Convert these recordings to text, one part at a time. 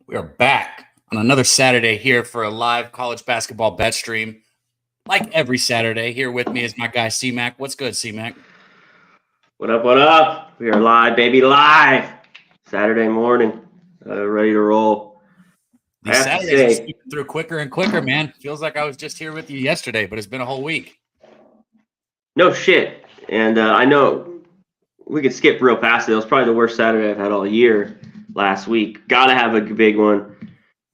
We are back on another Saturday here for a live college basketball bet stream. Like every Saturday, here with me is my guy C-Mac. What's good, C-Mac? What up, what up? We are live, baby, live. Saturday morning, ready to roll. These Saturdays are slipping through quicker and quicker, man. Feels like I was just here with you yesterday, but it's been a whole week. No shit. And I know we could skip real past it. It was probably the worst Saturday I've had all year last week. Gotta have a big one.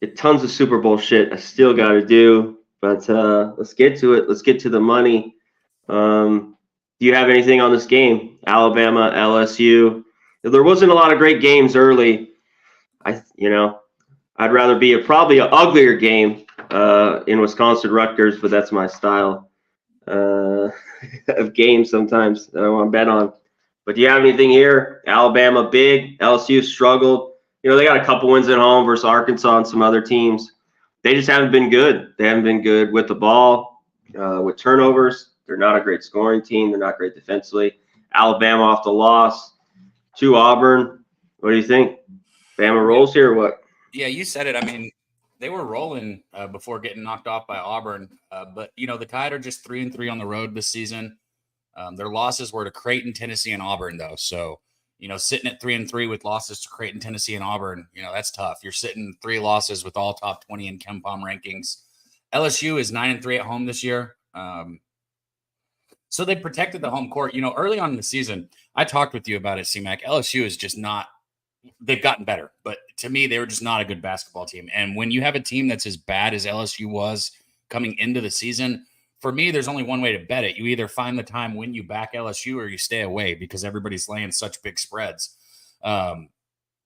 Get tons of Super Bowl shit I still got to do. But let's get to it. Let's get to the money. Do you have anything on this game? Alabama, LSU. There wasn't a lot of great games early. I'd rather be probably an uglier game in Wisconsin Rutgers, but that's my style of game sometimes that I want to bet on. But do you have anything here? Alabama big, LSU struggled. They got a couple wins at home versus Arkansas and some other teams. They just haven't been good. They haven't been good with the ball, with turnovers. They're not a great scoring team. They're not great defensively. Alabama off the loss to Auburn. What do you think? Bama rolls here or what? Yeah, you said it. I mean, they were rolling before getting knocked off by Auburn. But the Tide are just 3-3 on the road this season. Their losses were to Creighton, Tennessee, and Auburn, though. So, sitting at 3-3 with losses to Creighton, Tennessee, and Auburn, that's tough. You're sitting 3 losses with all top 20 in KenPom rankings. LSU is 9-3 at home this year. So they protected the home court. Early on in the season, I talked with you about it, C-Mac. LSU is just not – they've gotten better. But to me, they were just not a good basketball team. And when you have a team that's as bad as LSU was coming into the season, for me, there's only one way to bet it. You either find the time when you back LSU or you stay away because everybody's laying such big spreads,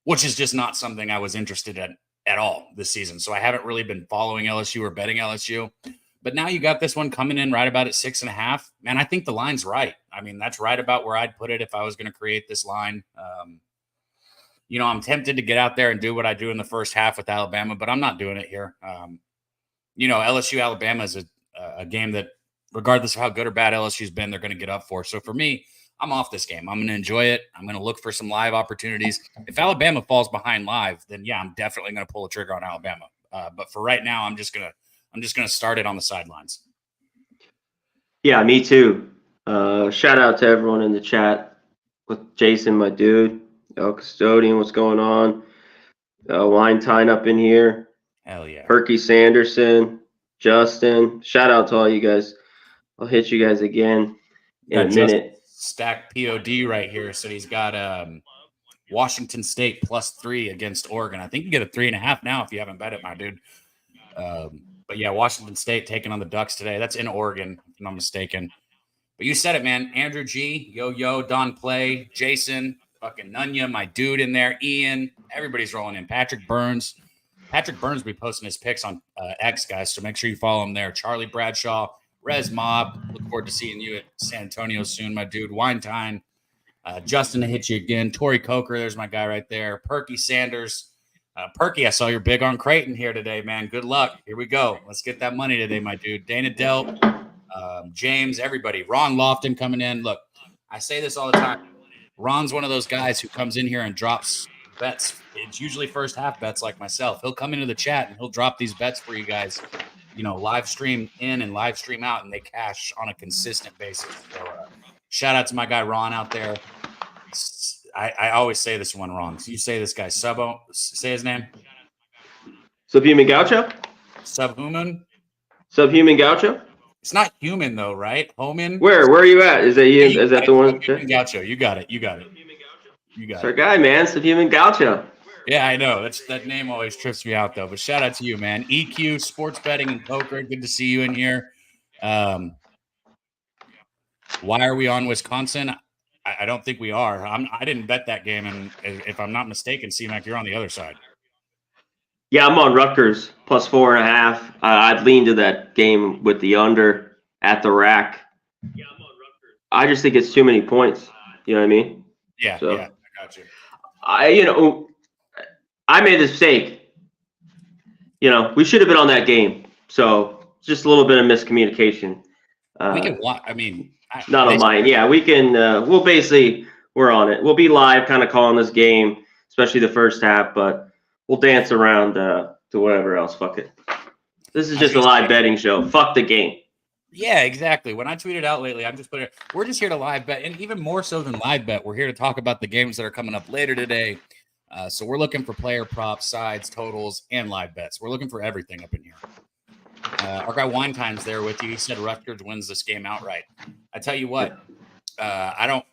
which is just not something I was interested in at all this season. So I haven't really been following LSU or betting LSU. But now you got this one coming in right about at 6.5. Man, I think the line's right. I mean, that's right about where I'd put it if I was going to create this line. I'm tempted to get out there and do what I do in the first half with Alabama, but I'm not doing it here. LSU Alabama is a game that, regardless of how good or bad LSU's been, they're going to get up for. So for me, I'm off this game. I'm going to enjoy it. I'm going to look for some live opportunities. If Alabama falls behind live, then yeah, I'm definitely going to pull a trigger on Alabama. But for right now, I'm just going to start it on the sidelines. Yeah, me too. Shout out to everyone in the chat with Jason, my dude. Custodian, what's going on? Wine Tyne up in here. Hell yeah. Perky Sanderson, Justin. Shout out to all you guys. I'll hit you guys again in a minute. Stack POD right here. So he's got Washington State +3 against Oregon. I think you get a 3.5 now if you haven't bet it, my dude. But yeah, Washington State taking on the Ducks today. That's in Oregon, if I'm not mistaken. But you said it, man. Andrew G, Yo, Don Play, Jason, fucking Nunya, my dude in there, Ian. Everybody's rolling in. Patrick Burns will be posting his picks on X, guys, so make sure you follow him there. Charlie Bradshaw, Rez Mob. Look forward to seeing you at San Antonio soon, my dude. Wine Time. Justin to hit you again. Tori Coker, there's my guy right there. Perky Sanders. Perky, I saw you're big on Creighton here today, man. Good luck. Here we go. Let's get that money today, my dude. Dana Delp, James, everybody. Ron Lofton coming in. Look, I say this all the time. Ron's one of those guys who comes in here and drops bets. It's usually first half bets like myself. He'll come into the chat and he'll drop these bets for you guys, live stream in and live stream out, and they cash on a consistent basis. So shout out to my guy Ron out there. I always say this one wrong. So you say this guy say his name. Subhuman Gaucho? Subhuman Gaucho? It's not human though, right? Homan. Where are you at? Is that you? Is that the one? Gaucho. You got it. It's our guy, man. Subhuman Gaucho. Yeah, I know. That name always trips me out though. But shout out to you, man. EQ Sports Betting and Poker. Good to see you in here. Why are we on Wisconsin? I don't think we are. I didn't bet that game, and if I'm not mistaken, C-Mac, you're on the other side. Yeah, I'm on Rutgers +4.5. I'd lean to that game with the under at the rack. Yeah, I'm on Rutgers. I just think it's too many points. You know what I mean? Yeah, so, yeah, I got you. I made a mistake. We should have been on that game. So just a little bit of miscommunication. We can watch. I mean, not on mine. Yeah, we can. We're on it. We'll be live, kind of calling this game, especially the first half. But we'll dance around to whatever else. Fuck it. This is just a live betting show. Fuck the game. Yeah, exactly. When I tweeted out lately, I'm just putting it, we're just here to live bet. And even more so than live bet, we're here to talk about the games that are coming up later today. So we're looking for player props, sides, totals, and live bets. We're looking for everything up in here. Our guy Wine Time's there with you. He said Rutgers wins this game outright. I tell you what, I don't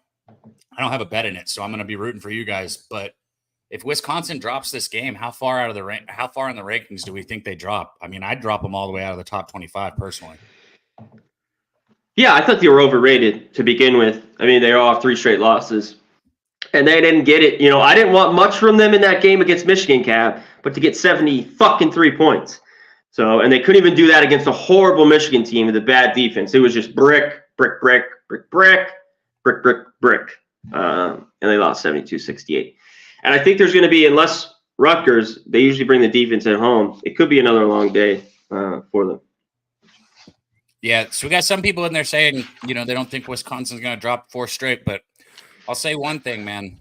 have a bet in it, so I'm going to be rooting for you guys. But if Wisconsin drops this game, how far in the rankings do we think they drop? I mean, I'd drop them all the way out of the top 25 personally. Yeah, I thought they were overrated to begin with. I mean, they are off 3 straight losses, and they didn't get it. You know, I didn't want much from them in that game against Michigan, Cab, but to get 73 points. So, and they couldn't even do that against a horrible Michigan team with a bad defense. It was just brick, brick, brick, brick, brick, brick, brick, brick. And they lost 72-68. And I think there's going to be, unless Rutgers, they usually bring the defense at home, it could be another long day for them. Yeah, so we got some people in there saying, you know, they don't think Wisconsin's going to drop 4 straight, but I'll say one thing, man.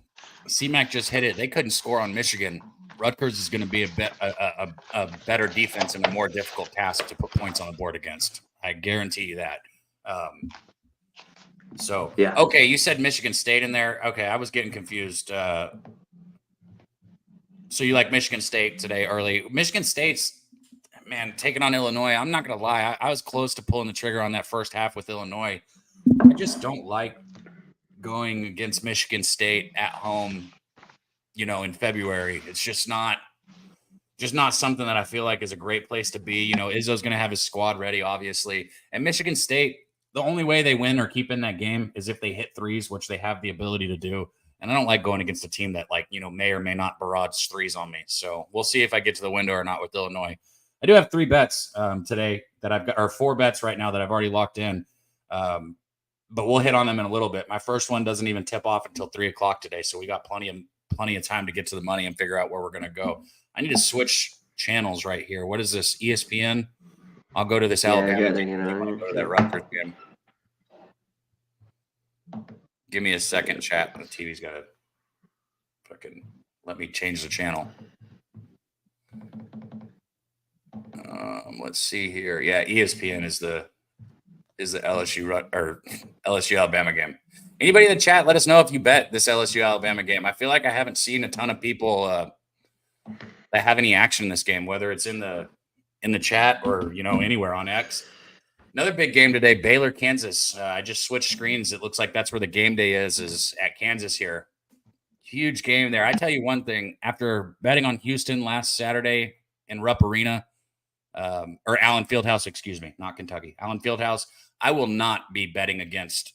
CMAC just hit it. They couldn't score on Michigan. Rutgers is going to be a better defense and a more difficult task to put points on the board against. I guarantee you that. Yeah. Okay, you said Michigan State in there. Okay, I was getting confused. So you like Michigan State today early. Michigan State's, man, taking on Illinois. I'm not going to lie. I was close to pulling the trigger on that first half with Illinois. I just don't like going against Michigan State at home, you know, in February. It's just not something that I feel like is a great place to be. You know, Izzo's going to have his squad ready, obviously. And Michigan State, the only way they win or keep in that game is if they hit threes, which they have the ability to do. And I don't like going against a team that, like, you know, may or may not barrage threes on me. So we'll see if I get to the window or not with Illinois. I do have 3 bets today that I've got, or 4 bets right now that I've already locked in. But we'll hit on them in a little bit. My first one doesn't even tip off until 3:00 today. So we got plenty of time to get to the money and figure out where we're going to go. I need to switch channels right here. What is this? ESPN? I'll go to this Alabama game. I want to go to that Rutgers game. Give me a second, chat. The TV's got to fucking let me change the channel. Let's see here. Yeah, ESPN is the LSU or LSU Alabama game. Anybody in the chat, let us know if you bet this LSU Alabama game. I feel like I haven't seen a ton of people that have any action in this game, whether it's in the chat or, you know, anywhere on X. Another big game today, Baylor, Kansas. I just switched screens. It looks like that's where the game day is at Kansas here. Huge game there. I tell you one thing, after betting on Houston last Saturday in Rupp Arena, or Allen Fieldhouse, excuse me, not Kentucky, Allen Fieldhouse, I will not be betting against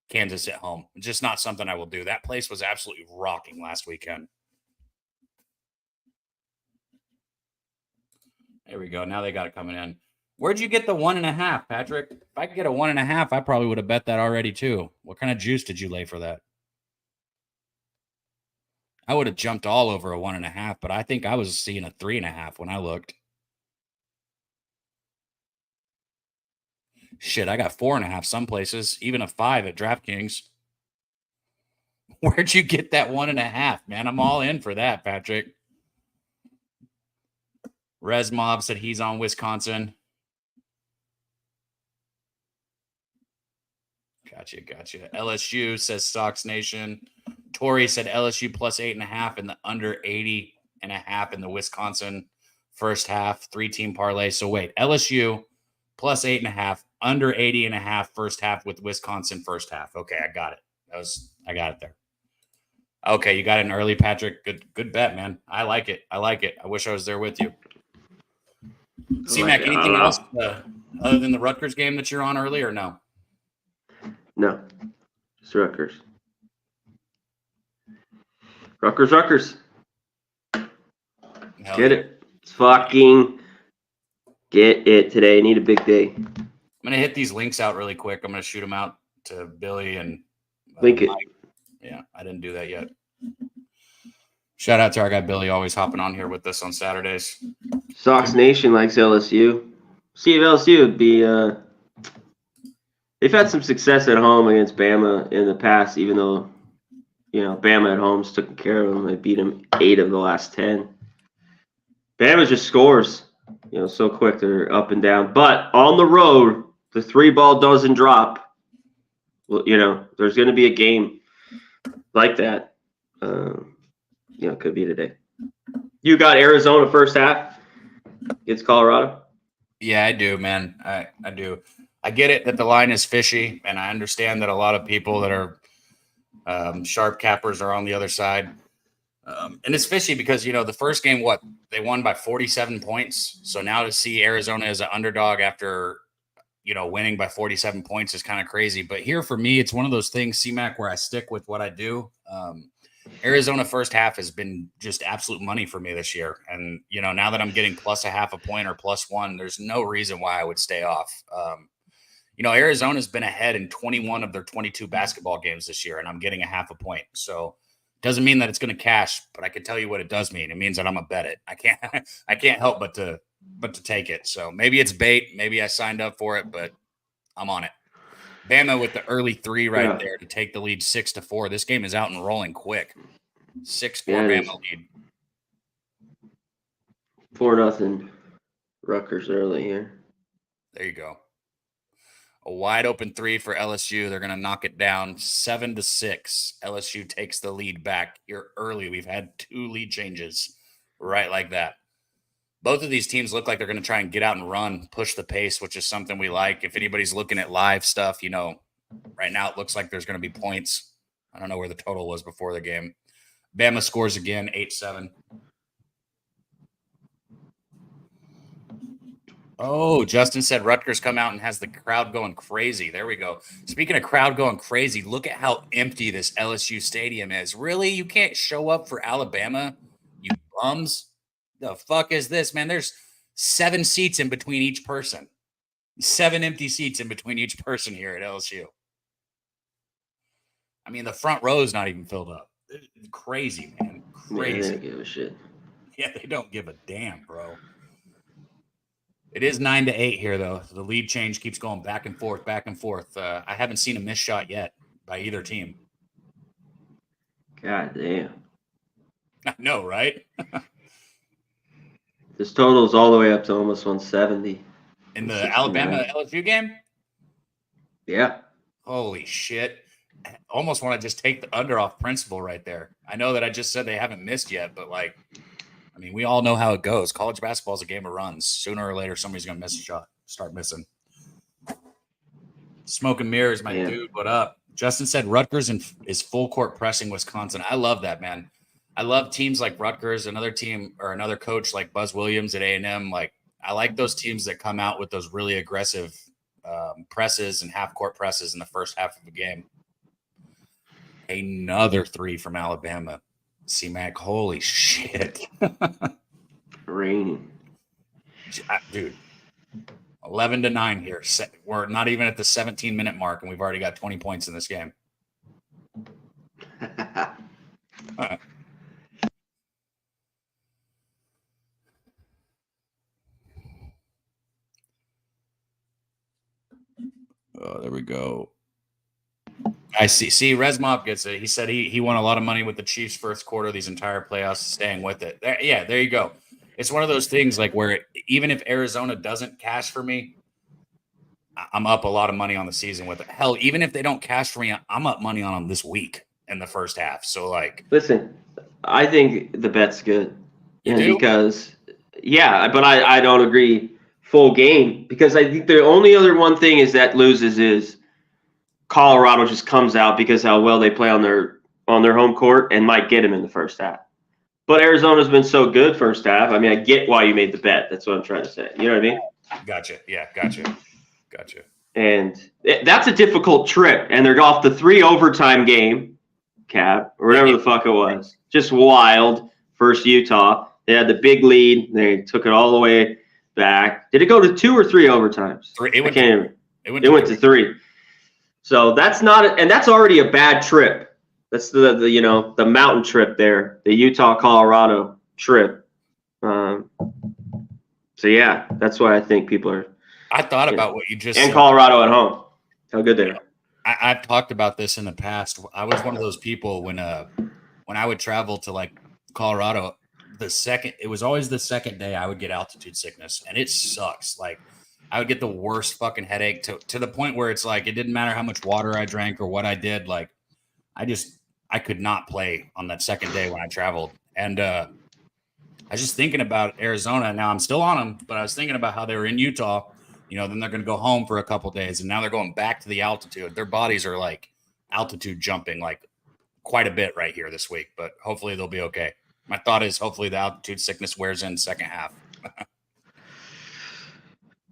Kansas at home. It's just not something I will do. That place was absolutely rocking last weekend. There we go. Now they got it coming in. Where'd you get the 1.5, Patrick? If I could get a 1.5, I probably would have bet that already too. What kind of juice did you lay for that? I would have jumped all over a 1.5, but I think I was seeing a 3.5 when I looked. Shit, I got 4.5 some places, even a 5 at DraftKings. Where'd you get that 1.5, man? I'm all in for that, Patrick. Resmob said he's on Wisconsin. Gotcha. LSU says Sox Nation. Tori said LSU plus 8.5 and the under 80.5 in the Wisconsin first half 3-team parlay. So wait, LSU plus 8.5, under 80.5 first half with Wisconsin first half. Okay, I got it. I got it there. Okay, you got it in early, Patrick. Good bet, man. I like it. I wish I was there with you. C-Mac, anything else other than the Rutgers game that you're on early or no? No, just Rutgers. Rutgers. Get it. Fucking get it today. Need a big day. I'm going to hit these links out really quick. I'm going to shoot them out to Billy and link it. Mike. Yeah, I didn't do that yet. Shout out to our guy Billy, always hopping on here with us on Saturdays. Sox Nation likes LSU. See if LSU would be they've had some success at home against Bama in the past, even though, you know, Bama at home's taken care of them. They beat them 8 of the last 10. Bama just scores, so quick. They're up and down. But on the road, the 3-ball doesn't drop. Well, there's going to be a game like that. Could be today. You got Arizona first half against Colorado? Yeah, I do, man. I do. I get it that the line is fishy, and I understand that a lot of people that are sharp cappers are on the other side. And it's fishy because, the first game, they won by 47 points. So now to see Arizona as an underdog after, winning by 47 points is kind of crazy. But here for me, it's one of those things, CMAC, where I stick with what I do. Arizona first half has been just absolute money for me this year. And, now that I'm getting plus a half a point or +1, there's no reason why I would stay off. Arizona's been ahead in 21 of their 22 basketball games this year, and I'm getting a half a point. So it doesn't mean that it's going to cash, but I can tell you what it does mean. It means that I'm a bet it. I can't help but to take it. So maybe it's bait. Maybe I signed up for it, but I'm on it. Bama with the early 3 right there to take the lead 6-4. This game is out and rolling quick. 6-4 Bama lead. 4-0 Rutgers early here. There you go. A wide open 3 for LSU. They're going to knock it down 7-6. LSU takes the lead back here early. We've had 2 lead changes right like that. Both of these teams look like they're going to try and get out and run, push the pace, which is something we like. If anybody's looking at live stuff, right now it looks like there's going to be points. I don't know where the total was before the game. Bama scores again, 8-7. Oh, Justin said Rutgers come out and has the crowd going crazy. There we go. Speaking of crowd going crazy, look at how empty this LSU stadium is. Really? You can't show up for Alabama, you bums? The fuck is this, man? There's 7 seats in between each person. 7 empty seats in between each person here at LSU. I mean, the front row is not even filled up. It's crazy, man. Crazy. Yeah, they don't give a shit. Yeah, they don't give a damn, bro. It is 9-8 here, though. The lead change keeps going back and forth, back and forth. I haven't seen a missed shot yet by either team. God damn. I know, right? This total's all the way up to almost 170. In the Alabama LSU game? Yeah. Holy shit. I almost want to just take the under off principle right there. I know that I just said they haven't missed yet, but we all know how it goes. College basketball is a game of runs. Sooner or later, somebody's going to miss a shot. Start missing. Smoke and mirrors, my dude. What up? Justin said Rutgers is full court pressing Wisconsin. I love that, man. I love teams like Rutgers, another team or another coach like Buzz Williams at A&M. I like those teams that come out with those really aggressive presses and half-court presses in the first half of the game. Another 3 from Alabama. C-Mac, holy shit. Raining. Dude, 11-9 here. We're not even at the 17-minute mark, and we've already got 20 points in this game. Oh, there we go. I see. Resmop gets it. He said he won a lot of money with the Chiefs first quarter, these entire playoffs, staying with it. There you go. It's one of those things where even if Arizona doesn't cash for me, I'm up a lot of money on the season with it. Hell, even if they don't cash for me, I'm up money on them this week in the first half. So listen, I think the bet's good. You do? Because but I don't agree full game, because I think the only other one thing is that loses is Colorado just comes out because how well they play on their home court and might get them in the first half. But Arizona's been so good first half. I get why you made the bet. That's what I'm trying to say. You know what I mean? Gotcha. Yeah, gotcha. And that's a difficult trip. And they're off the 3 overtime game, Cap, or whatever the fuck it was. Just wild. First Utah. They had the big lead. They took it all the way back. Did it go to 2 or 3 overtimes? 3. It went to 3. So that's that's already a bad trip. That's the mountain trip there, the Utah Colorado trip. So yeah, that's why I think people are. I thought about what you just and said. Colorado at home, how good they are. I've talked about this in the past. I was one of those people when I would travel to Colorado, it was always the second day I would get altitude sickness, and it sucks. Like I would get the worst fucking headache to the point where it's like it didn't matter how much water I drank or what I did. Like I could not play on that second day when I traveled. And I was just thinking about Arizona. Now I'm still on them, but I was thinking about how they were in Utah. Then they're going to go home for a couple days, and now they're going back to the altitude. Their bodies are like altitude jumping like quite a bit right here this week, but hopefully they'll be okay. My thought is hopefully the altitude sickness wears in second half.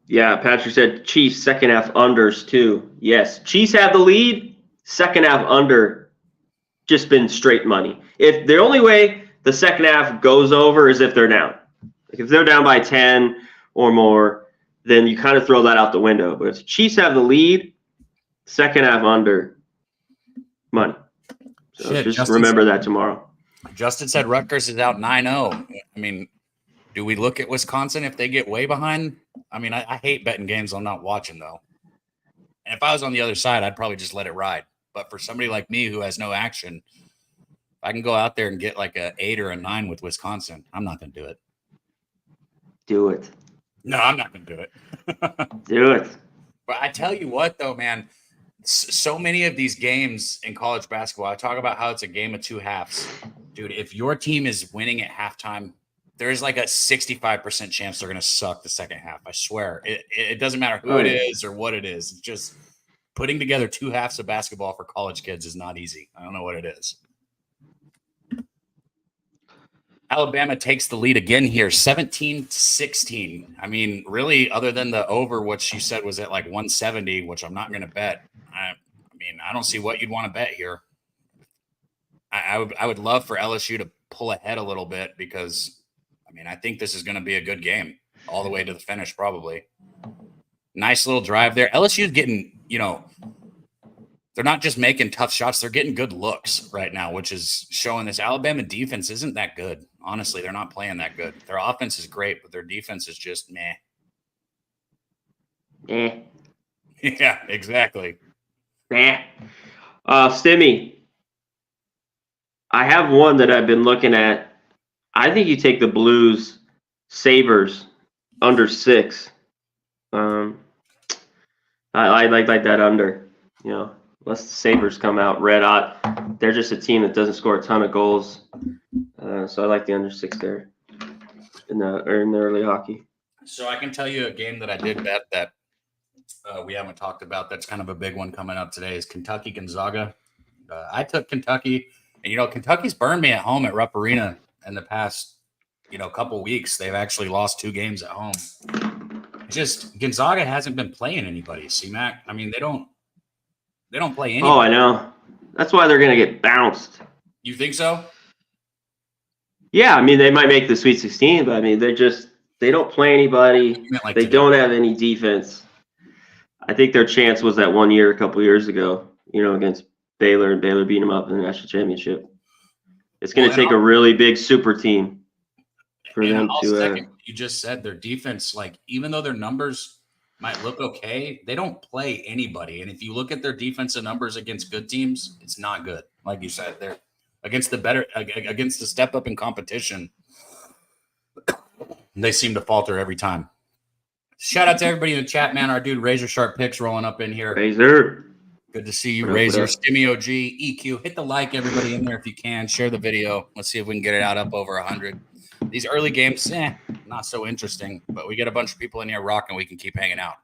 Yeah, Patrick said Chiefs second half unders too. Yes, Chiefs have the lead. Second half under, just been straight money. If the only way the second half goes over is if they're down. Like if they're down by 10 or more, then you kind of throw that out the window. But if Chiefs have the lead, second half under, money. So Shit, just Justin remember that tomorrow. Justin said Rutgers is out 9-0. I mean, do we look at Wisconsin if they get way behind? I mean, I hate betting games I'm not watching, though. And if I was on the other side, I'd probably just let it ride. But for somebody like me who has no action, if I can go out there and get like a 8 or a 9 with Wisconsin, I'm not going to do it. Do it. No, I'm not going to do it. Do it. But I tell you what, though, man, so many of these games in college basketball, I talk about how it's a game of two halves. Dude, if your team is winning at halftime, there's like a 65% chance they're going to suck the second half. I swear. It doesn't matter who it is or what it is. It's just putting together two halves of basketball for college kids is not easy. I don't know what it is. Alabama takes the lead again here, 17-16. I mean, really, other than the over, which you said was at like 170, which I'm not going to bet. I mean, I don't see what you'd want to bet here. I would love for LSU to pull ahead a little bit because, I mean, I think this is going to be a good game all the way to the finish probably. Nice little drive there. LSU's getting, they're not just making tough shots. They're getting good looks right now, which is showing this Alabama defense isn't that good. Honestly, they're not playing that good. Their offense is great, but their defense is just meh. Yeah, exactly. Stimmy, I have one that I've been looking at. I think you take the Blues Sabres under 6. I like that under. Unless the Sabres come out red hot. They're just a team that doesn't score a ton of goals. So I like the under 6 there in the early hockey. So I can tell you a game that I did bet that we haven't talked about that's kind of a big one coming up today is Kentucky Gonzaga. I took Kentucky, and Kentucky's burned me at home at Rupp Arena in the past couple weeks. They've actually lost 2 games at home. Just Gonzaga hasn't been playing anybody. C-Mac, I mean, they don't play anybody. Oh, I know. That's why they're going to get bounced. You think so? Yeah, I mean, they might make the Sweet 16, but I mean, they don't play anybody. Like they don't have any defense. I think their chance was that 1 year, a couple years ago, against Baylor, and Baylor beat them up in the national championship. It's going to take a really big super team for them to. You just said their defense, like even though their numbers might look okay, they don't play anybody. And if you look at their defensive numbers against good teams, it's not good. Like you said, they're against the step up in competition. They seem to falter every time. Shout out to everybody in the chat, man. Our dude Razor Sharp Picks rolling up in here. Razor. Good to see you, Razor. Stimmy OG, EQ. Hit the like, everybody in there if you can. Share the video. Let's see if we can get it out up over 100. These early games, not so interesting, but we get a bunch of people in here rocking. We can keep hanging out.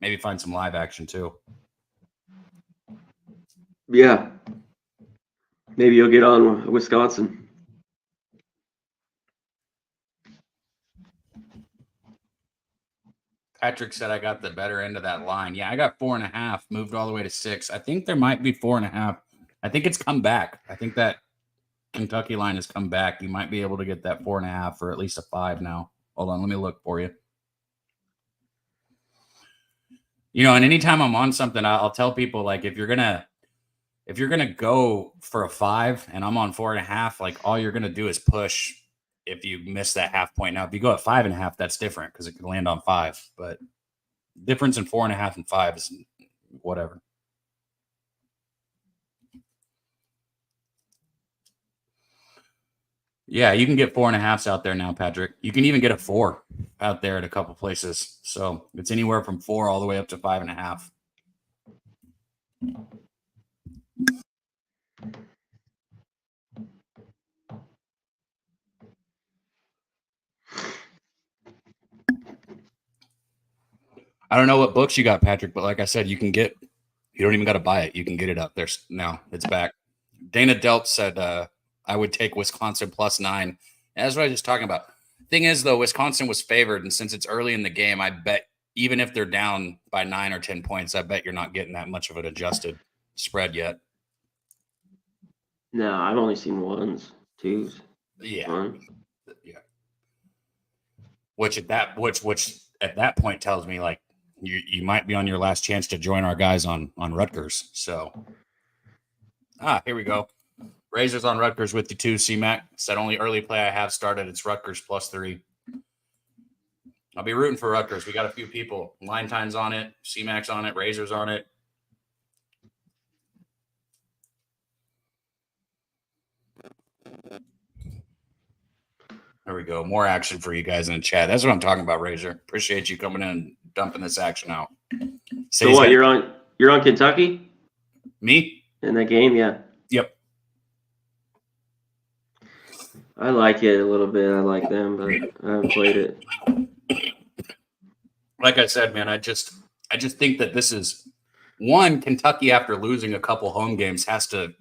Maybe find some live action too. Yeah. Maybe you'll get on Wisconsin. Patrick said I got the better end of that line. Yeah, I got 4.5, moved all the way to 6. I think there might be 4.5. I think it's come back. I think that Kentucky line has come back. You might be able to get that 4.5 or at least a 5 now. Hold on, let me look for you. And anytime I'm on something, I'll tell people like if you're gonna go for a 5 and I'm on 4.5, like all you're gonna do is push. If you miss that half point. Now, if you go at 5.5, that's different because it can land on 5. But difference in 4.5 and 5 is whatever. Yeah, you can get 4.5s out there now, Patrick. You can even get a 4 out there at a couple places. So it's anywhere from 4 all the way up to 5.5. I don't know what books you got, Patrick, but like I said, you don't even got to buy it. You can get it up there now. It's back. Dana Delp said I would take Wisconsin +9. That's what I was just talking about. Thing is, though, Wisconsin was favored, and since it's early in the game, I bet even if they're down by 9 or 10 points, I bet you're not getting that much of an adjusted spread yet. No, I've only seen 1s, 2s. Yeah. Yeah. Which at that point tells me like you might be on your last chance to join our guys on Rutgers. So here we go. Razors on Rutgers with you too, C-Mac. It's that only early play I have started. It's Rutgers +3. I'll be rooting for Rutgers. We got a few people. Line Time's on it. C-Mac's on it. Razors on it. There we go. More action for you guys in the chat. That's what I'm talking about, Razor. Appreciate you coming in and dumping this action out. So what, you're on Kentucky? Me? In that game, yeah. Yep. I like it a little bit. I like them, but I haven't played it. Like I said, man, I just think that this is one, Kentucky after losing a couple home games has to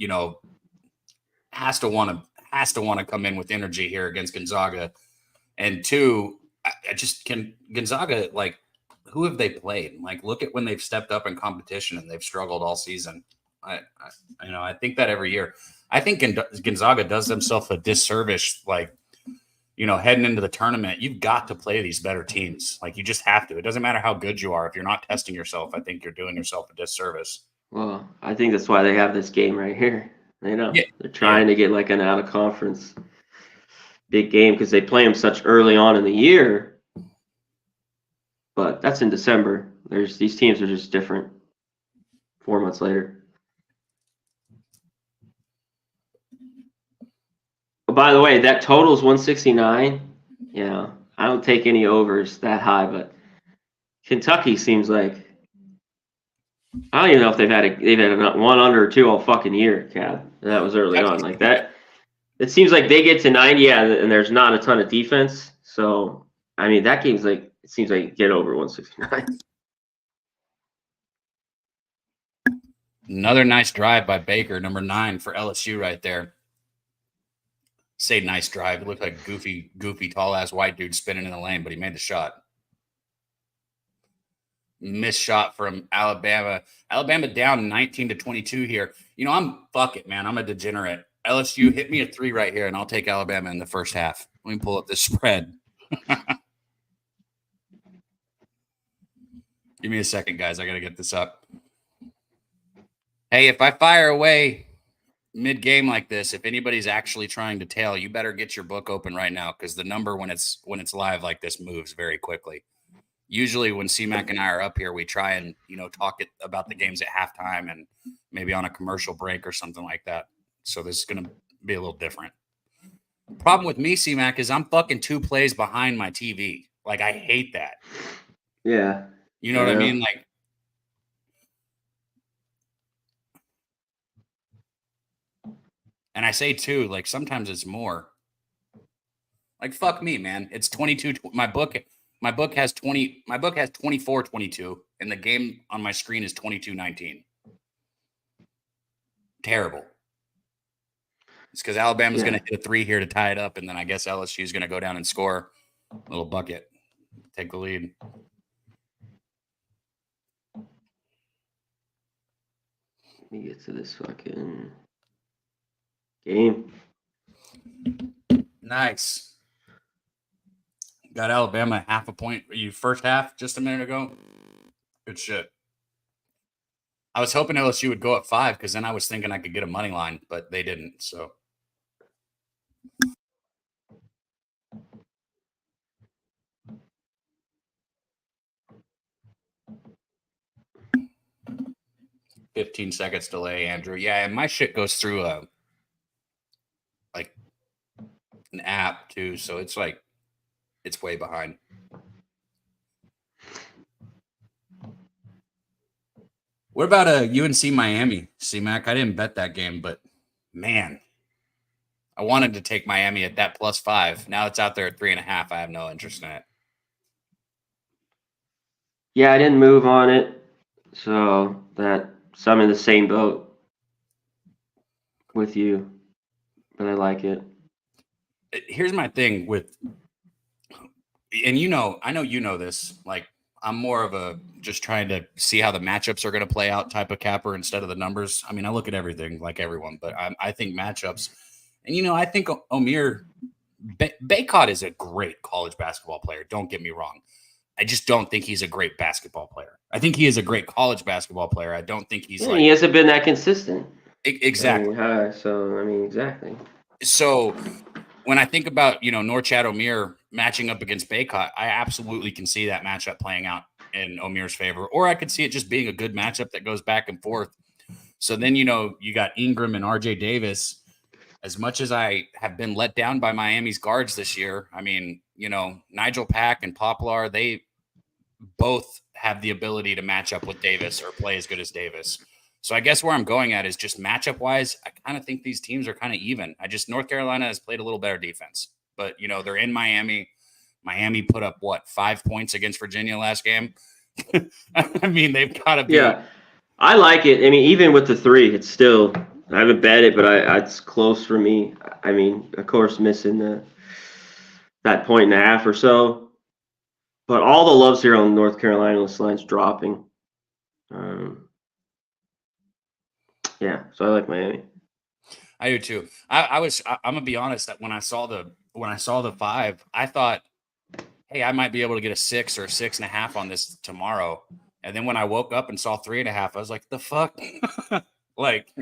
want to come in with energy here against Gonzaga. And two, I just can Gonzaga, like, who have they played? Like, look at when they've stepped up in competition and they've struggled all season. I think that every year. I think Gonzaga does themselves a disservice, like, heading into the tournament, you've got to play these better teams. Like, you just have to. It doesn't matter how good you are. If you're not testing yourself, I think you're doing yourself a disservice. Well, I think that's why they have this game right here. They're trying to get like an out of conference big game because they play them such early on in the year. But that's in December. These teams are just different 4 months later. Oh, by the way, that total's 169. Yeah, I don't take any overs that high, but Kentucky seems like I don't even know if they've had a 1 under or 2 all fucking year, Cab. And that was early on. Like that. It seems like they get to 90, and there's not a ton of defense. So I mean, that game's like it seems like get over 169. Another nice drive by Baker, number 9 for LSU right there. Say nice drive. It looked like goofy, tall ass white dude spinning in the lane, but he made the shot. Missed shot from Alabama. Alabama down 19-22 here. Fuck it, man. I'm a degenerate. LSU hit me a 3 right here, and I'll take Alabama in the first half. Let me pull up this spread. Give me a second, guys. I got to get this up. Hey, if I fire away mid-game like this, if anybody's actually trying to tail, you better get your book open right now because the number when it's live like this moves very quickly. Usually when C-Mac and I are up here, we try and, talk about the games at halftime and maybe on a commercial break or something like that. So this is going to be a little different. Problem with me, C-Mac, is I'm fucking 2 plays behind my TV. Like, I hate that. Yeah. You know what I mean? Like, and I say 2, like, sometimes it's more. Like, fuck me, man. It's 22. My book has 20. My book has 24-22, and the game on my screen is 22-19. Terrible. It's because Alabama's going to hit a 3 here to tie it up, and then I guess LSU is going to go down and score a little bucket, take the lead. Let me get to this fucking game. Nice. Got Alabama half a point. You first half just a minute ago. Good shit. I was hoping LSU would go at 5 because then I was thinking I could get a money line, but they didn't. So. "15 seconds delay, Andrew." Yeah, and my shit goes through an app too, so it's like it's way behind. What about UNC Miami, C-Mac? I didn't bet that game, but man, I wanted to take Miami at that +5. Now it's out there at 3.5. I have no interest in it. Yeah, I didn't move on it, so I'm in the same boat with you, but I like it. Here's my thing with, and I know you know this. Like, I'm more of a just trying to see how the matchups are going to play out type of capper instead of the numbers. I mean, I look at everything like everyone, but I think matchups, and I think Omer Baycott is a great college basketball player. Don't get me wrong. I just don't think he's a great basketball player. I think he is a great college basketball player. I don't think he's he hasn't been that consistent. Exactly. Exactly. So when I think about, Norchad Omer matching up against Baycott, I absolutely can see that matchup playing out in Omer's favor, or I could see it just being a good matchup that goes back and forth. So then, you got Ingram and RJ Davis. As much as I have been let down by Miami's guards this year, I mean, Nigel Pack and Poplar, they both have the ability to match up with Davis or play as good as Davis. So I guess where I'm going at is just matchup wise, I kind of think these teams are kind of even. North Carolina has played a little better defense, but they're in Miami. Miami put up 5 points against Virginia last game. I mean, they've got to be. Yeah, I like it. I mean, even with the 3, it's still, I haven't bet it, but it's close for me. I mean, of course, missing that 1.5 or so. But all the love's here on North Carolina. This line's dropping. Yeah, so I like Miami. I do too. I'm gonna be honest that when I saw the 5, I thought, hey, I might be able to get a 6 or 6.5 on this tomorrow. And then when I woke up and saw 3.5, I was like, the fuck? Like,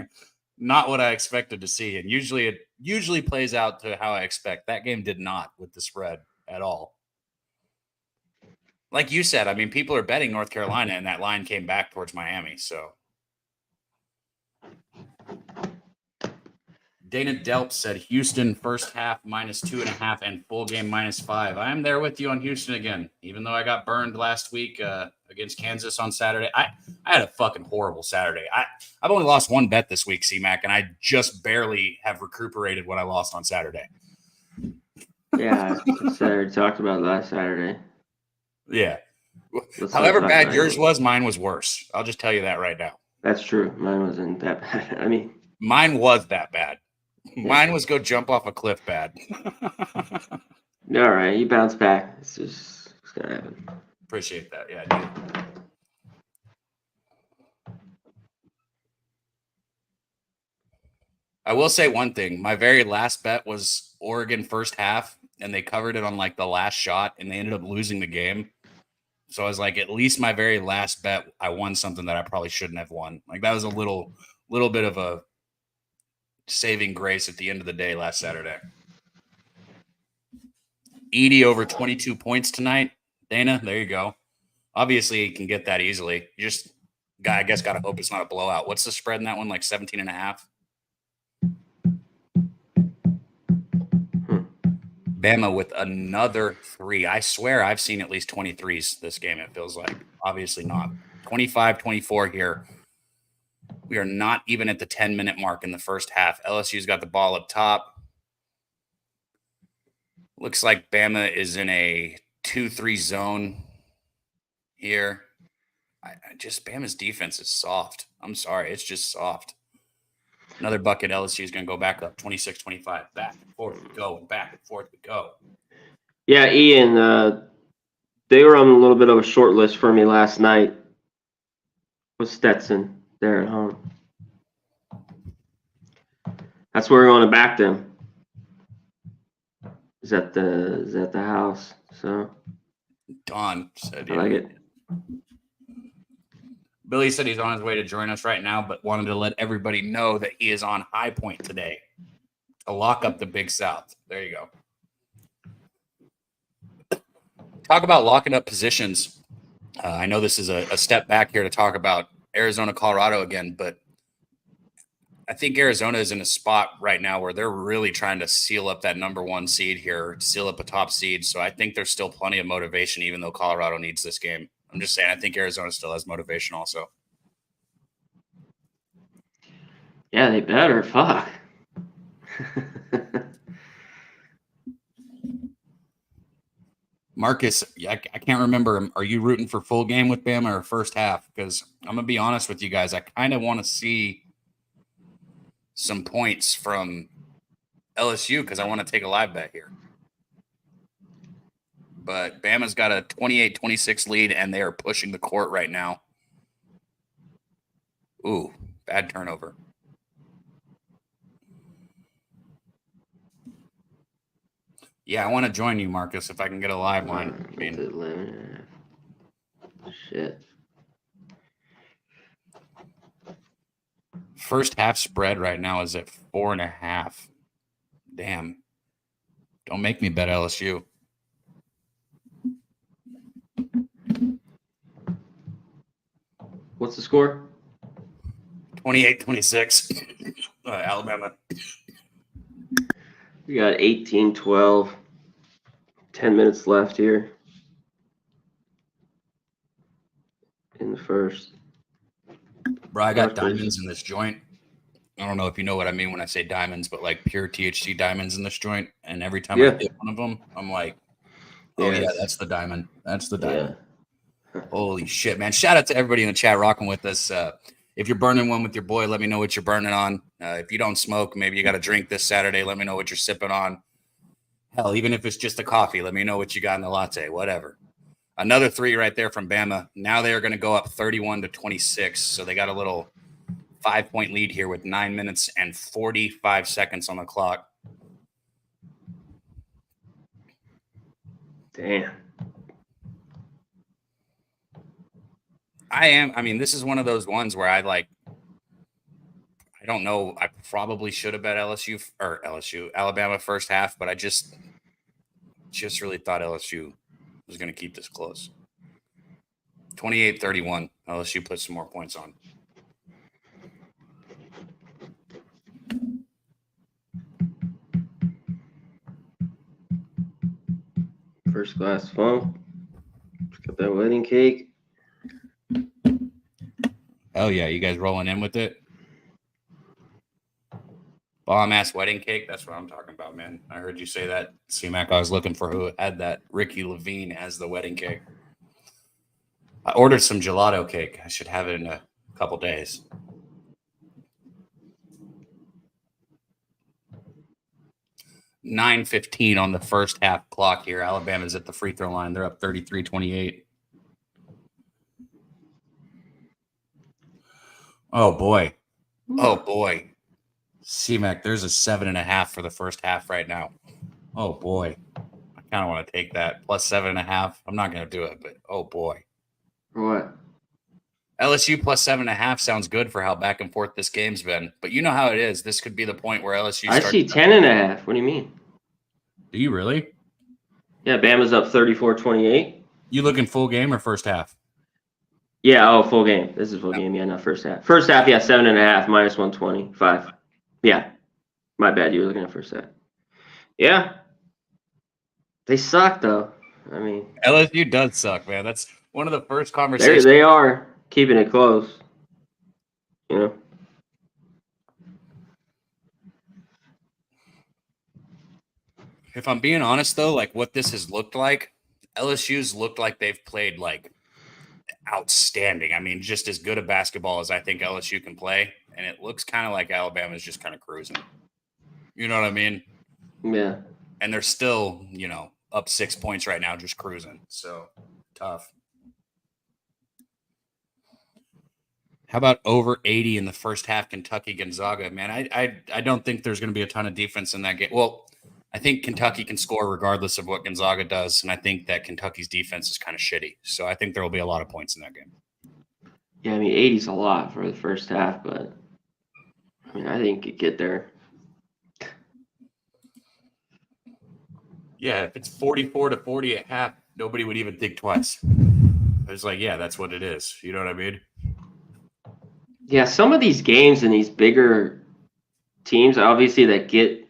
not what I expected to see. And it usually plays out to how I expect. That game did not with the spread at all. Like you said, I mean, people are betting North Carolina, and that line came back towards Miami. So Dana Delp said Houston first half -2.5 and full game -5. I am there with you on Houston again, even though I got burned last week against Kansas on Saturday. I had a fucking horrible Saturday. I've only lost one bet this week, C-Mac, and I just barely have recuperated what I lost on Saturday. Yeah, Saturday talked about last Saturday. Yeah. However bad yours was, mine was worse. I'll just tell you that right now. That's true. Mine wasn't that bad. I mean, mine was that bad. Mine was go jump off a cliff bad. All right, you bounce back. It's gonna happen. Appreciate that. Yeah, I do. I will say one thing. My very last bet was Oregon first half, and they covered it on like the last shot, and they ended up losing the game. So I was like, at least my very last bet, I won something that I probably shouldn't have won. Like that was a little bit of a saving grace at the end of the day last Saturday. Edie over 22 points tonight. Dana, there you go. Obviously, you can get that easily. You just, I guess, got to hope it's not a blowout. What's the spread in that one? Like 17.5? Bama with another 3. I swear I've seen at least 23s this game, it feels like. Obviously not. 25, 24 here. We are not even at the 10-minute mark in the first half. LSU's got the ball up top. Looks like Bama is in a 2-3 zone here. Bama's defense is soft. I'm sorry. It's just soft. Another bucket. LSU is going to go back up 26-25. Back and forth we go, and back and forth we go. Yeah, Ian, they were on a little bit of a short list for me last night with Stetson there at home. That's where we want to back them. Is at the house. So Don said, I like it. Billy said he's on his way to join us right now, but wanted to let everybody know that he is on High Point today to lock up the Big South. There you go. Talk about locking up positions. I know this is a step back here to talk about Arizona, Colorado again, but I think Arizona is in a spot right now where they're really trying to seal up that number 1 seed here, seal up a top seed. So I think there's still plenty of motivation, even though Colorado needs this game. I'm just saying, I think Arizona still has motivation also. Yeah, they better. Fuck. Marcus, I can't remember. Are you rooting for full game with Bama or first half? Because I'm going to be honest with you guys. I kind of want to see some points from LSU because I want to take a live bet here. But Bama's got a 28-26 lead, and they are pushing the court right now. Ooh, bad turnover. Yeah, I want to join you, Marcus, if I can get a live line. I mean, shit. First half spread right now is at 4.5. Damn. Don't make me bet LSU. What's the score? 28-26. Alabama. We got 18-12. 10 minutes left here in the first. Bro, I got diamonds in this joint. I don't know if you know what I mean when I say diamonds, but like pure THC diamonds in this joint. And every time I hit one of them, I'm like, oh, yeah, that's the diamond. That's the diamond. Yeah. Holy shit, man. Shout out to everybody in the chat rocking with us. If you're burning one with your boy, let me know what you're burning on. If you don't smoke, maybe you got a drink this Saturday. Let me know what you're sipping on. Hell, even if it's just a coffee, let me know what you got in the latte, whatever. Another 3 right there from Bama. Now they are going to go up 31-26. So they got a little 5-point lead here with 9 minutes and 45 seconds on the clock. Damn. I mean, this is one of those ones where I don't know. I probably should have bet Alabama first half, but I just really thought LSU was going to keep this close. 28-31. LSU put some more points on. First class funk. Got that wedding cake. Oh yeah, you guys rolling in with it? Bomb ass wedding cake. That's what I'm talking about, man. I heard you say that, C-Mac. I was looking for who had that Ricky Levine as the wedding cake. I ordered some gelato cake. I should have it in a couple days. $9:15 on the first half clock here. Alabama's at the free throw line. They're up 33-28. Oh boy. Oh boy. C-Mac, there's a 7.5 for the first half right now. Oh boy. I kind of want to take that. Plus 7.5. I'm not going to do it, but oh boy. For what? LSU plus 7.5 sounds good for how back and forth this game's been. But you know how it is. This could be the point where LSU I see 10.5. What do you mean? Do you really? Yeah, Bama's up 34-28. You looking full game or first half? Yeah, full game. This is full game. Yeah, not first half. First half, yeah, 7.5 minus 125. Yeah, my bad. You were looking at first half. Yeah, they suck though. I mean, LSU does suck, man. That's one of the first conversations. They are keeping it close. You know. If I'm being honest, though, like what this has looked like, LSU's looked like they've played like outstanding. I mean, just as good a basketball as I think LSU can play. And it looks kind of like Alabama's just kind of cruising. You know what I mean? Yeah. And they're still, up 6 points right now, just cruising. So tough. How about over 80 in the first half, Kentucky Gonzaga? Man, I don't think there's going to be a ton of defense in that game. Well, I think Kentucky can score regardless of what Gonzaga does, and I think that Kentucky's defense is kind of shitty. So I think there will be a lot of points in that game. Yeah, I mean, 80's a lot for the first half, but I mean, I think you get there. Yeah, if it's 44-40 at half, nobody would even think twice. It's like, yeah, that's what it is. You know what I mean? Yeah, some of these games in these bigger teams, obviously, that get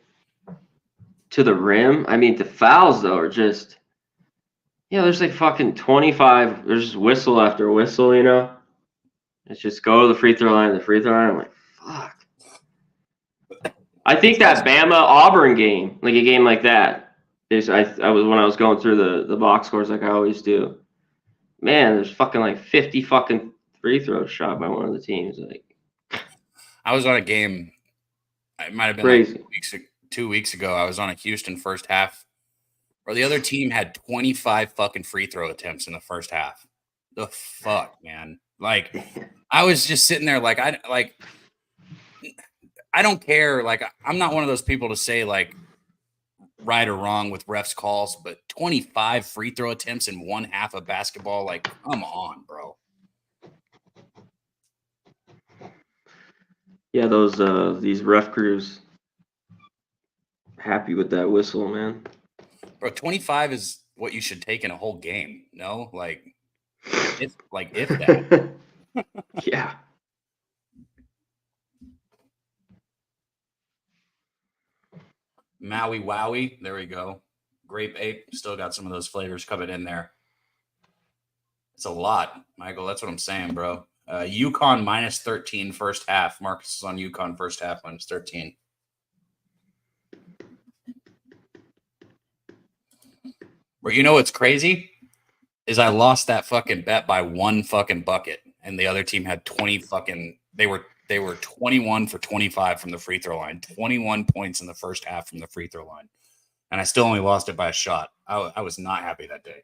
to the rim. I mean, the fouls, though, are just, there's like fucking 25. There's just whistle after whistle, It's just go to the free throw line, I'm like, fuck. I think that Bama-Auburn game, like a game like that, I was when I was going through the box scores like I always do. Man, there's fucking like 50 fucking free throws shot by one of the teams. Like, I was on a game. It might have been crazy. like 2 weeks ago. I was on a Houston first half, where the other team had 25 fucking free throw attempts in the first half. The fuck, man! Like, I was just sitting there, like, I don't care. Like, I'm not one of those people to say like right or wrong with refs' calls, but 25 free throw attempts in one half of basketball, like, come on, bro. Yeah, these ref crews happy with that whistle, man. Bro, 25 is what you should take in a whole game. No, if that. Yeah. Maui Wowie. There we go. Grape Ape. Still got some of those flavors coming in there. It's a lot, Michael. That's what I'm saying, bro. UConn minus 13 first half. Marcus is on UConn first half minus 13. But you know what's crazy? Is I lost that fucking bet by one fucking bucket, and the other team had 20 fucking. They were 21 for 25 from the free throw line. 21 points in the first half from the free throw line, and I still only lost it by a shot. I was not happy that day.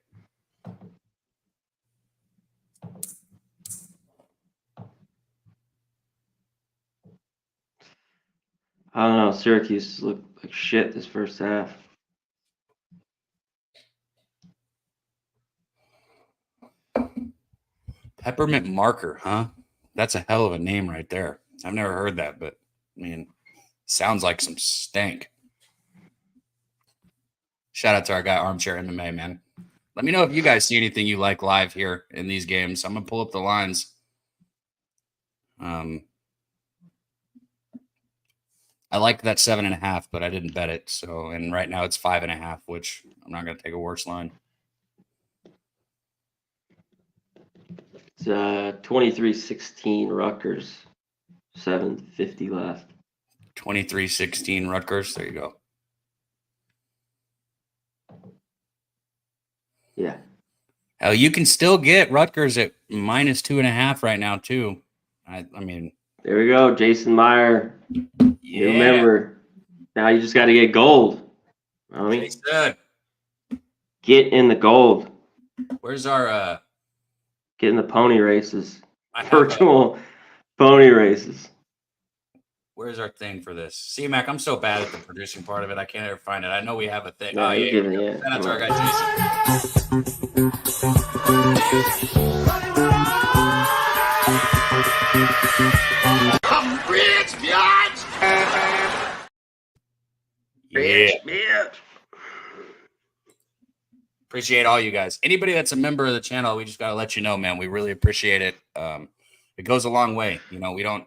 I don't know. Syracuse looked like shit this first half. Peppermint Marker, huh? That's a hell of a name right there. I've never heard that, but I mean, sounds like some stank. Shout out to our guy Armchair MMA, man. Let me know if you guys see anything you like live here in these games. I'm gonna pull up the lines. I liked that 7.5, but I didn't bet it. So, and right now it's 5.5, which I'm not gonna take a worse line. It's 23-16 Rutgers. 7:50 left. 23-16 Rutgers. There you go. Yeah. Hell, you can still get Rutgers at minus 2.5 right now too. I mean, there we go, Jason Meyer. Yeah. You remember, now you just got to get gold. Jason. Get in the gold. Where's our get in the pony races? Virtual pony races. Where's our thing for this? C-Mac, I'm so bad at the producing part of it. I can't ever find it. I know we have a thing. No, yeah. That's our guy, Jason. I'm rich, bitch! Yeah. Bitch. Appreciate all you guys. Anybody that's a member of the channel, we just got to let you know, man. We really appreciate it. It goes a long way. You know, we don't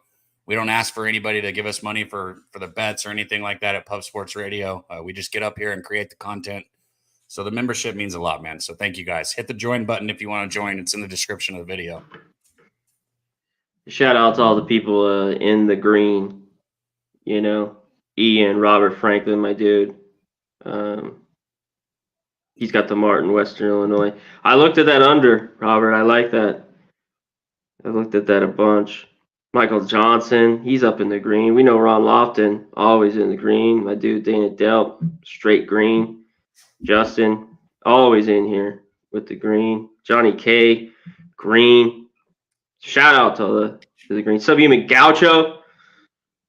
ask for anybody to give us money for the bets or anything like that at Pub Sports Radio. We just get up here and create the content. So the membership means a lot, man. So thank you guys. Hit the join button if you want to join. It's in the description of the video. Shout out to all the people in the green. You know, Ian, Robert Franklin, my dude. He's got the Martin, Western Illinois. I looked at that under, Robert. I like that. I looked at that a bunch. Michael Johnson, he's up in the green. We know Ron Lofton, always in the green. My dude Dana Delp, straight green. Justin, always in here with the green. Johnny K, green. Shout out to the green. Subhuman Gaucho.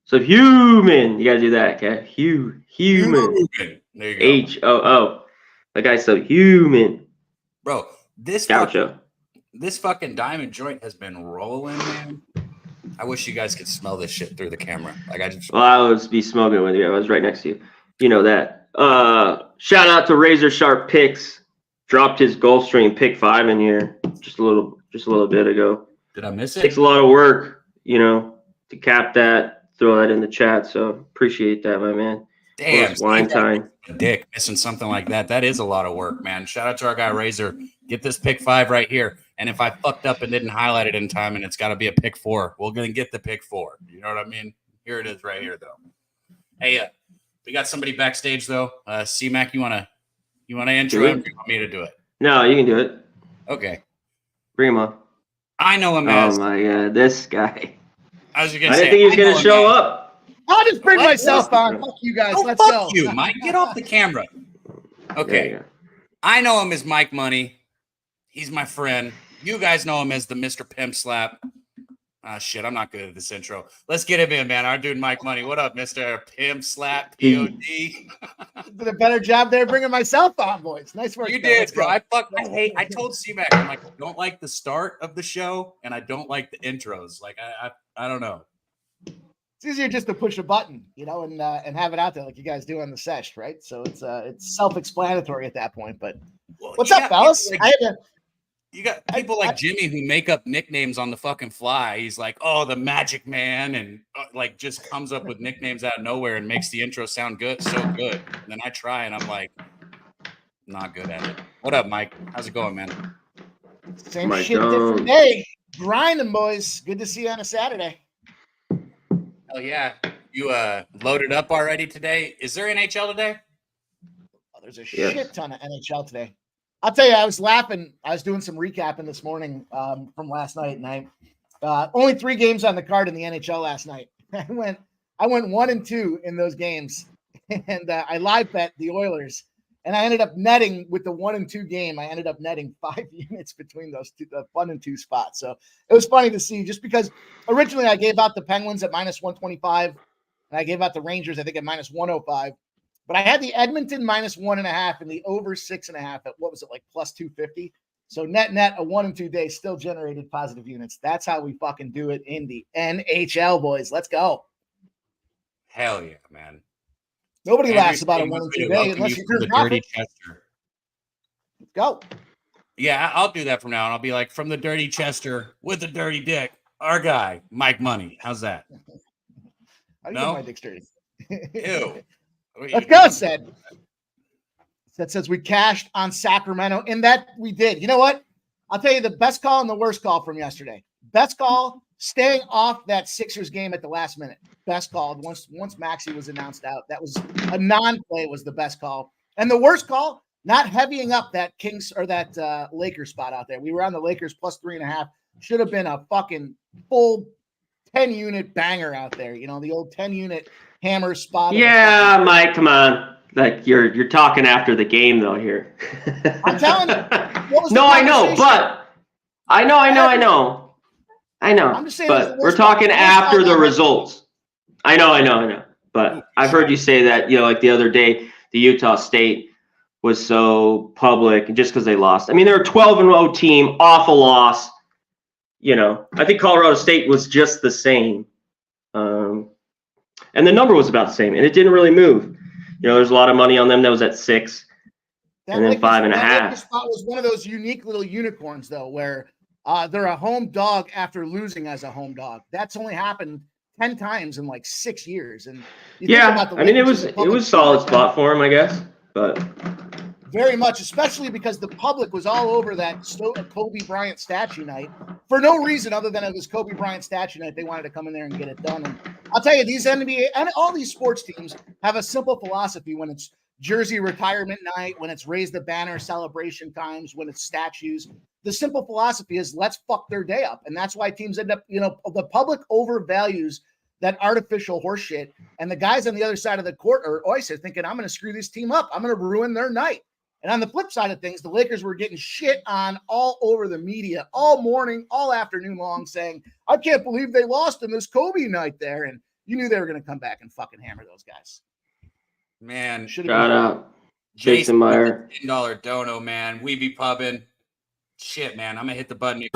Subhuman. You gotta do that, okay? Human. There you go. H-O-O. That guy's subhuman. Bro, this Gaucho. This fucking diamond joint has been rolling, man. I wish you guys could smell this shit through the camera. Like Well, I would be smoking with you. I was right next to you. You know that. Shout out to Razor Sharp Picks. Dropped his Gulfstream pick 5 in here just a little bit ago. Did I miss it? Takes a lot of work, you know, to cap that. throw that in the chat. So appreciate that, my man. Damn, wine time. Dick missing something like that. That is a lot of work, man. Shout out to our guy Razor. Get this pick 5 right here. And if I fucked up and didn't highlight it in time, and it's got to be a pick 4, we're gonna get the pick 4. You know what I mean? Here it is, right here, though. Hey, we got somebody backstage though. C-Mac, you wanna intro him? Or you want me to do it? No, you can do it. Okay. Bring him up. I know him as. Oh my god, this guy. I was gonna say, I didn't think he was gonna show up. I'll just bring myself on. Fuck you guys. Let's go. Fuck you, Mike. Get off the camera. Okay. I know him as Mike Money. He's my friend. You guys know him as the Mr. Pimp Slap. Shit, I'm not good at this intro. Let's get him in, man. Our dude Mike Money. What up, Mr. Pimp Slap? POD. Did a better job there bringing myself on, boys. Nice work. You did, bro. I told C-Mac, I'm like, I don't like the start of the show, and I don't like the intros. Like, I don't know. It's easier just to push a button, and have it out there like you guys do on the sesh, right? So it's self-explanatory at that point. But what's up, fellas? You got people like Jimmy who make up nicknames on the fucking fly. He's like, oh, the Magic Man, and like just comes up with nicknames out of nowhere and makes the intro sound good, so good. And then I try and I'm like, not good at it. What up, Mike? How's it going, man? Same shit, different day. Grinding, boys. Good to see you on a Saturday. Hell yeah. You loaded up already today? Is there NHL today? Oh, there's a shit ton of NHL today. I'll tell you, I was laughing. I was doing some recapping this morning from last night, and only 3 games on the card in the NHL last night. I went 1-2 in those games, and I live bet the Oilers, and I ended up netting with the 1-2 game. I ended up netting 5 units between those two, the 1-2 spots. So it was funny to see, just because originally I gave out the Penguins at -125, and I gave out the Rangers, I think, at -105. But I had the Edmonton -1.5 and the over 6.5 at, what was it, like +250. So net a 1-2 day still generated positive units. That's how we fucking do it in the NHL, boys. Let's go. Hell yeah, man. Nobody laughs about a 1-2 day unless you're the Dirty Chester. Let's go. Yeah, I'll do that from now on. I'll be like, from the Dirty Chester with the dirty dick, our guy, Mike Money. How's that? How do you get my dick dirty? Ew. Let's go, said. That says we cashed on Sacramento, and that we did. You know what? I'll tell you the best call and the worst call from yesterday. Best call, staying off that Sixers game at the last minute. Best call. Once Maxey was announced out, that was a non-play was the best call. And the worst call, not heavying up that Kings or that Lakers spot out there. We were on the Lakers +3.5. Should have been a fucking full 10-unit banger out there. The old 10-unit hammer spot. Yeah, Mike, come on. Like you're talking after the game though here. I'm telling you. No, I know, but I know. I'm just saying, but we're talking after the results. I know. But I've heard you say that, like the other day, the Utah State was so public just because they lost. I mean, they're a 12-0 team, awful loss. I think Colorado State was just the same. And the number was about the same, and it didn't really move. There's a lot of money on them. That was at 6, and then 5.5. That spot was one of those unique little unicorns, though, where they're a home dog after losing as a home dog. That's only happened 10 times in like 6 years. And it was solid spot for him, I guess, but very much, especially because the public was all over that Kobe Bryant statue night for no reason other than it was Kobe Bryant statue night. They wanted to come in there and get it done. And I'll tell you, these NBA and all these sports teams have a simple philosophy when it's jersey retirement night, when it's raise the banner celebration times, when it's statues. The simple philosophy is let's fuck their day up. And that's why teams end up, the public overvalues that artificial horse shit. And the guys on the other side of the court are always thinking, I'm going to screw this team up. I'm going to ruin their night. And on the flip side of things, the Lakers were getting shit on all over the media all morning, all afternoon long, saying, I can't believe they lost in this Kobe night there. And you knew they were going to come back and fucking hammer those guys. Man, shout out Jason Meyer. $10 dono, man. We be pubbing. Shit, man. I'm going to hit the button.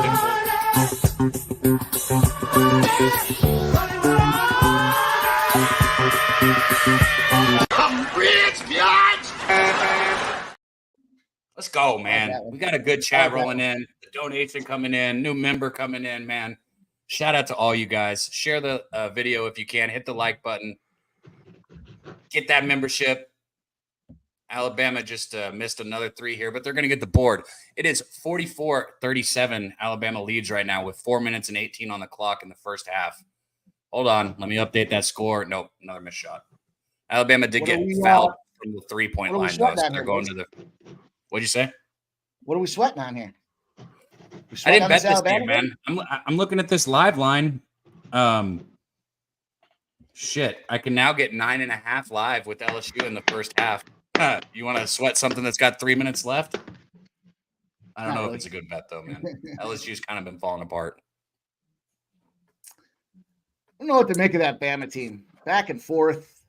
Let's go, man. We got a good chat rolling in. The donation coming in. New member coming in, man. Shout out to all you guys. Share the video if you can. Hit the like button. Get that membership. Alabama just missed another 3 here, but they're going to get the board. It is 44-37. Alabama leads right now with 4 minutes and 18 on the clock in the first half. Hold on. Let me update that score. Nope, another missed shot. Alabama did get fouled from the 3-point line, though. So they're going to the – what'd you say? What are we sweating on here? I didn't bet this game, man. I'm looking at this live line. Shit, I can now get 9.5 live with LSU in the first half. You want to sweat something that's got 3 minutes left? I don't know if it's a good bet, though, man. LSU's kind of been falling apart. I don't know what to make of that Bama team. Back and forth.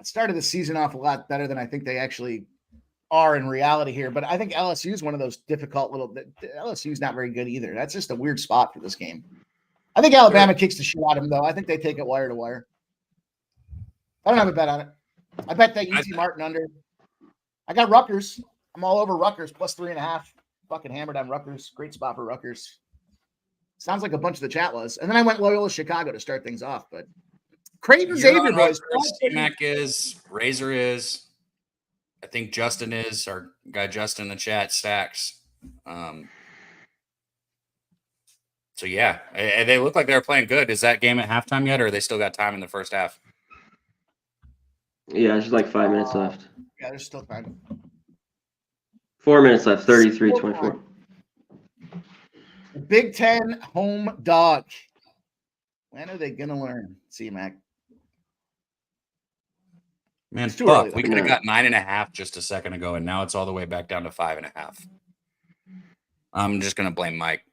Started the season off a lot better than I think they actually are in reality here. But I think LSU is one of those difficult little – LSU's not very good either. That's just a weird spot for this game. I think Alabama kicks the shit out of them, though. I think they take it wire to wire. I don't have a bet on it. I bet that UT Martin under. I got Rutgers. I'm all over Rutgers plus 3.5. Fucking hammered on Rutgers. Great spot for Rutgers. Sounds like a bunch of the chat was. And then I went Loyola Chicago to start things off. But Creighton Xavier boys. Mac is. Razor is. I think Justin is. Our guy Justin in the chat. Stacks. So, yeah. They look like they're playing good. Is that game at halftime yet, or they still got time in the first half? Yeah, there's like 5 minutes left. Yeah, there's still time. 4 minutes left, 33-24. The Big Ten home dog. When are they going to learn, C-Mac? Man, fuck. We could have got 9.5 just a second ago, and now it's all the way back down to 5.5. I'm just going to blame Mike.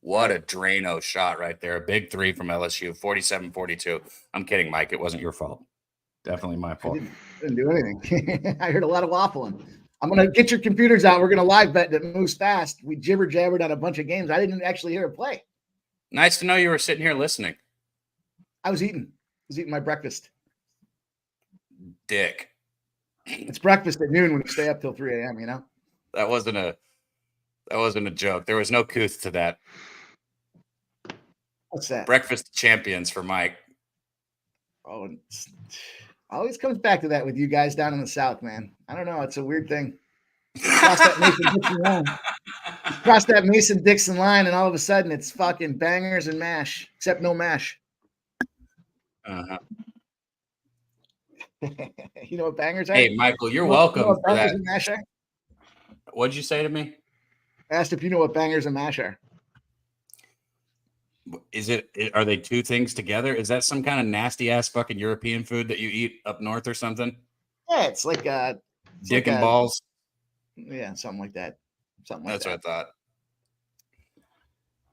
What a Drano shot right there. A big 3 from LSU, 47-42. I'm kidding, Mike. It wasn't your fault. Definitely my fault. Didn't do anything. I heard a lot of waffling. I'm going to get your computers out. We're going to live bet that moves fast. We jibber-jabbered on a bunch of games. I didn't actually hear a play. Nice to know you were sitting here listening. I was eating. My breakfast. Dick. It's breakfast at noon when you stay up till 3 a.m., you know? That wasn't a joke. There was no couth to that. What's that? Breakfast champions for Mike. Oh, it always comes back to that with you guys down in the South, man. I don't know. It's a weird thing. Cross that Mason-Dixon line, and all of a sudden it's fucking bangers and mash, except no mash. Uh-huh. You know what bangers are? Hey, Michael, you're welcome for that. And mash are? What'd you say to me? I asked if you know what bangers and mash are. Are they two things together? Is that some kind of nasty ass fucking European food that you eat up north or something? Yeah, it's like dick and balls. Yeah, something like that. That's what I thought.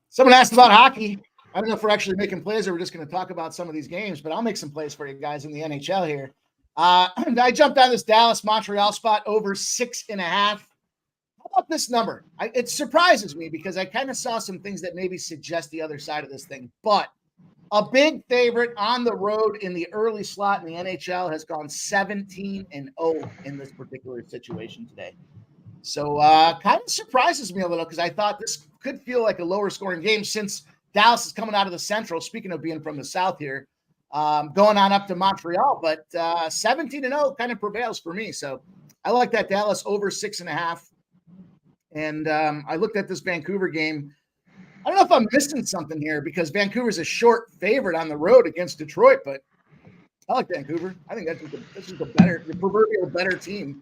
Someone asked about hockey. I don't know if we're actually making plays or we're just going to talk about some of these games, but I'll make some plays for you guys in the NHL here. I jumped on this Dallas-Montreal spot over 6.5. How about this number? It surprises me because I kind of saw some things that maybe suggest the other side of this thing. But a big favorite on the road in the early slot in the NHL has gone 17-0 in this particular situation today. So kind of surprises me a little because I thought this could feel like a lower scoring game since Dallas is coming out of the Central. Speaking of being from the South here, going on up to Montreal. But 17-0 kind of prevails for me. So I like that Dallas over 6.5. And I looked at this Vancouver game. I don't know if I'm missing something here because Vancouver's a short favorite on the road against Detroit, but I like Vancouver. I think this is the proverbial better team.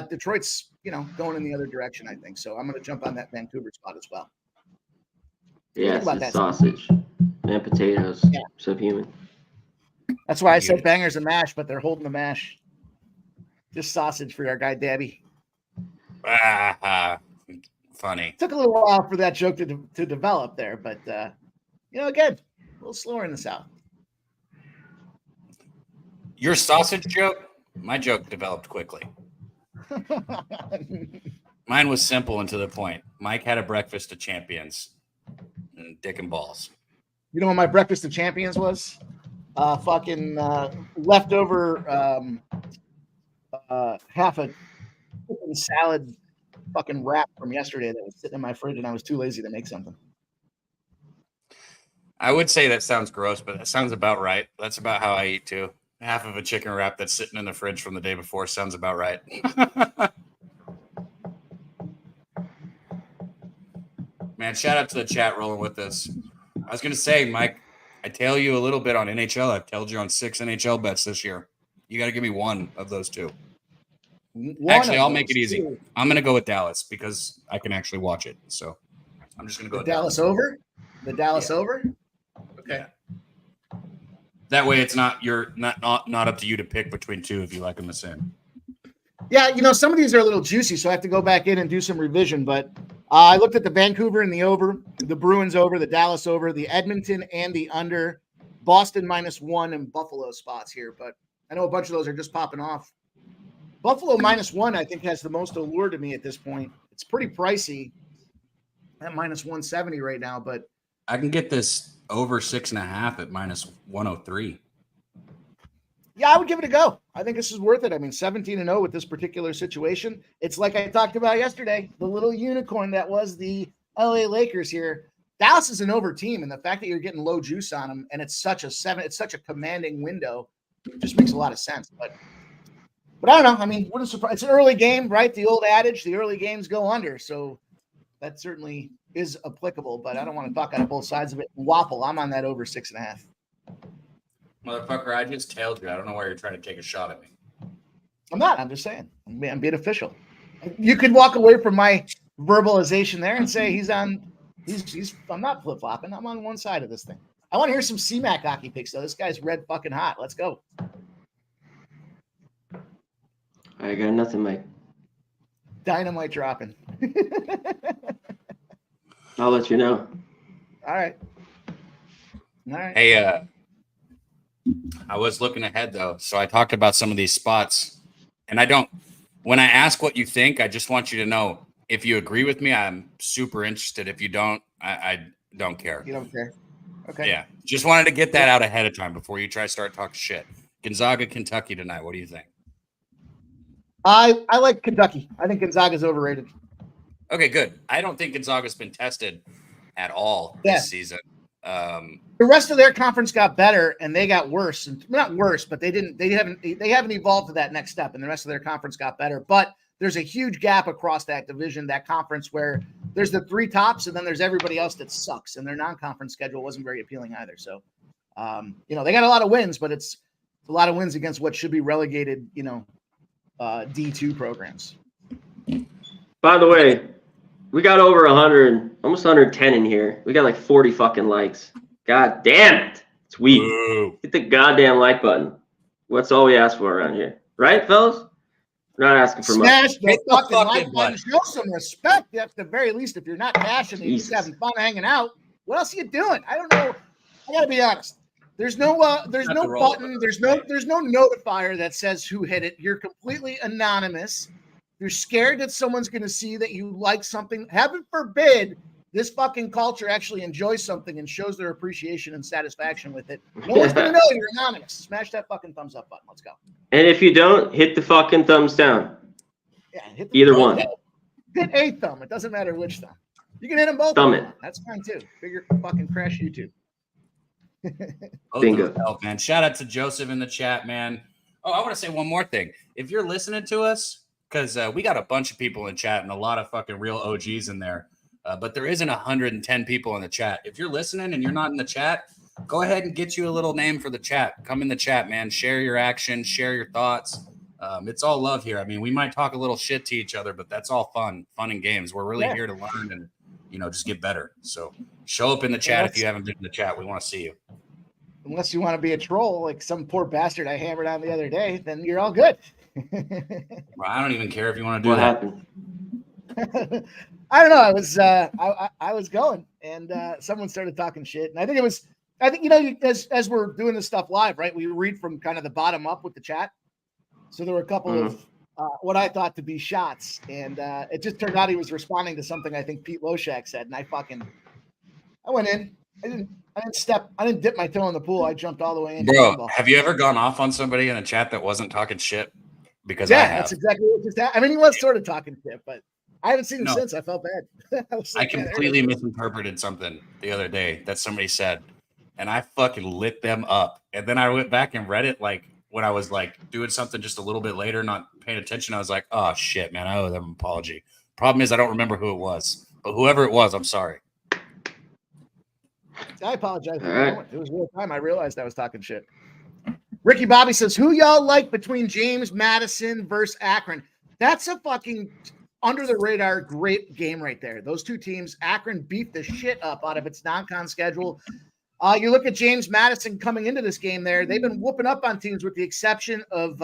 Detroit's, going in the other direction, I think. So I'm going to jump on that Vancouver spot as well. Yeah, it's sausage and potatoes. Yeah. Subhuman. That's why I said bangers and mash, but they're holding the mash. Just sausage for our guy, Dabby. Funny. Took a little while for that joke to develop there, but again, a little slower in the South. Your sausage joke? My joke developed quickly. Mine was simple and to the point. Mike had a breakfast of champions and dick and balls. You know what my breakfast of champions was? Fucking leftover half a salad fucking wrap from yesterday that was sitting in my fridge, and I was too lazy to make something. I would say that sounds gross, but that sounds about right. That's about how I eat too. Half of a chicken wrap that's sitting in the fridge from the day before sounds about right. Man, shout out to the chat rolling with us. I was going to say, Mike, I tell you a little bit on NHL. I've told you on 6 NHL bets this year. You got to give me one of those two. Actually, I'll make it easy. Two. I'm going to go with Dallas because I can actually watch it. So I'm just going to go with Dallas over? The Dallas over? Okay. Yeah. That way it's not up to you to pick between two if you like them the same. Yeah, some of these are a little juicy, so I have to go back in and do some revision. But I looked at the Vancouver and the over, the Bruins over, the Dallas over, the Edmonton and the under, Boston -1, and Buffalo spots here. But I know a bunch of those are just popping off. Buffalo -1, I think, has the most allure to me at this point. It's pretty pricey at -170 right now, but I can get this over 6.5 at -103. yeah, I would give it a go. I think this is worth it. I mean, 17-0 with this particular situation. It's like I talked about yesterday, the little unicorn that was the LA Lakers here. Dallas is an over team, and the fact that you're getting low juice on them, and it's such a commanding window, it just makes a lot of sense. But I don't know. I mean, what a surprise. It's an early game, right? The old adage, the early games go under. So that certainly is applicable, but I don't want to talk out of both sides of it. Waffle, I'm on that over 6.5. Motherfucker, I just tailed you. I don't know why you're trying to take a shot at me. I'm not. I'm just saying. I'm being official. You could walk away from my verbalization there and say I'm not flip-flopping. I'm on one side of this thing. I want to hear some CMAC hockey picks, though. This guy's red fucking hot. Let's go. I got nothing, Mike. Dynamite dropping. I'll let you know. All right. Hey, I was looking ahead though, so I talked about some of these spots, and when I ask what you think, I just want you to know if you agree with me, I'm super interested. If you don't, I don't care. You don't care. Okay. Yeah, just wanted to get that out ahead of time before you start talking shit. Gonzaga, Kentucky tonight. What do you think? I like Kentucky. I think Gonzaga's overrated. Okay, good. I don't think Gonzaga's been tested at all this season. The rest of their conference got better, and they got worse. And not worse, but they haven't evolved to that next step, and the rest of their conference got better. But there's a huge gap across that division, that conference, where there's the three tops, and then there's everybody else that sucks. And their non-conference schedule wasn't very appealing either. So, they got a lot of wins, but it's a lot of wins against what should be relegated, D2 programs. By the way, we got over 100, almost 110 in here. We got like 40 fucking likes. God damn it. It's weak. Ooh. Hit the goddamn like button. What's all we ask for around here? Right, fellas? We're not asking for much. Smash the Hit the fucking like fucking button. button. Show some respect at the very least. If you're not cashing and you're just Jesus. having fun hanging out, what else are you doing? I don't know. I gotta be honest. There's no Not the roll button. button. There's no notifier that says who hit it. You're completely anonymous. You're scared that someone's going to see that you like something. Heaven forbid this fucking culture actually enjoys something and shows their appreciation and satisfaction with it. No one's going to know you're anonymous. Smash that fucking thumbs up button. Let's go. And if you don't, hit the fucking thumbs down. Yeah, hit Either one. Hit a thumb. It doesn't matter which thumb. You can hit them both. Thumb it. That's fine too. Figure fucking crash YouTube. Bingo. Help, man. Shout out to Joseph in the chat, man. Oh, I want to say one more thing. If you're listening to us, because we got a bunch of people in chat and a lot of fucking real OGs in there, but there isn't 110 people in the chat. If you're listening and you're not in the chat, go ahead and get you a little name for the chat. Come in the chat, man. Share your action. Share your thoughts. It's all love here. I mean, we might talk a little shit to each other, but that's all fun and games. We're really here to learn and, just get better. So show up in the chat if you haven't been in the chat. We want to see you. Unless you want to be a troll like some poor bastard I hammered on the other day, then you're all good. Well, I don't even care if you want to do What that. happened? I don't know. I was going, and someone started talking shit, and I think as we're doing this stuff live, right? We read from kind of the bottom up with the chat. So there were a couple of what I thought to be shots, and it just turned out he was responding to something I think Pete Loshak said, and I went in. I didn't dip my toe in the pool. I jumped all the way in. Bro, have you ever gone off on somebody in a chat that wasn't talking shit? Because I have. That's exactly what just happened. I mean, he was sort of talking shit, but I haven't seen him No. since. I felt bad. I completely misinterpreted something the other day that somebody said, and I fucking lit them up. And then I went back and read it like when I was like doing something just a little bit later, not paying attention. I was like, oh shit, man, I owe them an apology. Problem is, I don't remember who it was, but whoever it was, I'm sorry. I apologize. All right. It was real time. I realized I was talking shit. Ricky Bobby says, who y'all like between James Madison versus Akron? That's a fucking under the radar great game right there. Those two teams, Akron beat the shit up out of its non-con schedule. You look at James Madison coming into this game there. They've been whooping up on teams with the exception of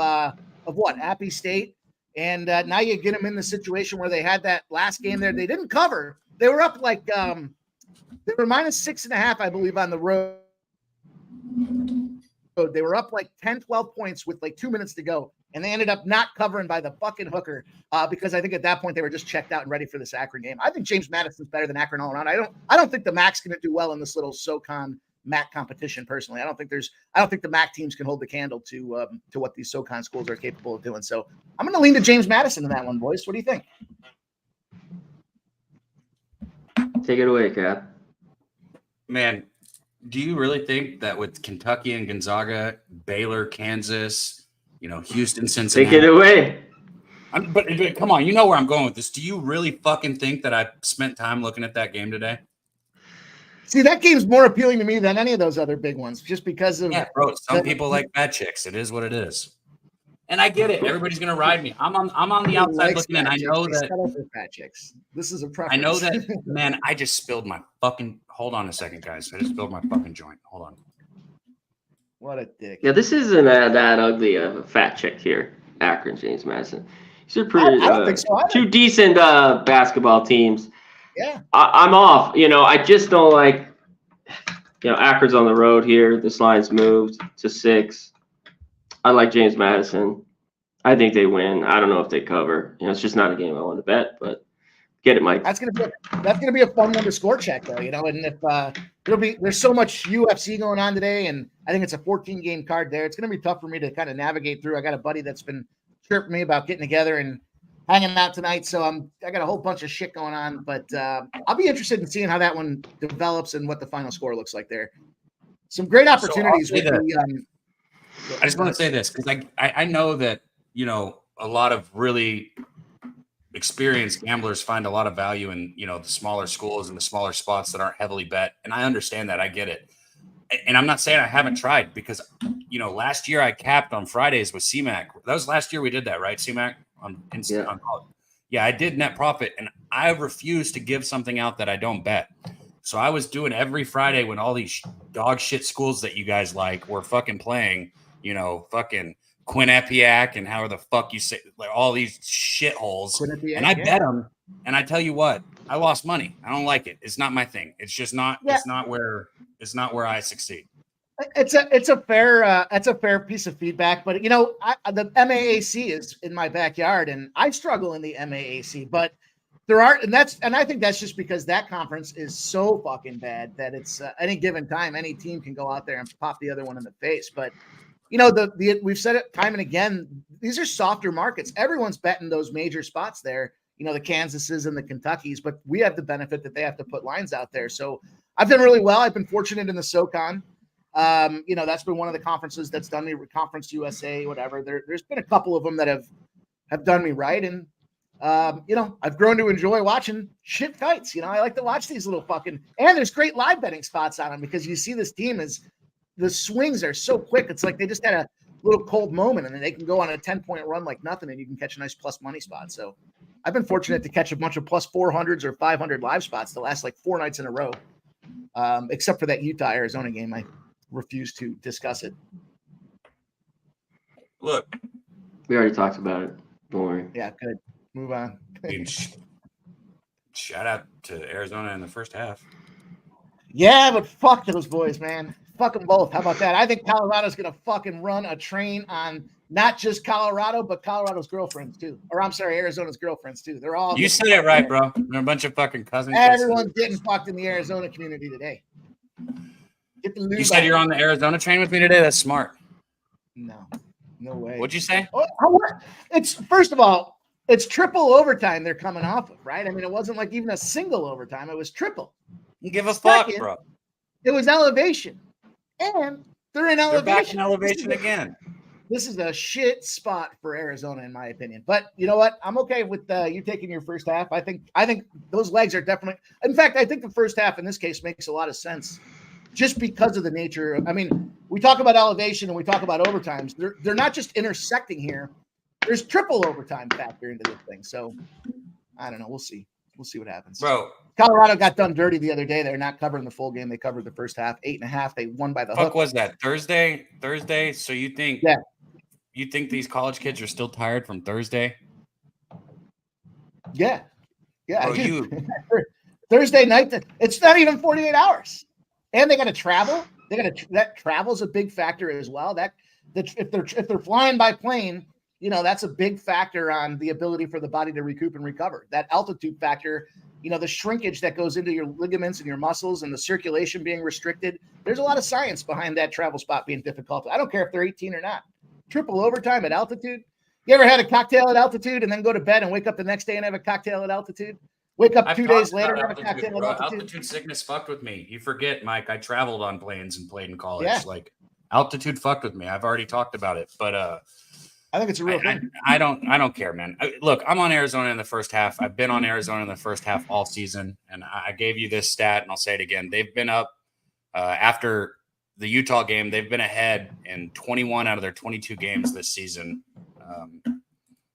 what? Appy State. And now you get them in the situation where they had that last game there. They didn't cover. They were up like they were -6.5, I believe, on the road. They were up like 10, 12 points with like 2 minutes to go. And they ended up not covering by the fucking hooker because I think at that point they were just checked out and ready for this Akron game. I think James Madison's better than Akron all around. I don't think the MAC's going to do well in this little SoCon MAC competition. Personally, I don't think the MAC teams can hold the candle to what these SoCon schools are capable of doing. So I'm going to lean to James Madison in that one, boys. What do you think? Take it away, Cap. Man, do you really think that with Kentucky and Gonzaga, Baylor, Kansas, Houston, Cincinnati? Take it away. But come on, you know where I'm going with this. Do you really fucking think that I spent time looking at that game today? See, that game's more appealing to me than any of those other big ones, just because of bro. Some people like bad chicks. It is what it is, and I get it. Everybody's gonna ride me. I'm on the outside looking in. I know that fat chicks. This is a preference. I know that, man. I just spilled my fucking. Hold on a second, guys. I just spilled my fucking joint. Hold on. What a dick. Yeah, this isn't that ugly of a fat chick here. Akron, James Madison. These are pretty I don't think so. two decent basketball teams. Yeah. I'm off. I just don't like. Akron's on the road here. This line's moved to 6. I like James Madison. I think they win. I don't know if they cover. It's just not a game I want to bet, but get it, Mike. That's gonna be a fun one to score check, though. And if there's so much UFC going on today, and I think it's a 14-game card there. It's gonna be tough for me to kind of navigate through. I got a buddy that's been chirping me about getting together and hanging out tonight, so I got a whole bunch of shit going on. But I'll be interested in seeing how that one develops and what the final score looks like there. Some great opportunities with the. I just want to say this because I know that a lot of really experienced gamblers find a lot of value in the smaller schools and the smaller spots that aren't heavily bet, and I understand that. I get it, and I'm not saying I haven't tried because last year I capped on Fridays with CMAC. That was last year we did that, right? CMAC on yeah, I did net profit, and I refuse to give something out that I don't bet. So I was doing every Friday when all these dog shit schools that you guys like were fucking playing, fucking Quinnipiac and however the fuck you say, like all these shitholes. And I bet them, and I tell you what, I lost money. I don't like it. It's not my thing. It's just not. Yeah. It's not where I succeed. It's a fair piece of feedback, but the MAAC is in my backyard, and I struggle in the MAAC, but there are, and I think that's just because that conference is so fucking bad that it's any given time, any team can go out there and pop the other one in the face. But we've said it time and again, these are softer markets. Everyone's betting those major spots there, the Kansases and the Kentuckys, but we have the benefit that they have to put lines out there. So I've done really well. I've been fortunate in the SoCon. That's been one of the conferences that's done me, Conference USA, whatever. There's been a couple of them that have done me right. And, I've grown to enjoy watching shit fights. I like to watch these little and there's great live betting spots on them because you see this team the swings are so quick. It's like they just had a little cold moment and then they can go on a 10-point run like nothing and you can catch a nice plus money spot. So I've been fortunate to catch a bunch of plus 400s or 500 live spots the last 4 nights in a row. Except for that Utah Arizona game. I refuse to discuss it. Look, we already talked about it. Don't worry. Yeah, good. Move on. Shout out to Arizona in the first half. Yeah, but fuck those boys, man. Fuck them both. How about that? I think Colorado's going to fucking run a train on not just Colorado, but Colorado's girlfriends too. Or I'm sorry, Arizona's girlfriends too. They're all. You said it right, bro. They're a bunch of fucking cousins. Everyone's getting fucked in the Arizona community today. You said you're on the Arizona train with me today? That's smart. No way. What'd you say? It's first of all, it's triple overtime they're coming off of, right? I mean, it wasn't like even a single overtime. It was triple. You give a fuck, bro. It was elevation. And they're in elevation. They're back in elevation again. This is a shit spot for Arizona, in my opinion. But you know what? I'm okay with you taking your first half. I think those legs are definitely. In fact, I think the first half in this case makes a lot of sense, just because of the nature. I mean, we talk about elevation and we talk about overtimes. They're not just intersecting here. There's triple overtime factor into this thing. So I don't know. We'll see. We'll see what happens. Bro, Colorado got done dirty the other day. They're not covering the full game. They covered the first half, 8.5. They won by the hook. Was that Thursday? So you think? Yeah. You think these college kids are still tired from Thursday? Yeah. Bro, Thursday night. It's not even 48 hours, and they got to travel. That travel's a big factor as well. If they're flying by plane, that's a big factor on the ability for the body to recoup and recover. That altitude factor, the shrinkage that goes into your ligaments and your muscles and the circulation being restricted. There's a lot of science behind that travel spot being difficult. I don't care if they're 18 or not. Triple overtime at altitude. You ever had a cocktail at altitude and then go to bed and wake up the next day and have a cocktail at altitude? Wake up 2 days later and have a cocktail at altitude? Altitude sickness fucked with me. You forget, Mike, I traveled on planes and played in college. Yeah. Like, altitude fucked with me. I've already talked about it, but I think it's a real thing. I don't care, man. Look, I'm on Arizona in the first half. I've been on Arizona in the first half all season, and I gave you this stat, and I'll say it again. They've been up after the Utah game. They've been ahead in 21 out of their 22 games this season.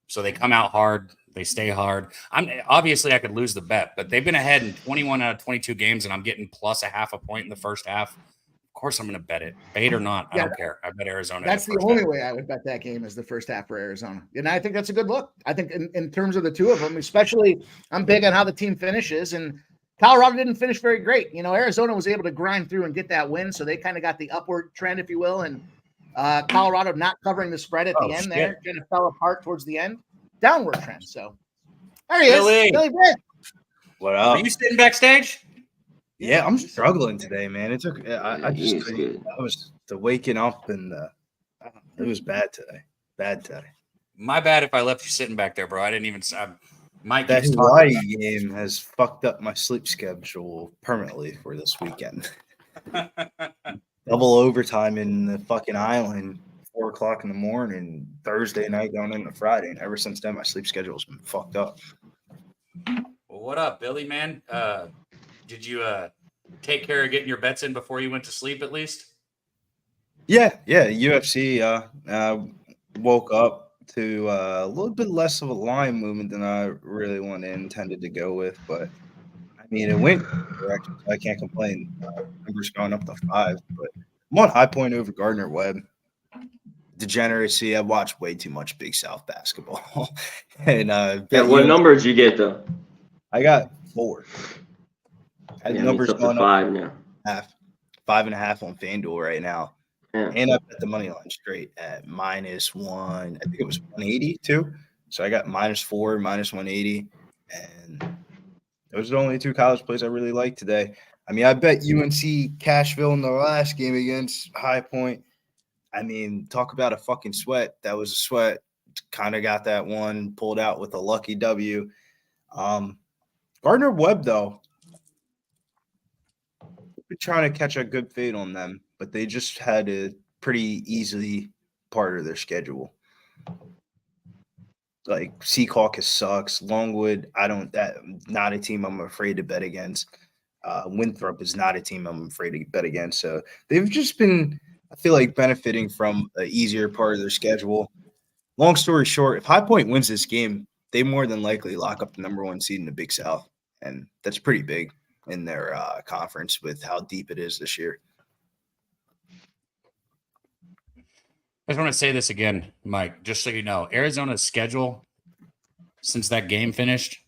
So they come out hard. They stay hard. Obviously I could lose the bet, but they've been ahead in 21 out of 22 games, and I'm getting plus a half a point in the first half. Of course I'm going to bet it. Bait or not, I don't care. I bet Arizona. That's the only way I would bet that game is the first half for Arizona. And I think that's a good look. I think in terms of the two of them, especially I'm big on how the team finishes, and Colorado didn't finish very great. Arizona was able to grind through and get that win, so they kind of got the upward trend, if you will, and Colorado not covering the spread at the end there kind of fell apart towards the end. Downward trend. So there he is. Billy Britt. What up? Are you sitting backstage? Yeah, I'm struggling today, man. It took I was the waking up and it was bad today. Bad today. My bad if I left you sitting back there, bro. I didn't even Mike, that Hawaii game has fucked up my sleep schedule permanently for this weekend. Double overtime in the fucking island, 4 o'clock in the morning, Thursday night going into Friday. And ever since then, my sleep schedule has been fucked up. Well, what up, Billy, man? Did you take care of getting your bets in before you went to sleep at least? Yeah. UFC woke up to a little bit less of a line movement than I really intended to go with, but I mean it went direction, so I can't complain. Numbers going up to 5, but I'm on High Point over Gardner Webb. Degeneracy. I watched way too much Big South basketball, and what numbers you get though? I got 4. Numbers going up 5 now. 5.5 on FanDuel right now. Yeah. And up at the money line straight at -1. I think it was 180 too. So I got -4, -180, and those are the only 2 college plays I really like today. I mean, I bet UNC Cashville in the last game against High Point. I mean, talk about a fucking sweat. That was a sweat. Kind of got that one pulled out with a lucky W. Gardner Webb, though, we're trying to catch a good fade on them, but they just had a pretty easily part of their schedule. Like Seacaucus sucks. Longwood, not a team I'm afraid to bet against. Winthrop is not a team I'm afraid to bet against. So they've just been, I feel like, benefiting from an easier part of their schedule. Long story short, if High Point wins this game, they more than likely lock up the number 1 seed in the Big South. And that's pretty big in their conference with how deep it is this year. I just want to say this again, Mike, just so you know. Arizona's schedule, since that game finished,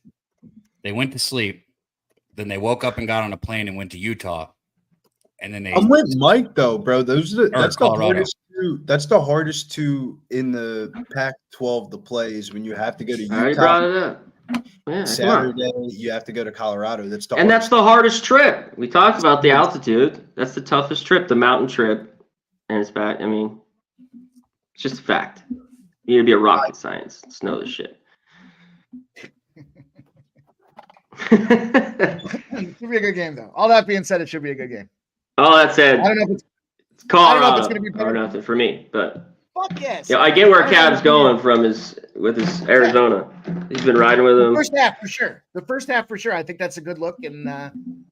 they went to sleep, then they woke up and got on a plane and went to Utah. And then I'm with Mike though, bro. That's the hardest two in the Pac-12 to play is when you have to go to Utah. I already brought it up. Yeah, Saturday, you have to go to Colorado. That's the hardest trip. We talked about the altitude. That's the toughest trip, the mountain trip. And it's bad. I mean, it's just a fact. You need to be a rocket science to know this shit. It should be a good game, though. All that being said, it should be a good game. All that said, I don't know if it's Colorado gonna be or better. nothing for me, but Fuck yes. I get where Cav's going from with his Arizona. He's been riding with The him. first half for sure. I think that's a good look, and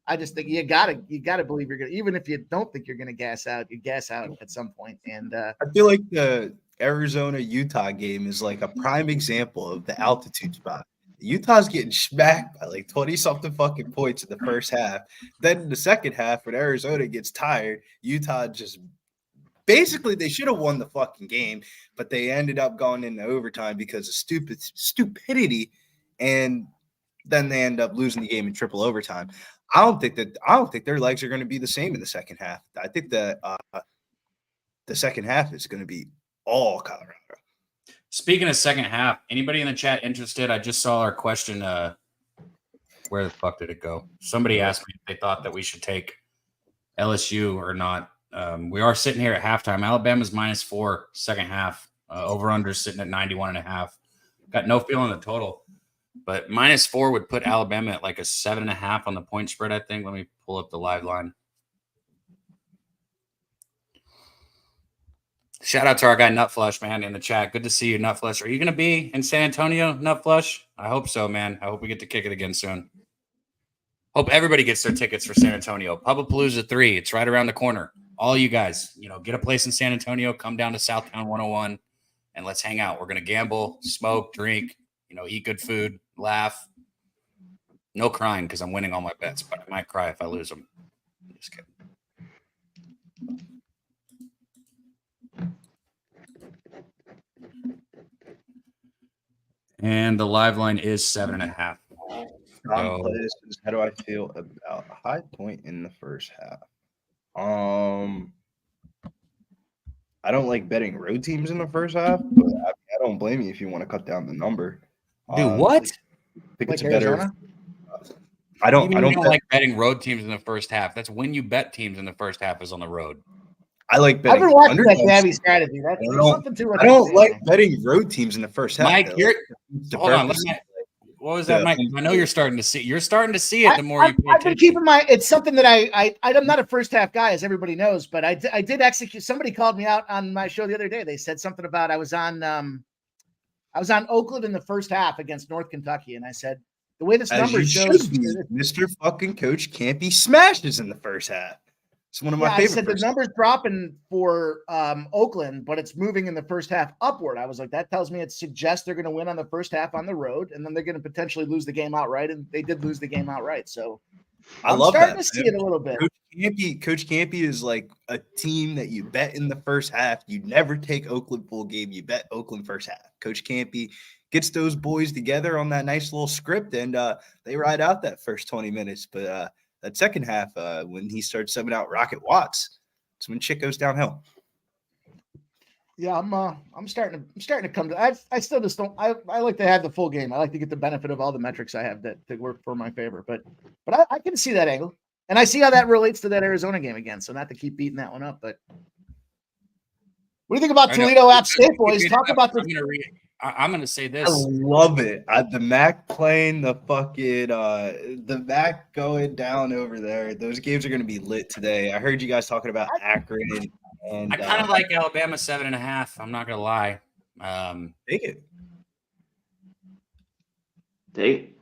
I just think you gotta believe you're gonna. Even if you don't think you're gonna gas out, you gas out at some point. And I feel like the Arizona-Utah game is like a prime example of the altitude spot. Utah's getting smacked by like 20-something fucking points in the first half. Then in the second half, when Arizona gets tired, Utah just basically they should have won the fucking game, but they ended up going into overtime because of stupidity, and then they end up losing the game in triple overtime. I don't think their legs are going to be the same in the second half. I think that the second half is going to be all Colorado. Speaking of second half, anybody in the chat interested? I just saw our question. Where the fuck did it go? Somebody asked me if they thought that we should take LSU or not. We are sitting here at halftime. Alabama's -4 second half. Over-under sitting at 91.5. Got no feel on the total. But -4 would put Alabama at like a 7.5 on the point spread, I think. Let me pull up the live line. Shout out to our guy Nutflush, man, in the chat. Good to see you, Nutflush. Are you going to be in San Antonio, Nutflush? I hope so, man. I hope we get to kick it again soon. Hope everybody gets their tickets for San Antonio. Pubapalooza 3. It's right around the corner. All you guys, get a place in San Antonio, come down to Southtown 101, and let's hang out. We're going to gamble, smoke, drink, eat good food, laugh. No crying because I'm winning all my bets, but I might cry if I lose them. Just kidding. And the live line is 7.5. How do I feel about high point in the first half? I don't like betting road teams in the first half, but I don't blame you if you want to cut down the number. Dude, what? I think it's Like better. Arizona? I don't like betting road teams in the first half. That's when you bet teams in the first half is on the road. I like I've betting. been watching that Gabby strategy. That's something to it. I don't like betting road teams in the first half. Mike, hold on. What was that, Mike? I know you're starting to see. You're starting to see it the more you pay I've been keeping it's something that I'm not a first half guy, as everybody knows, but I did execute. Somebody called me out on my show the other day. They said something about I was on Oakland in the first half against North Kentucky, and I said the way this number shows, Mr. fucking Coach Campy smashes in the first half. It's one of my favorite. I said the number's dropping for Oakland, but it's moving in the first half upward. I was like, that tells me it suggests they're going to win on the first half on the road, and then they're going to potentially lose the game outright, and they did lose the game outright. So I'm starting to see it a little bit. Coach Campy is like a team that you bet in the first half. You never take Oakland full game. You bet Oakland first half. Coach Campy gets those boys together on that nice little script, and they ride out that first 20 minutes. But that second half, when he starts subbing out Rocket Watts, it's when shit goes downhill. Yeah, I'm starting to come to. I still just don't. I like to have the full game. I like to get the benefit of all the metrics I have that work for my favor. But I can see that angle, and I see how that relates to that Arizona game again. So not to keep beating that one up, but what do you think about Toledo App State, boys? Talk about this. I'm going to say this. I love it. The MAC playing the fucking the MAC going down over there. Those games are going to be lit today. I heard you guys talking about Akron. And I kind of like Alabama 7.5. I'm not going to lie. Take it.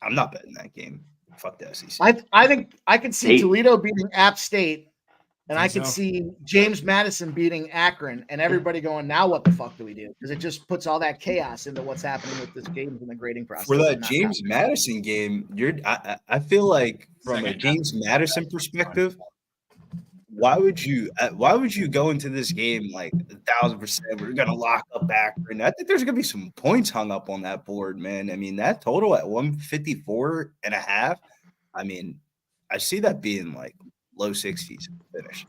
I'm not betting that game. Fuck the SEC. I think I could see Toledo beating App State. And I could see James Madison beating Akron and everybody going, now what the fuck do we do? Because it just puts all that chaos into what's happening with this game and the grading process. For that James Madison game, I feel like from a James Madison perspective, why would you go into this game like 1,000%? We're gonna lock up Akron. I think there's gonna be some points hung up on that board, man. I mean, that total at 154.5. I mean, I see that being like low 60s finish.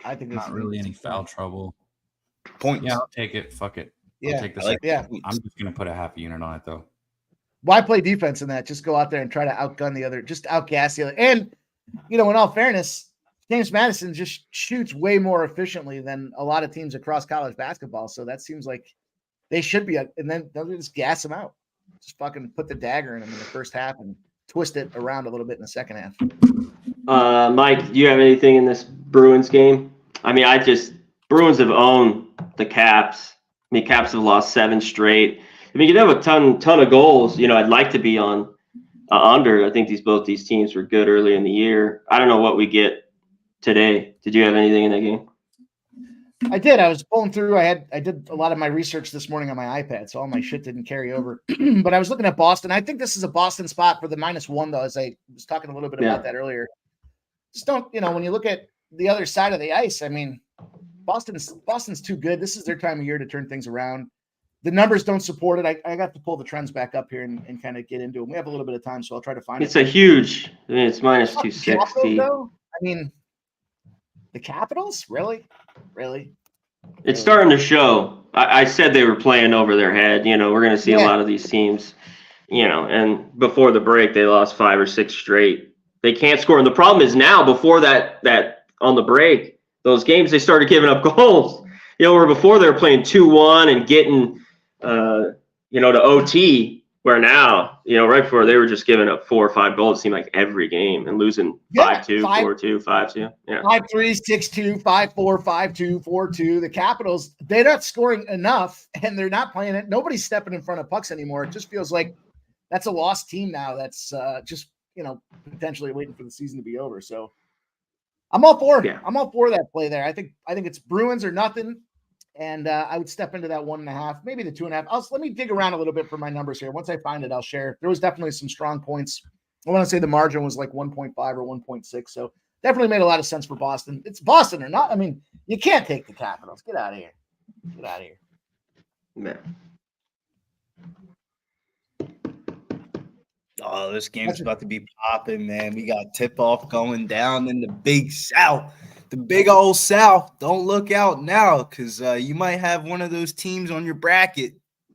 I think not really any foul trouble. Points. Yeah, I'll take it. Fuck it. Yeah, I'll take this. I'm just gonna put a half a unit on it though. Why play defense in that? Just go out there and try to outgun the other, just outgas the other. And in all fairness, James Madison just shoots way more efficiently than a lot of teams across college basketball. So that seems like they should be, and then they'll just gas them out. Just fucking put the dagger in them in the first half and twist it around a little bit in the second half. Mike, do you have anything in this Bruins game? I mean, Bruins have owned the Caps. I mean, Caps have lost 7 straight. I mean, you have a ton of goals. You know, I'd like to be on under. I think both these teams were good early in the year. I don't know what we get today. Did you have anything in that game? I did. I was pulling through. I did a lot of my research this morning on my iPad, so all my shit didn't carry over. But I was looking at Boston. I think this is a Boston spot for the -1, though, as I was talking a little bit about that earlier. Just don't, when you look at the other side of the ice, I mean, Boston's too good. This is their time of year to turn things around. The numbers don't support it. I got to pull the trends back up here and kind of get into them. We have a little bit of time, so I'll try to find it. It's -260. I mean, the Capitals? Really? It's starting to show. I said they were playing over their head. We're going to see a lot of these teams, and before the break, they lost 5 or 6 straight. They can't score. And the problem is now, before that on the break, those games, they started giving up goals. Where before they were playing 2-1 and getting, to OT, where now, right before they were just giving up 4 or 5 goals, it seemed like every game, and losing 5-2, 4-2, 5-2. Yeah. 5-3, 6-2, 5-4, 5-2, 4-2. The Capitals, they're not scoring enough, and they're not playing it. Nobody's stepping in front of pucks anymore. It just feels like that's a lost team now that's just, potentially waiting for the season to be over. So I'm all for it. Yeah. I'm all for that play there. I think it's Bruins or nothing. And I would step into that 1.5, maybe the 2.5. Let me dig around a little bit for my numbers here. Once I find it, I'll share. There was definitely some strong points. I want to say the margin was like 1.5 or 1.6. So definitely made a lot of sense for Boston. It's Boston or not. I mean, you can't take the Capitals. Get out of here. Man. Oh, this game's about to be popping, man. We got tip-off going down in the Big South. The big old South. Don't look out now, because you might have one of those teams on your bracket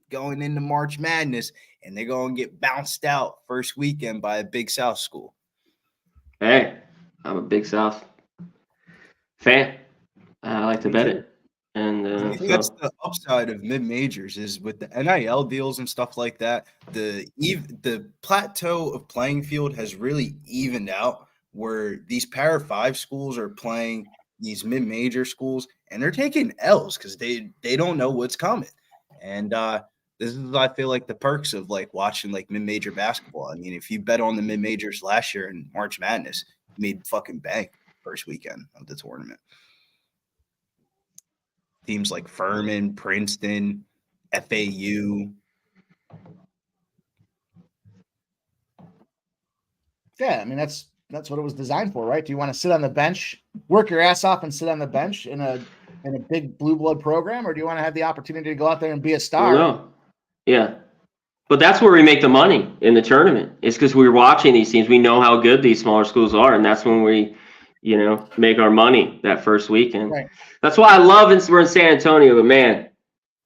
going into March Madness, and they're going to get bounced out first weekend by a Big South school. Hey, I'm a Big South fan. I like to bet it. And I think that's the upside of mid-majors is with the NIL deals and stuff like that. The plateau of playing field has really evened out, where these Power 5 schools are playing these mid-major schools, and they're taking L's because they don't know what's coming. And this is, I feel like, the perks of like watching like mid-major basketball. I mean, if you bet on the mid-majors last year in March Madness, you made fucking bank first weekend of the tournament. Teams like Furman, Princeton, FAU. Yeah, I mean, that's what it was designed for, right? Do you want to sit on the bench, work your ass off and sit on the bench in a big blue blood program, or do you want to have the opportunity to go out there and be a star? No. Yeah. But that's where we make the money in the tournament. It's because we're watching these teams. We know how good these smaller schools are, and that's when we make our money that first weekend. Right. That's why I love we're in San Antonio, but man,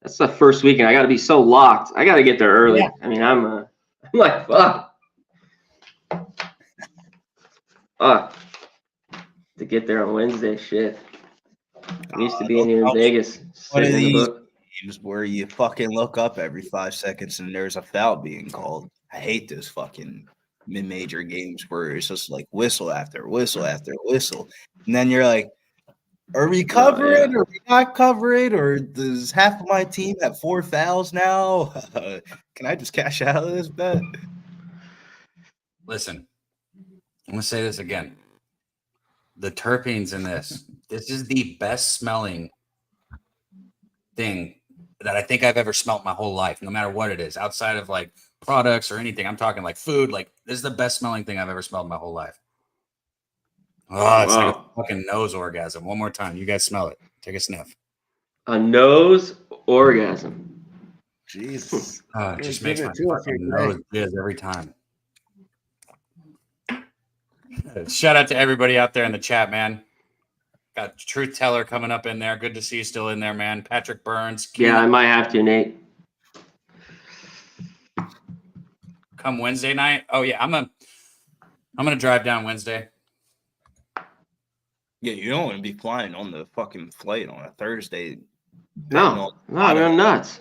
that's the first weekend. I got to be so locked. I got to get there early. Yeah. I mean, I'm like, fuck. To get there on Wednesday, shit. I'm used to being here in Vegas. One of these games where you fucking look up every 5 seconds and there's a foul being called. I hate those fucking mid-major games where it's just like whistle after whistle after whistle. And then you're like, are we covering or are we not covering? Or does half of my team have 4 fouls now? Can I just cash out of this bet? Listen, I'm going to say this again. The terpenes in this is the best smelling thing that I think I've ever smelt my whole life, no matter what it is, outside of like products or anything. I'm talking like food. Like, this is the best smelling thing I've ever smelled in my whole life. Oh, it's like a fucking nose orgasm. One more time. You guys smell it. Take a sniff. A nose orgasm. Jesus. It just makes my fucking nose jizz every time. Shout out to everybody out there in the chat, man. Got Truth Teller coming up in there. Good to see you still in there, man. Patrick Burns. Yeah, I might have to, Nate. Come Wednesday night. Oh yeah, I'm gonna drive down Wednesday. Yeah, you don't want to be flying on the fucking flight on a Thursday. No, I'm nuts.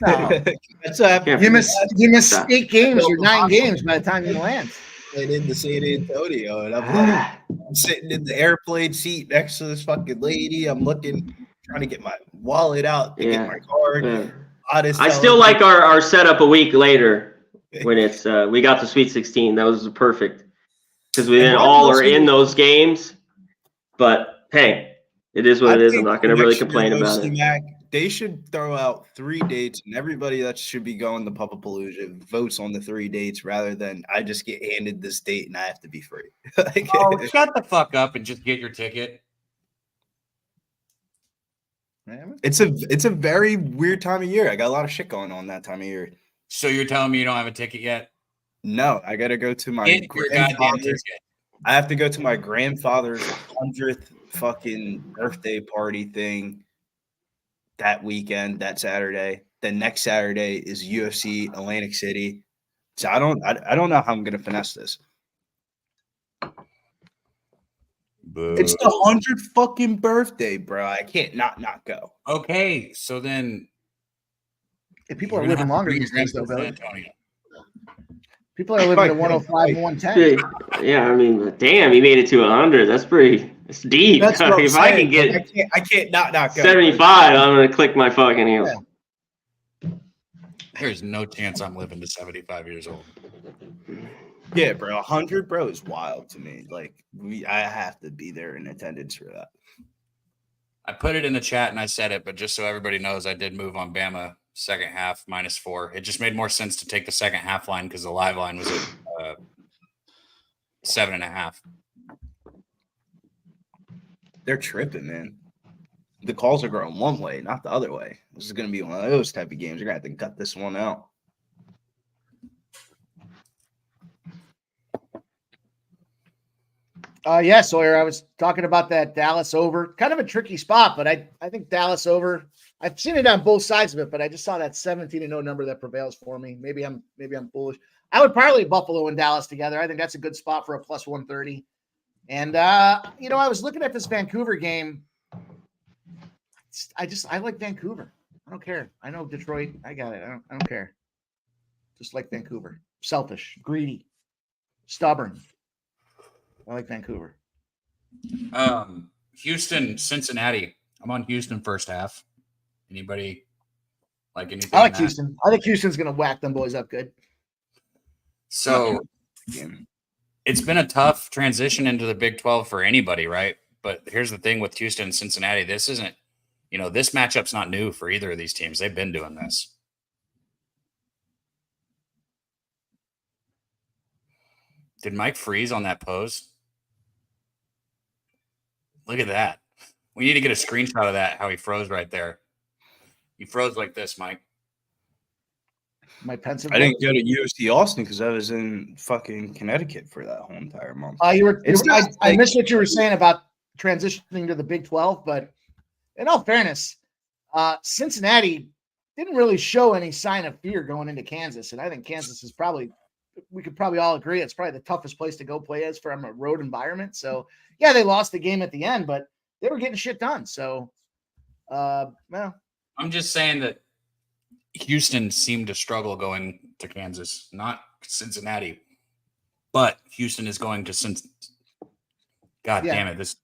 No. That's happened. You miss 8 games or 9 games by the time you land. Played into San Antonio, and I'm sitting in the airplane seat next to this fucking lady. I'm trying to get my wallet out to get my card. Yeah. I still like our setup a week later when it's we got the Sweet 16. That was perfect because we then all are in those games. But hey, it is what it is. I'm not going to really complain about it. Mac, they should throw out 3 dates, and everybody that should be going to Papapalooza votes on the 3 dates rather than I just get handed this date and I have to be free. Shut the fuck up and just get your ticket. It's a very weird time of year. I got a lot of shit going on that time of year. So you're telling me you don't have a ticket yet? No, I got to go to my I have to go to my grandfather's 100th fucking birthday party thing that weekend, that Saturday. Then next Saturday is UFC Atlantic City. So I don't know how I'm gonna finesse this. It's the 100th fucking birthday, bro. I can't not go. Okay, so then people are living longer these days, though, Billy. People are living to 105 and 110. Yeah, I mean, damn, he made it to 100. That's it's deep. That's what if I can get, I can't not go. 75, I'm gonna click my fucking heels. Yeah. There's no chance I'm living to 75 years old. Yeah, bro, 100, bro, is wild to me. Like, I have to be there in attendance for that. I put it in the chat and I said it, but just so everybody knows, I did move on Bama second half -4. It just made more sense to take the second half line because the live line was at 7.5. They're tripping, man. The calls are going one way, not the other way. This is going to be one of those type of games. You're going to have to cut this one out. Yeah, Sawyer, I was talking about that Dallas over. Kind of a tricky spot, but I think Dallas over. I've seen it on both sides of it, but I just saw that 17-0 number that prevails for me. Maybe I'm foolish. I would parlay Buffalo and Dallas together. I think that's a good spot for a plus 130. And I was looking at this Vancouver game. I like Vancouver. I don't care. I know Detroit. I got it. I don't care. Just like Vancouver. Selfish, greedy, stubborn. I like Vancouver. Houston, Cincinnati. I'm on Houston first half. Anybody like anything? I like Houston. I think Houston's going to whack them boys up good. So it's been a tough transition into the Big 12 for anybody, right? But here's the thing with Houston and Cincinnati. This isn't, this matchup's not new for either of these teams. They've been doing this. Did Mike freeze on that pose? Look at that. We need to get a screenshot of that, how he froze right there. He froze like this, Mike. My pencil. I didn't go to USC Austin because I was in fucking Connecticut for that whole entire month. I missed what you were saying about transitioning to the Big 12, but in all fairness, Cincinnati didn't really show any sign of fear going into Kansas, and I think Kansas is we could probably all agree it's probably the toughest place to go play as from a road environment. So, yeah, they lost the game at the end, but they were getting shit done. So, well. I'm just saying that Houston seemed to struggle going to Kansas, not Cincinnati, but Houston is going to damn it.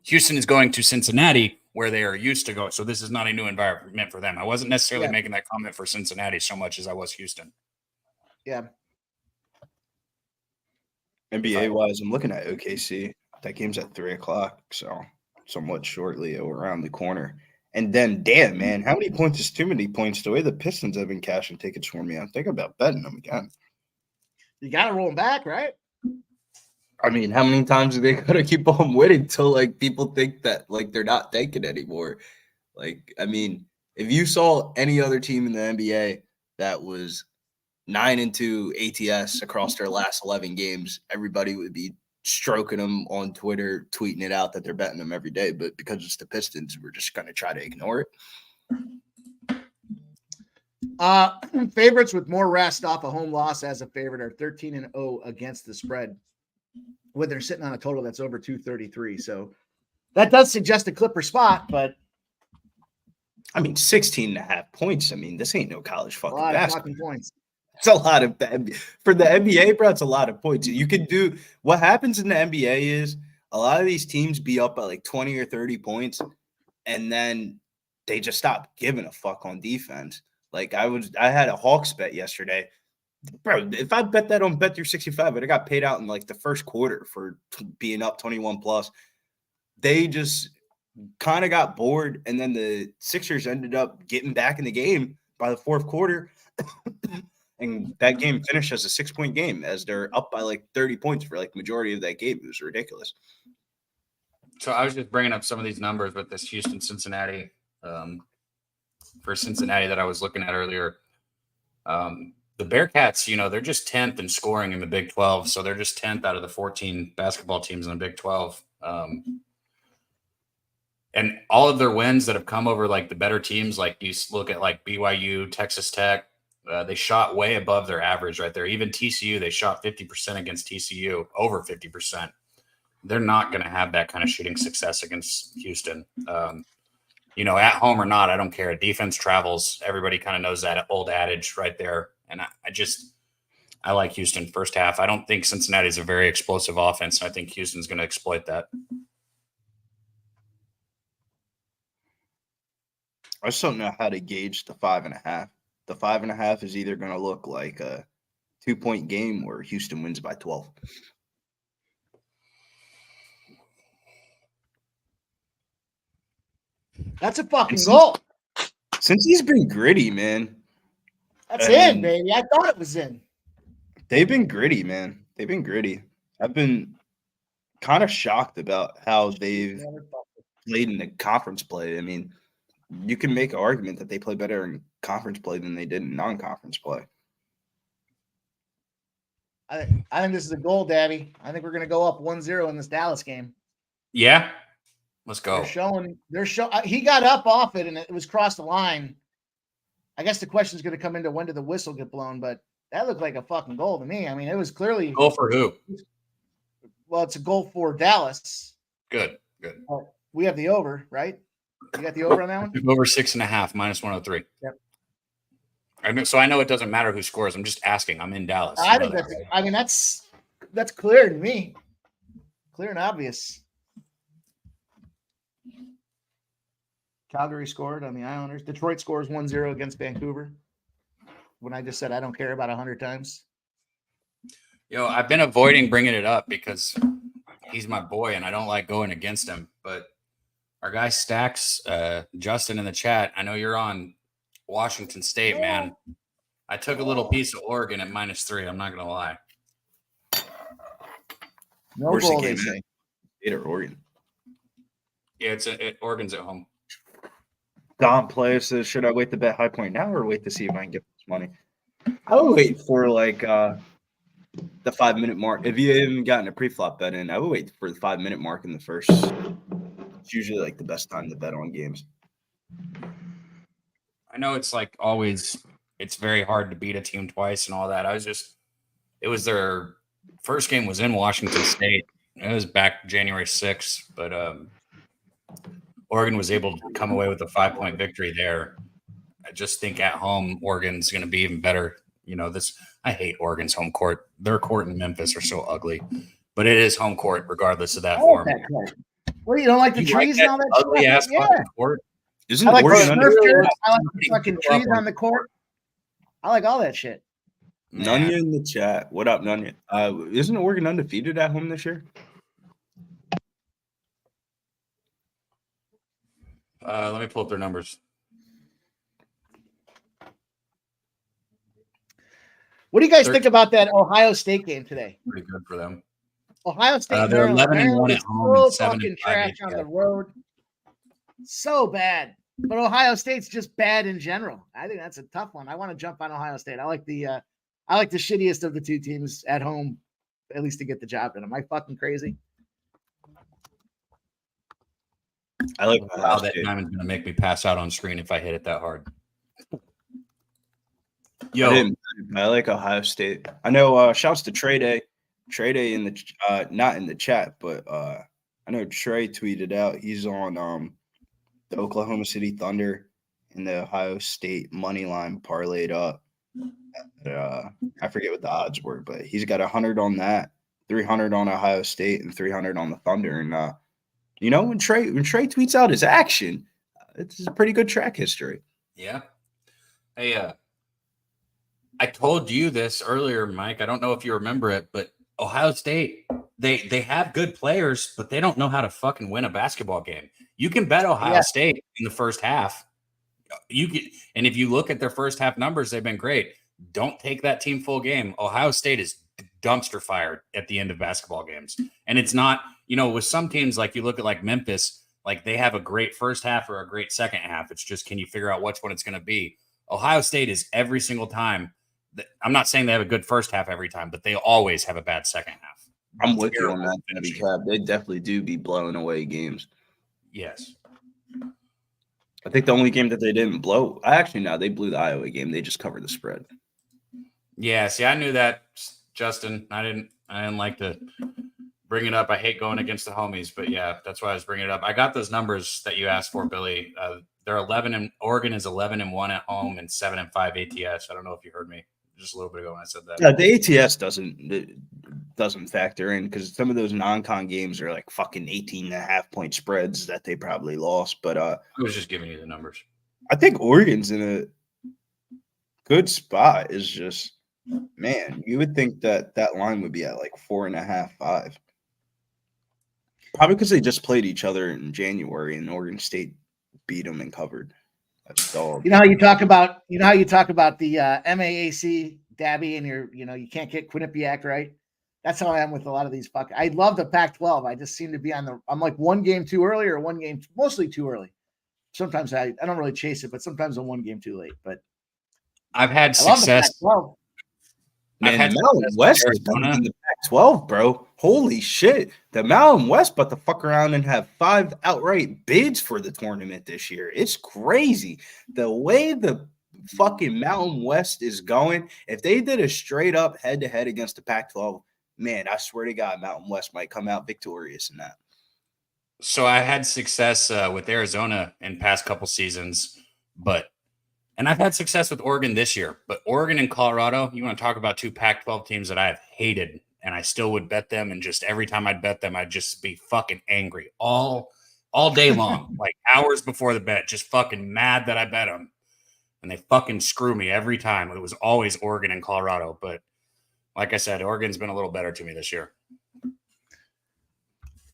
Houston is going to Cincinnati where they are used to go. So this is not a new environment for them. I wasn't necessarily making that comment for Cincinnati so much as I was Houston. Yeah. NBA wise, I'm looking at OKC. That game's at 3:00, so somewhat shortly around the corner. And then, damn, man, how many points is too many points? The way the Pistons have been cashing tickets for me, I'm thinking about betting them again. You got to roll them back, right? I mean, how many times do they got to keep on winning till, like, people think that, like, they're not thinking anymore? Like, I mean, if you saw any other team in the NBA that was 9-2 ATS across their last 11 games, everybody would be stroking them on Twitter, tweeting it out that they're betting them every day. But because it's the Pistons, we're just going to try to ignore it. Favorites with more rest off a home loss as a favorite are 13-0 against the spread when they're sitting on a total that's over 233. So That does suggest a Clipper spot, but I mean, 16.5 points. I mean, this ain't no college a fucking lot of basketball. fucking points. It's a lot of for the NBA, bro. It's a lot of points. You can do what happens in the NBA is a lot of these teams be up by like 20 or 30 points, and then they just stop giving a fuck on defense. Like I had a Hawks bet yesterday, bro. If I bet that on Bet365, I got paid out in like the first quarter for being up 21 plus. They just kind of got bored, and then the Sixers ended up getting back in the game by the fourth quarter. And that game finished as a 6-point game as they're up by like 30 points for like majority of that game. It was ridiculous. So I was just bringing up some of these numbers with this Houston-Cincinnati for Cincinnati that I was looking at earlier. The Bearcats, you know, they're just 10th in scoring in the Big 12. So they're just 10th out of the 14 basketball teams in the Big 12. And all of their wins that have come over like the better teams, like you look at like BYU, Texas Tech, they shot way above their average right there. Even TCU, they shot 50% against TCU, over 50%. They're not going to have that kind of shooting success against Houston. You know, at home or not, I don't care. Defense travels. Everybody kind of knows that old adage right there. And I like Houston first half. I don't think Cincinnati's a very explosive offense. I think Houston's going to exploit that. I just don't know how to gauge the 5.5. The 5.5 is either going to look like a 2-point game or Houston wins by 12. That's a fucking goal. Since he's been gritty, man. That's in, baby. I thought it was in. They've been gritty, man. They've been gritty. I've been kind of shocked about how they've played in the conference play. I mean, you can make an argument that they play better in conference play than they did in non-conference play. I think this is a goal, Daddy. I think we're going to go up 1-0 in this Dallas game. Yeah. Let's go. He got up off it and it was crossed the line. I guess the question is going to come into when did the whistle get blown, but that looked like a fucking goal to me. I mean, it was clearly goal for who? Well, it's a goal for Dallas. Good. We have the over, right? You got the over on that one? Over 6.5 minus 103. Yep. So I know it doesn't matter who scores. I'm just asking. I'm in Dallas. I think that's clear to me. Clear and obvious. Calgary scored on the Islanders. Detroit scores 1-0 against Vancouver. When I just said I don't care about 100 times. Yo, I've been avoiding bringing it up because he's my boy and I don't like going against him. But our guy Stacks, Justin in the chat, I know you're on Washington State, man. I took a little piece of Oregon at -3. I'm not going to lie. No Where's goal, the game they say. State or Oregon? Yeah, Oregon's at home. Don plays. So should I wait to bet high point now or wait to see if I can get this money? I would wait for like the 5-minute mark. If you haven't gotten a pre-flop bet in, I would wait for the 5-minute mark in the first. It's usually like the best time to bet on games. I know it's like always, it's very hard to beat a team twice and all that. It was their first game was in Washington State. It was back January 6th, but Oregon was able to come away with a 5-point victory there. I just think at home, Oregon's going to be even better. You know, I hate Oregon's home court. Their court in Memphis are so ugly, but it is home court regardless of that form. What, you don't like the trees and all that ugly shit? ass fucking court? Isn't I like Oregon the under Smurf I like the fucking trees on the court. I like all that shit. Nunya in the chat? What up, Nunya? Isn't Oregon undefeated at home this year? Let me pull up their numbers. What do you guys think about that Ohio State game today? Pretty good for them. Ohio State, they're 11-1 at home. So fucking trash on the road. So bad. But Ohio State's just bad in general. I think that's a tough one. I want to jump on Ohio State. I like the shittiest of the two teams at home, at least to get the job done. Am I fucking crazy? I like how that diamond's going to make me pass out on screen if I hit it that hard. Yo, I like Ohio State. I know. Shouts to Trey Day. Trey Day in the not in the chat, but I know Trey tweeted out he's on the Oklahoma City Thunder and the Ohio State money line parlayed up. I forget what the odds were, but he's got 100 on that, 300 on Ohio State, and 300 on the Thunder. And when Trey tweets out his action, it's a pretty good track history. Yeah. Hey, I told you this earlier, Mike. I don't know if you remember it, but Ohio State, they have good players, but they don't know how to fucking win a basketball game. You can bet Ohio State in the first half. And if you look at their first half numbers, they've been great. Don't take that team full game. Ohio State is dumpster fire at the end of basketball games. And it's not, with some teams, like you look at like Memphis, like they have a great first half or a great second half. It's just, can you figure out which one it's going to be? Ohio State is every single time. I'm not saying they have a good first half every time, but they always have a bad second half. I'm with you on that. They definitely do be blowing away games. Yes. I think the only game that they didn't blow, they blew the Iowa game. They just covered the spread. Yeah, see, I knew that, Justin. I didn't like to bring it up. I hate going against the homies, but yeah, that's why I was bringing it up. I got those numbers that you asked for, Billy. They're 11 and Oregon is 11-1 at home and 7-5 ATS. I don't know if you heard me just a little bit ago when I said that. Yeah, the ATS doesn't factor in because some of those non-con games are like fucking 18.5-point spreads that they probably lost. But I was just giving you the numbers. I think Oregon's in a good spot. Is just, man, you would think that line would be at like 4.5, 5. Probably because they just played each other in January and Oregon State beat them and covered. That's dog. You know how you talk about the MAAC, Dabby, and you can't get Quinnipiac right. That's how I am with a lot of these I love the Pac-12. I just seem to be I'm like one game too early or one game mostly too early. Sometimes I don't really chase it, but sometimes I'm one game too late. But I've had success. Man, the Mountain West is better than the Pac-12, bro. Holy shit. The Mountain West but to fuck around and have 5 outright bids for the tournament this year. It's crazy. The way the fucking Mountain West is going, if they did a straight up head-to-head against the Pac-12, man, I swear to God, Mountain West might come out victorious in that. So I had success with Arizona in past couple seasons, and I've had success with Oregon this year, but Oregon and Colorado, you want to talk about 2 Pac-12 teams that I have hated, and I still would bet them, and just every time I'd bet them, I'd just be fucking angry all day long, like hours before the bet, just fucking mad that I bet them, and they fucking screw me every time. It was always Oregon and Colorado, but like I said, Oregon's been a little better to me this year.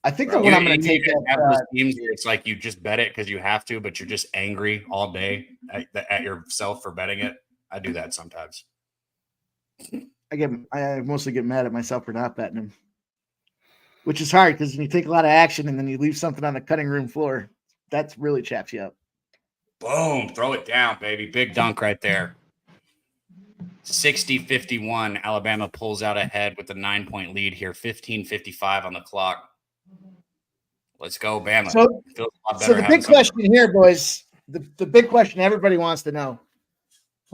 I think the one I'm going to take those teams where it's like you just bet it because you have to, but you're just angry all day at yourself for betting it. I do that sometimes. I mostly get mad at myself for not betting them, which is hard because when you take a lot of action and then you leave something on the cutting room floor, that really chaps you up. Boom! Throw it down, baby. Big dunk right there. 60-51. Alabama pulls out ahead with a 9-point lead here. 15:55 on the clock. Let's go, Bama. So the big question here, boys, the big question everybody wants to know: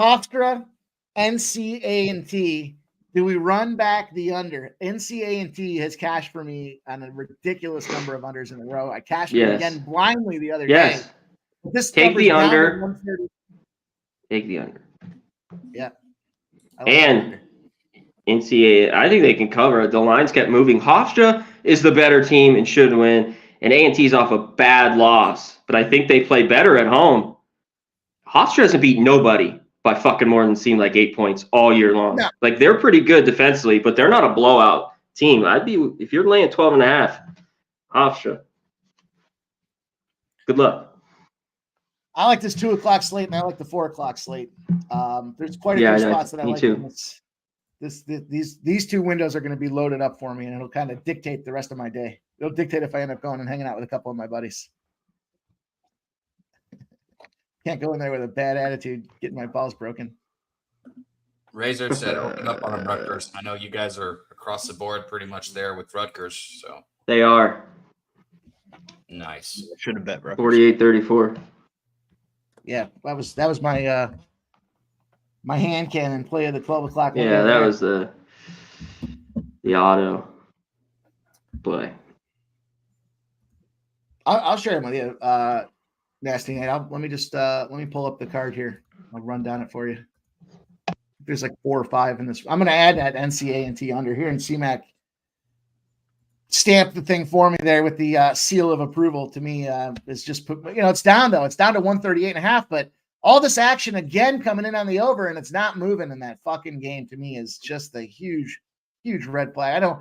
Hofstra, NCAA, do we run back the under? NCAA has cashed for me on a ridiculous number of unders in a row. I cashed it again blindly the other day. Take the under. Take the under. Yeah. And NCAA, I think they can cover. The lines kept moving. Hofstra is the better team and should win. And A&T's off a bad loss, but I think they play better at home. Hofstra hasn't beat nobody by fucking more than seemed like 8 points all year long. No. Like, they're pretty good defensively, but they're not a blowout team. If you're laying 12.5, Hofstra. Good luck. I like this 2:00 slate, and I like the 4:00 slate. There's quite a few spots that I like. Too. These 2 windows are going to be loaded up for me, and it'll kind of dictate the rest of my day. It'll dictate if I end up going and hanging out with a couple of my buddies. Can't go in there with a bad attitude, getting my balls broken. Razor said, open up on Rutgers. I know you guys are across the board pretty much there with Rutgers. So they are. Nice. Should have bet Rutgers. 48-34. Yeah, that was my my hand cannon play of the 12:00. Yeah, that was the auto play. I'll share them with you. Nasty Nate. Let me pull up the card here. I'll run down it for you. There's like 4 or 5 in this. I'm going to add that NCAA under here, and CMAC stamped the thing for me there with the seal of approval. To me, it's just put. It's down though. It's down to 138.5. But all this action again coming in on the over, and it's not moving in that fucking game. To me, is just a huge red flag. I don't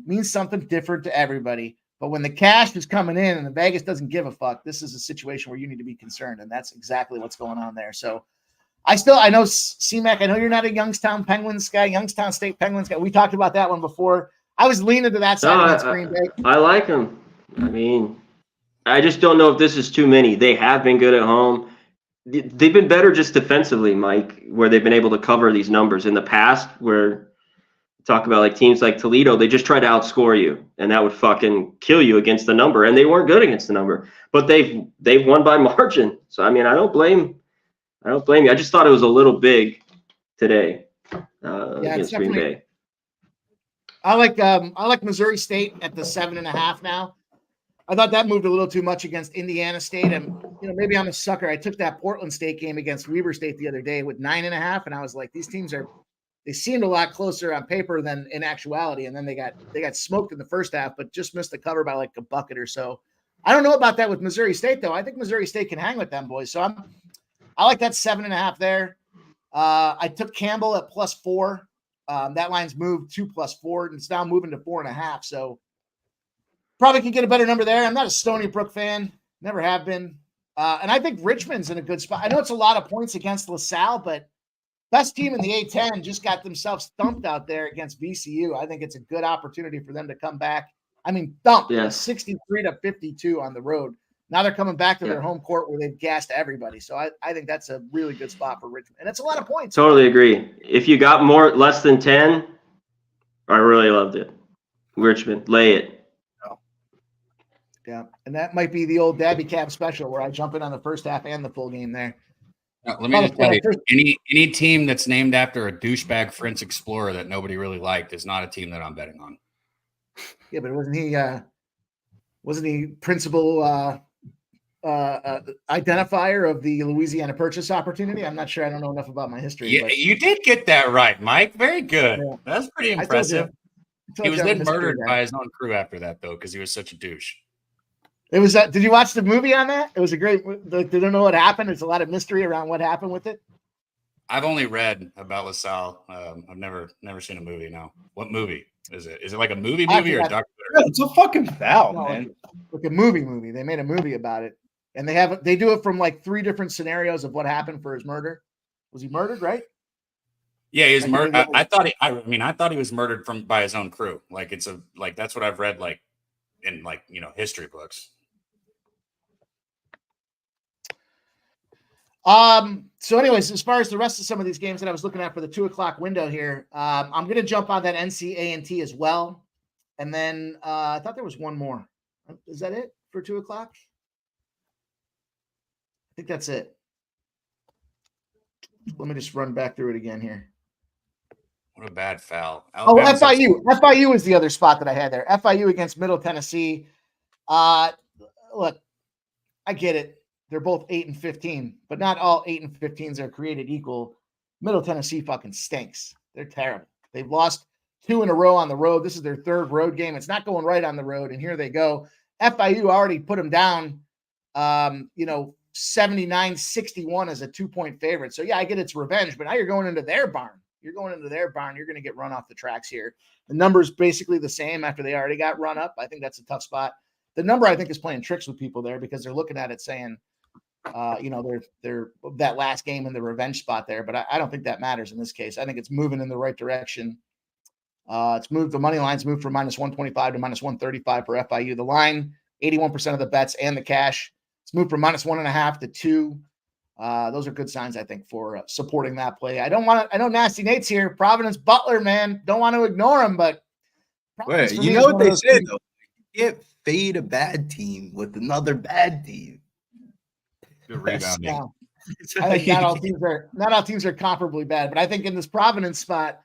means something different to everybody. But when the cash is coming in and the Vegas doesn't give a fuck, this is a situation where you need to be concerned, and that's exactly what's going on there. So I know CMAC, I know you're not a Youngstown Penguins guy, Youngstown State Penguins guy. We talked about that one before. I was leaning to that side against Green Bay. I like them. I mean, I just don't know if this is too many. They have been good at home. They've been better just defensively, Mike, where they've been able to cover these numbers. In the past, where talk about like teams like Toledo, they just try to outscore you, and that would fucking kill you against the number. And they weren't good against the number, but they've won by margin. So I mean, I don't blame you. I just thought it was a little big today against Green Bay. I like Missouri State at the 7.5 now. I thought that moved a little too much against Indiana State, and maybe I'm a sucker. I took that Portland State game against Weber State the other day with 9.5, and I was like, these teams they seemed a lot closer on paper than in actuality, and then they got smoked in the first half, but just missed the cover by like a bucket or so. I don't know about that with Missouri State though. I think Missouri State can hang with them boys, so I like that 7.5 there. I took Campbell at +4. That line's moved to +4, and it's now moving to 4.5. So probably can get a better number there. I'm not a Stony Brook fan, never have been, and I think Richmond's in a good spot. I know it's a lot of points against LaSalle, but best team in the A10 just got themselves thumped out there against VCU. I think it's a good opportunity for them to come back. I mean, thumped 63-52 on the road. Now they're coming back to their home court where they've gassed everybody. So I think that's a really good spot for Richmond. And it's a lot of points. Totally agree. If you got less than 10, I really loved it. Richmond, lay it. Oh. Yeah. And that might be the old Dabby Cab special where I jump in on the first half and the full game there. Let me just tell you, any team that's named after a douchebag French explorer that nobody really liked is not a team that I'm betting on. Yeah, but wasn't he principal identifier of the Louisiana Purchase opportunity? I'm not sure. I don't know enough about my history. Yeah, but you did get that right, Mike. Very good. Yeah. That's pretty impressive. He was then murdered by his own crew after that, though, because he was such a douche. It was. Did you watch the movie on that? It was a great. They don't know what happened. There's a lot of mystery around what happened with it. I've only read about LaSalle. I've never seen a movie. No, what movie is it? Is it like a movie or a documentary? It's a fucking foul, man. Like a movie. They made a movie about it, and they do it from like 3 different scenarios of what happened for his murder. Was he murdered? Right? Yeah, he was murdered. I thought he was murdered by his own crew. Like that's what I've read in history books. So anyways, as far as the rest of some of these games that I was looking at for the 2:00 window here, I'm going to jump on that NCAA as well. And then, I thought there was one more. Is that it for 2:00? I think that's it. Let me just run back through it again here. What a bad foul. FIU. FIU is the other spot that I had there. FIU against Middle Tennessee. Look, I get it. They're both 8-15, but not all 8-15s are created equal. Middle Tennessee fucking stinks. They're terrible. They've lost 2 in a row on the road. This is their 3rd road game. It's not going right on the road, and here they go. FIU already put them down, 79-61 as a 2-point favorite. So, yeah, I get it's revenge, but now you're going into their barn. You're going to get run off the tracks here. The number's basically the same after they already got run up. I think that's a tough spot. The number, I think, is playing tricks with people there because they're looking at it saying, they're that last game in the revenge spot there, but I don't think that matters in this case. I think it's moving in the right direction. It's moved. The money line's moved from -125 to -135 for FIU. The line, 81% of the bets and the cash. It's moved from -1.5 to 2. Those are good signs, I think, for supporting that play. I know Nasty Nate's here. Providence Butler, man. Don't want to ignore him, but wait, you know what they say though? You can't fade a bad team with another bad team. Good rebounding. Yeah. I think not all teams are comparably bad, but I think in this Providence spot,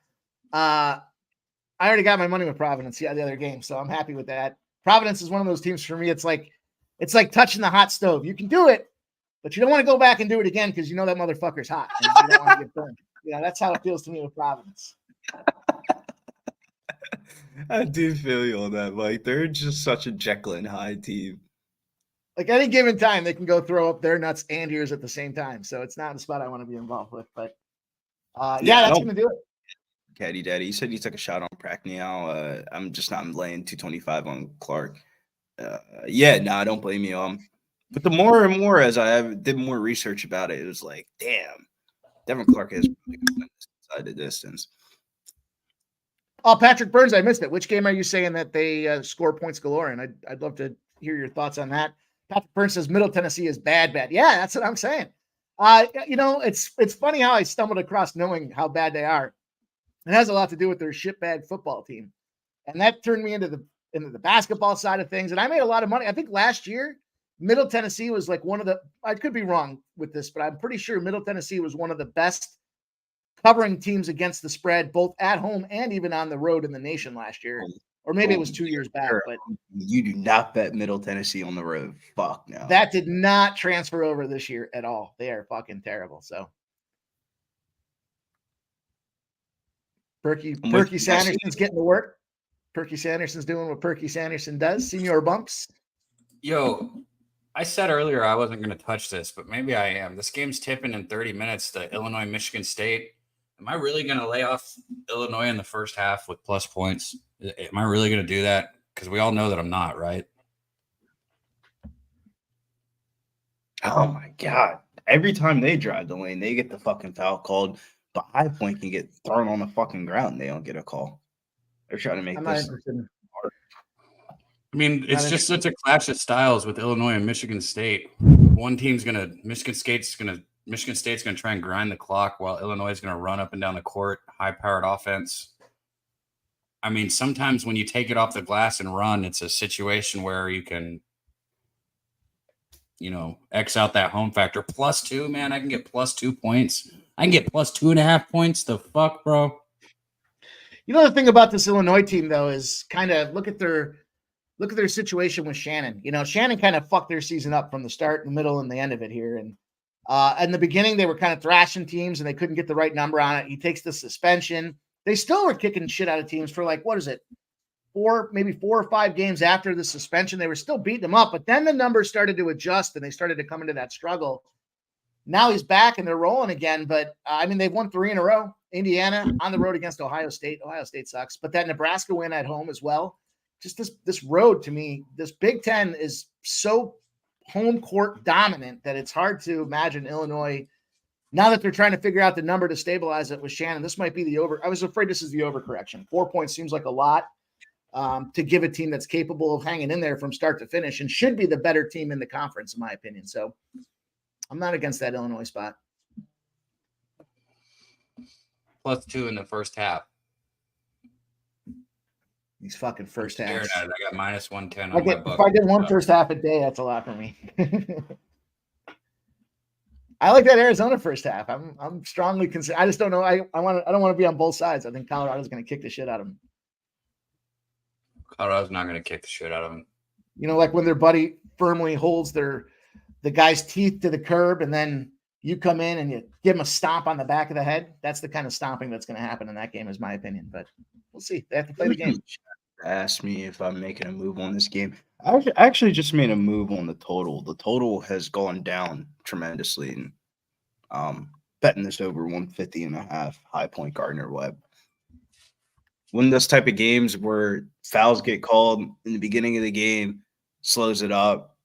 I already got my money with Providence the other game, so I'm happy with that. Providence is one of those teams for me. It's like It's like touching the hot stove. You can do it, but you don't want to go back and do it again because you know that motherfucker's hot and you don't want to get burned. Yeah, that's how it feels to me with Providence. I do feel you on that, Mike. They're just such a Jekyll and Hyde team. Like any given time, they can go throw up their nuts and ears at the same time. So it's not a spot I want to be involved with. But that's going to do it. Caddy Daddy, you said you took a shot on Pracknell. I'm just not laying 225 on Clark. I don't blame you. But the more and more as I did more research about it, it was like, damn, Devin Clark is really going to win this inside the distance. Oh, Patrick Burns, I missed it. Which game are you saying that they score points galore? And I'd love to hear your thoughts on that. Patrick Burns says Middle Tennessee is bad. Yeah, that's what I'm saying. It's funny how I stumbled across knowing how bad they are. It has a lot to do with their shitbag football team. And that turned me into the basketball side of things. And I made a lot of money. I think last year, Middle Tennessee was like I could be wrong with this, but I'm pretty sure Middle Tennessee was one of the best covering teams against the spread, both at home and even on the road in the nation last year. Or maybe it was 2 years back. But you do not bet Middle Tennessee on the road. Fuck no. That did not transfer over this year at all. They are fucking terrible. So Perky Sanderson's getting to work. Perky Sanderson's doing what Perky Sanderson does. Senior Bumps. Yo, I said earlier I wasn't going to touch this, but maybe I am. This game's tipping in 30 minutes to Illinois-Michigan State. Am I really going to lay off Illinois in the first half with plus points? Am I really going to do that? Because we all know that I'm not, right? Oh, my God. Every time they drive the lane, they get the fucking foul called. But High Point can get thrown on the fucking ground. They don't get a call. They're trying to make this. I mean, it's just such a clash of styles with Illinois and Michigan State. One team's Michigan State's gonna try and grind the clock while Illinois is gonna run up and down the court, high-powered offense. I mean, sometimes when you take it off the glass and run, it's a situation where you can, X out that home factor. +2, man, I can get +2 points. I can get +2.5 points. The fuck, bro? The thing about this Illinois team, though, is kind of look at their situation with Shannon. Shannon kind of fucked their season up from the start, the middle, and the end of it here. And in the beginning, they were kind of thrashing teams, and they couldn't get the right number on it. He takes the suspension. They still were kicking shit out of teams for maybe 4 or 5 games after the suspension. They were still beating them up, but then the numbers started to adjust, and they started to come into that struggle. Now he's back, and they're rolling again. But, they've won 3 in a row. Indiana on the road against Ohio State. Ohio State sucks. But that Nebraska win at home as well. Just this road to me, this Big Ten is so home court dominant that it's hard to imagine Illinois, now that they're trying to figure out the number to stabilize it with Shannon, this might be the over. I was afraid this is the overcorrection. 4 points seems like a lot to give a team that's capable of hanging in there from start to finish and should be the better team in the conference, in my opinion. So I'm not against that Illinois spot. +2 in the first half. These fucking first halves. I got -110 on my book. If I get one first half a day, that's a lot for me. I like that Arizona first half. I'm strongly considered. I just don't know. I don't want to be on both sides. I think Colorado's going to kick the shit out of them. Colorado's not going to kick the shit out of them. Like when their buddy firmly holds the guy's teeth to the curb, and then you come in and you give him a stomp on the back of the head. That's the kind of stomping that's going to happen in that game, is my opinion. But we'll see. They have to play the game. Ask me if I'm making a move on this game. I actually just made a move on the total. The total has gone down tremendously. And betting this over 150.5, High Point Gardner Webb. When those type of games where fouls get called in the beginning of the game, slows it up,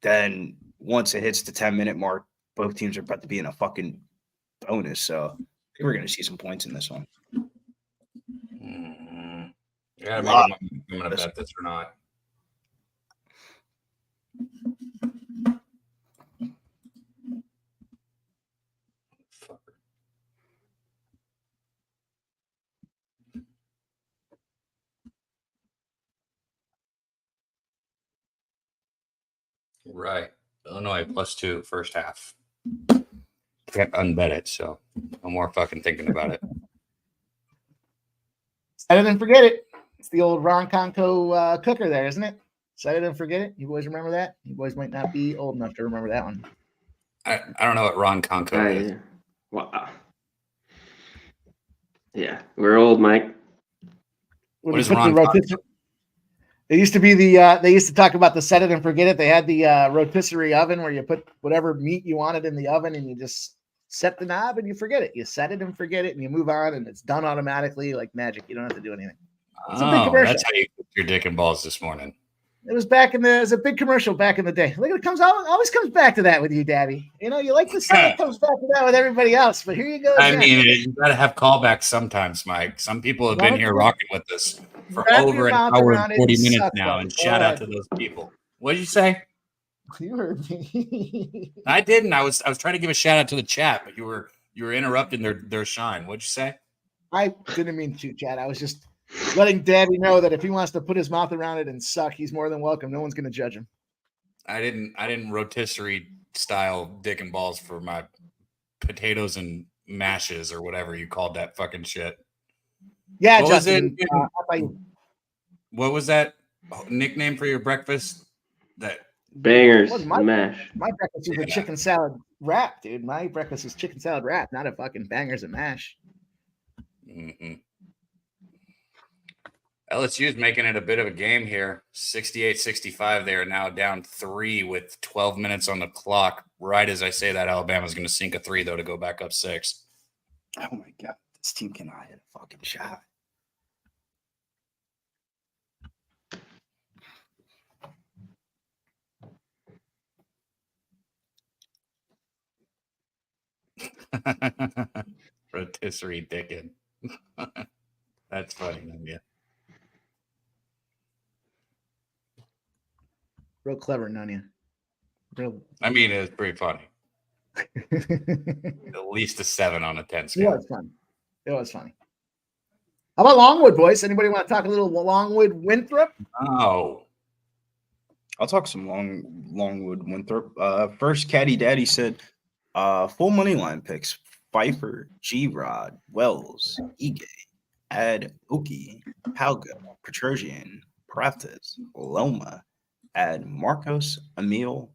then once it hits the 10-minute mark, both teams are about to be in a fucking bonus. So I think we're going to see some points in this one. Yeah, I'm going to bet this or not. Right. Illinois +2 first half. Can't unbet it, so no more fucking thinking about it. Better than forget it. It's the old Ron Conco cooker there, isn't it? Set it and forget it. You boys remember that? You boys might not be old enough to remember that one. I don't know what Ron Conco is. Wow. Yeah, we're old, Mike. When What you is put Ron the Conco? It used to be they used to talk about the set it and forget it. They had the rotisserie oven where you put whatever meat you wanted in the oven and you just set the knob and you forget it. You set it and forget it and you move on and it's done automatically like magic. You don't have to do anything. It's a big commercial. That's how you cooked your dick and balls this morning. It was a big commercial back in the day. Look, it always comes back to that with you, Daddy. You know, you like to say it comes back to that with everybody else, but here you go again. I mean, you got to have callbacks sometimes, Mike. Some people have been here rocking with us for over an hour and 40 minutes now, and shout out to those people. What did you say? You heard me. I didn't. I was trying to give a shout out to the chat, but you were interrupting their shine. What'd you say? I didn't mean to, Chad. I was just letting Daddy know that if he wants to put his mouth around it and suck, he's more than welcome. No one's going to judge him. I didn't rotisserie style dick and balls for my potatoes and mashes or whatever you called that fucking shit. Yeah, what Justin. What was that nickname for your breakfast? That bangers and mash. My breakfast was a chicken salad wrap, dude. My breakfast was chicken salad wrap, not a fucking bangers and mash. Mm-hmm. LSU is making it a bit of a game here. 68-65. They are now down 3 with 12 minutes on the clock. Right as I say that, Alabama's going to sink a 3, though, to go back up 6. Oh, my God. This team cannot hit a fucking shot. Rotisserie dickin'. That's funny, yeah. Real clever, Nunya. I mean, it was pretty funny. At least a 7 on a 10 scale. It was funny. How about Longwood, boys? Anybody want to talk a little Longwood Winthrop? Oh. I'll talk some Longwood Winthrop. First, Caddy Daddy said full money line picks. Pfeiffer, G-Rod, Wells, Ige, Ad Oki, Palga, Petrosian, Prates, Loma, Ad Marcos, Emil,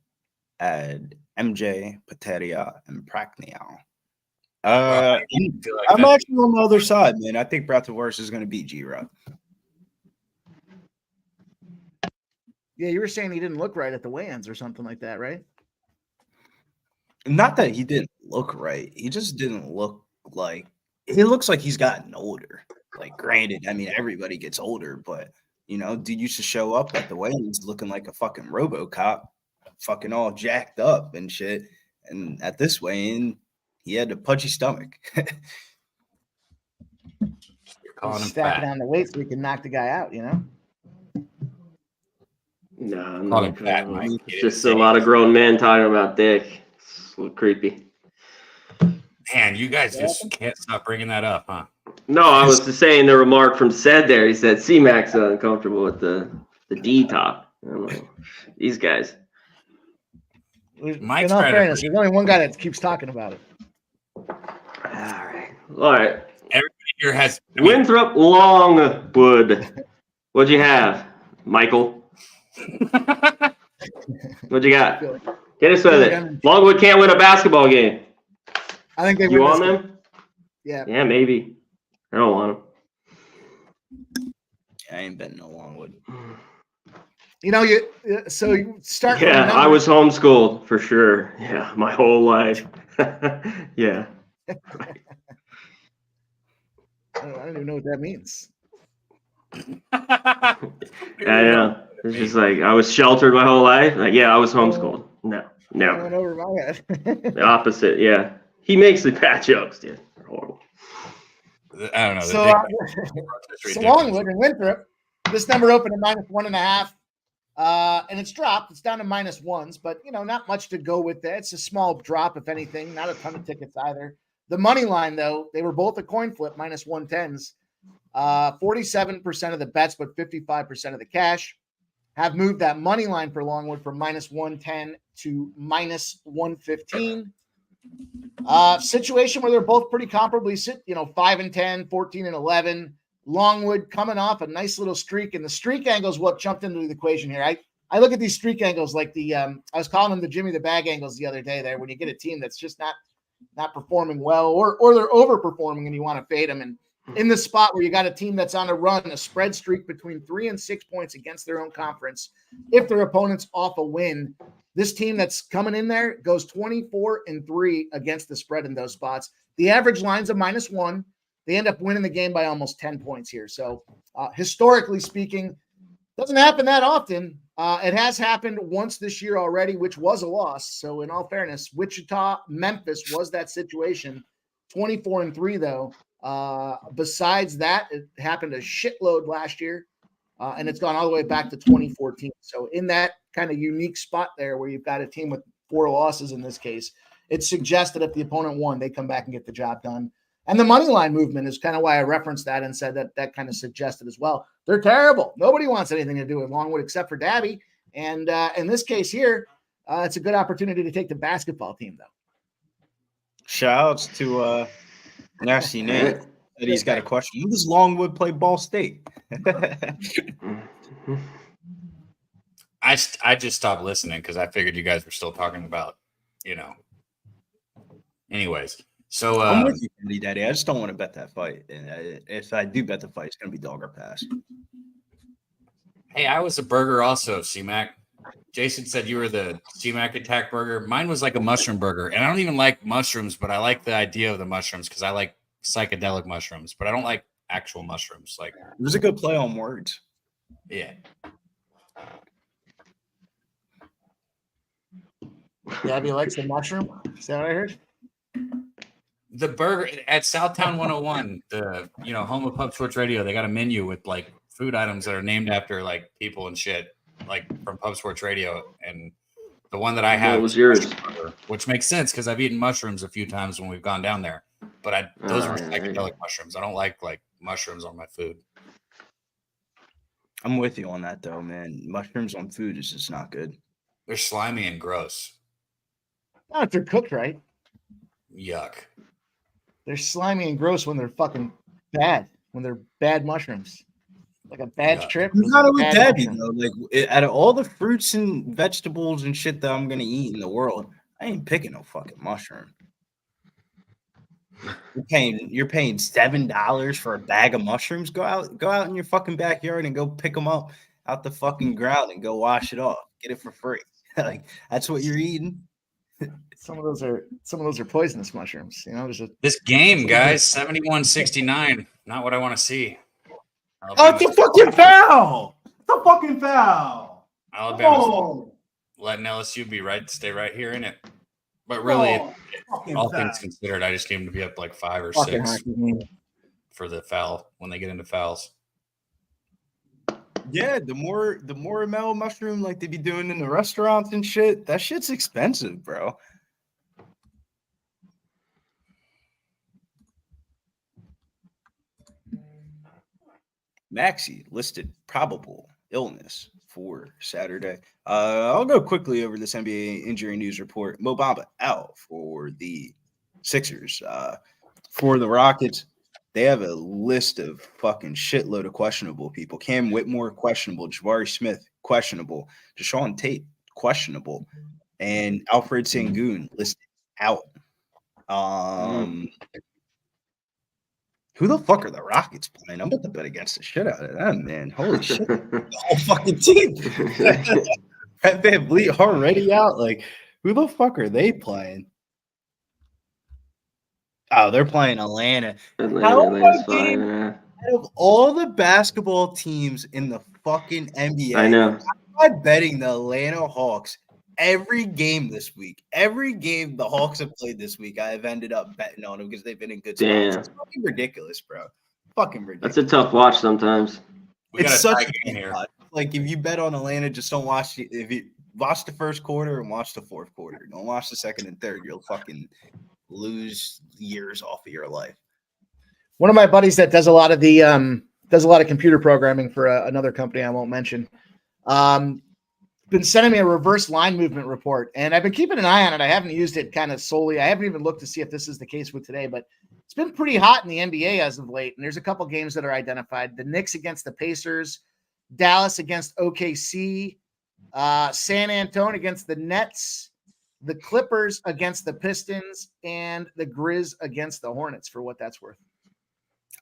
Ad MJ, Pateria, and Praknial. I'm actually on the other side, man. I think Bratwurst is going to beat G-Rod. Yeah, you were saying he didn't look right at the weigh-ins or something like that, right? Not that he didn't look right. He just didn't look like – he looks like he's gotten older. Like, granted, I mean, everybody gets older, but, you know, dude used to show up at the weigh-ins looking like a fucking RoboCop, fucking all jacked up and shit. And at this weigh-in, he had a pudgy stomach. Stacking on the weight so he can knock the guy out, you know? No, it's just a lot of grown men talking about dick. It's a little creepy. Man, you guys just can't stop bringing that up, huh? No, I was just saying the remark from Sed there. He said C-Mac's uncomfortable with the D top. I don't know. These guys. In all fairness, there's only one guy that keeps talking about it. All right. Everybody here has Winthrop Longwood. What'd you have, Michael? What'd you got? Get us with it. Longwood can't win a basketball game. I think they. You want them? Yeah. Yeah, maybe. I don't want them. I ain't betting no Longwood. You know, you start. Yeah, I was homeschooled for sure. Yeah, my whole life. Yeah. I don't even know what that means. Yeah. It's just like I was sheltered my whole life. Like, yeah, I was homeschooled. No, never. Went over my head. The opposite. Yeah, he makes the bad jokes, dude. They're horrible. I don't know. So Longwood and Winthrop, this number opened at -1.5, and it's dropped. It's down to -1s, but you know, not much to go with that. It's a small drop, if anything. Not a ton of tickets either. The money line, though, they were both a coin flip, -110s. 47% of the bets, but 55% of the cash have moved that money line for Longwood from -110 to -115. Situation where they're both pretty comparably 5-10, 14-11. Longwood coming off a nice little streak, and the streak angle is what jumped into the equation here. I look at these streak angles like I was calling them the Jimmy the Bag angles the other day there, when you get a team that's just not performing well, or they're overperforming and you want to fade them. And in the spot where you got a team that's on a run, a spread streak between 3 and 6 points against their own conference, if their opponent's off a win, this team that's coming in there goes 24-3 against the spread in those spots. The average line's a -1. They end up winning the game by almost 10 points here. So historically speaking, doesn't happen that often. It has happened once this year already, which was a loss. So in all fairness, Wichita, Memphis was that situation. 24-3 though. Besides that, it happened a shitload last year, and it's gone all the way back to 2014. So in that kind of unique spot there where you've got a team with 4 losses in this case, it suggests that if the opponent won, they come back and get the job done. And the money line movement is kind of why I referenced that and said that kind of suggested as well. They're terrible. Nobody wants anything to do with Longwood except for Dabby. And in this case here, it's a good opportunity to take the basketball team, though. Shout outs to Nasty Nate that he's got a question. Who does Longwood play Ball State? I just stopped listening because I figured you guys were still talking about, Anyways, so I'm with you, Candy Daddy. I just don't want to bet that fight. And if I do bet the fight, it's going to be dog or pass. Hey, I was a burger also, C-Mac. Jason said you were the C-Mac attack burger. Mine was like a mushroom burger. And I don't even like mushrooms, but I like the idea of the mushrooms because I like psychedelic mushrooms, but I don't like actual mushrooms. Like, it was a good play on words. Yeah. Gabby likes the mushroom. Is that what I heard? The burger at Southtown 101, the home of Pub Sports Radio, they got a menu with like food items that are named after like people and shit, like from Pub Sports Radio. And the one that I have was yours, which makes sense because I've eaten mushrooms a few times when we've gone down there. But those were psychedelic mushrooms. I don't like mushrooms on my food. I'm with you on that though, man. Mushrooms on food is just not good. They're slimy and gross. Not if they're cooked right. Yuck. They're slimy and gross when they're fucking bad. When they're bad mushrooms. Like a bad trip. You gotta with Daddy though. Like out of all the fruits and vegetables and shit that I'm gonna eat in the world, I ain't picking no fucking mushroom. You're paying $7 for a bag of mushrooms. Go out in your fucking backyard and go pick them up out the fucking ground and go wash it off. Get it for free. Like that's what you're eating. Some of those are poisonous mushrooms. This game, guys, 71-69. Not what I want to see. Alabama. Oh, it's a fucking foul! It's a fucking foul! Alabama's letting LSU stay right here in it. But really, all things considered, I just need them to be up like 5 or 6 for the foul when they get into fouls. Yeah, the more mellow mushroom like they be doing in the restaurants and shit, that shit's expensive, bro. Maxey listed probable illness for Saturday. I'll go quickly over this NBA injury news report. Mo Bamba out for the Sixers. For the Rockets, they have a list of fucking shitload of questionable people. Cam Whitmore, questionable. Jabari Smith, questionable. Deshaun Tate, questionable. And Alfred Sengun listed out. Who the fuck are the Rockets playing? I'm about to bet against the shit out of them, man. Holy shit. The whole fucking team. Fred VanVleet already out. Like, who the fuck are they playing? Oh, they're playing Atlanta. Atlanta's fine, out of all the basketball teams in the fucking NBA, I know. I'm betting the Atlanta Hawks every game this week. Every game the Hawks have played this week, I have ended up betting on them because they've been in good spots. Damn. It's fucking ridiculous, bro. Fucking ridiculous. That's a tough watch sometimes. It's such a game here. Like, if you bet on Atlanta, just don't watch it. If you watch the first quarter and watch the fourth quarter, don't watch the second and third. You'll fucking lose years off of your life. One of my buddies that does a lot of computer programming for another company I won't mention, been sending me a reverse line movement report, and I've been keeping an eye on it. I haven't used it kind of solely. I haven't even looked to see if this is the case with today, but it's been pretty hot in the NBA as of late. And there's a couple games that are identified: the Knicks against the Pacers, Dallas against OKC, San Antonio against the Nets, the Clippers against the Pistons, and the Grizz against the Hornets, for what that's worth.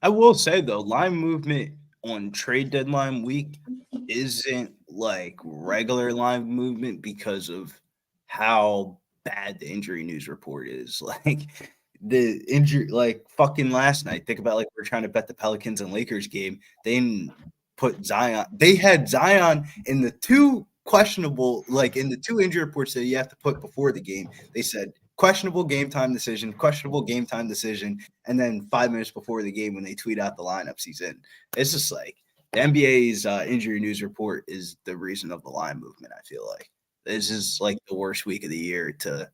I will say, though, line movement on trade deadline week isn't like regular line movement because of how bad the injury news report is. Like the injury, like fucking last night. Think about like we're trying to bet the Pelicans and Lakers game. They didn't put Zion. They had Zion in the two questionable, like in the two injury reports that you have to put before the game. They said questionable game time decision, and then 5 minutes before the game when they tweet out the lineups he's in. It's just like the NBA's injury news report is the reason of the line movement. I feel like this is like the worst week of the year to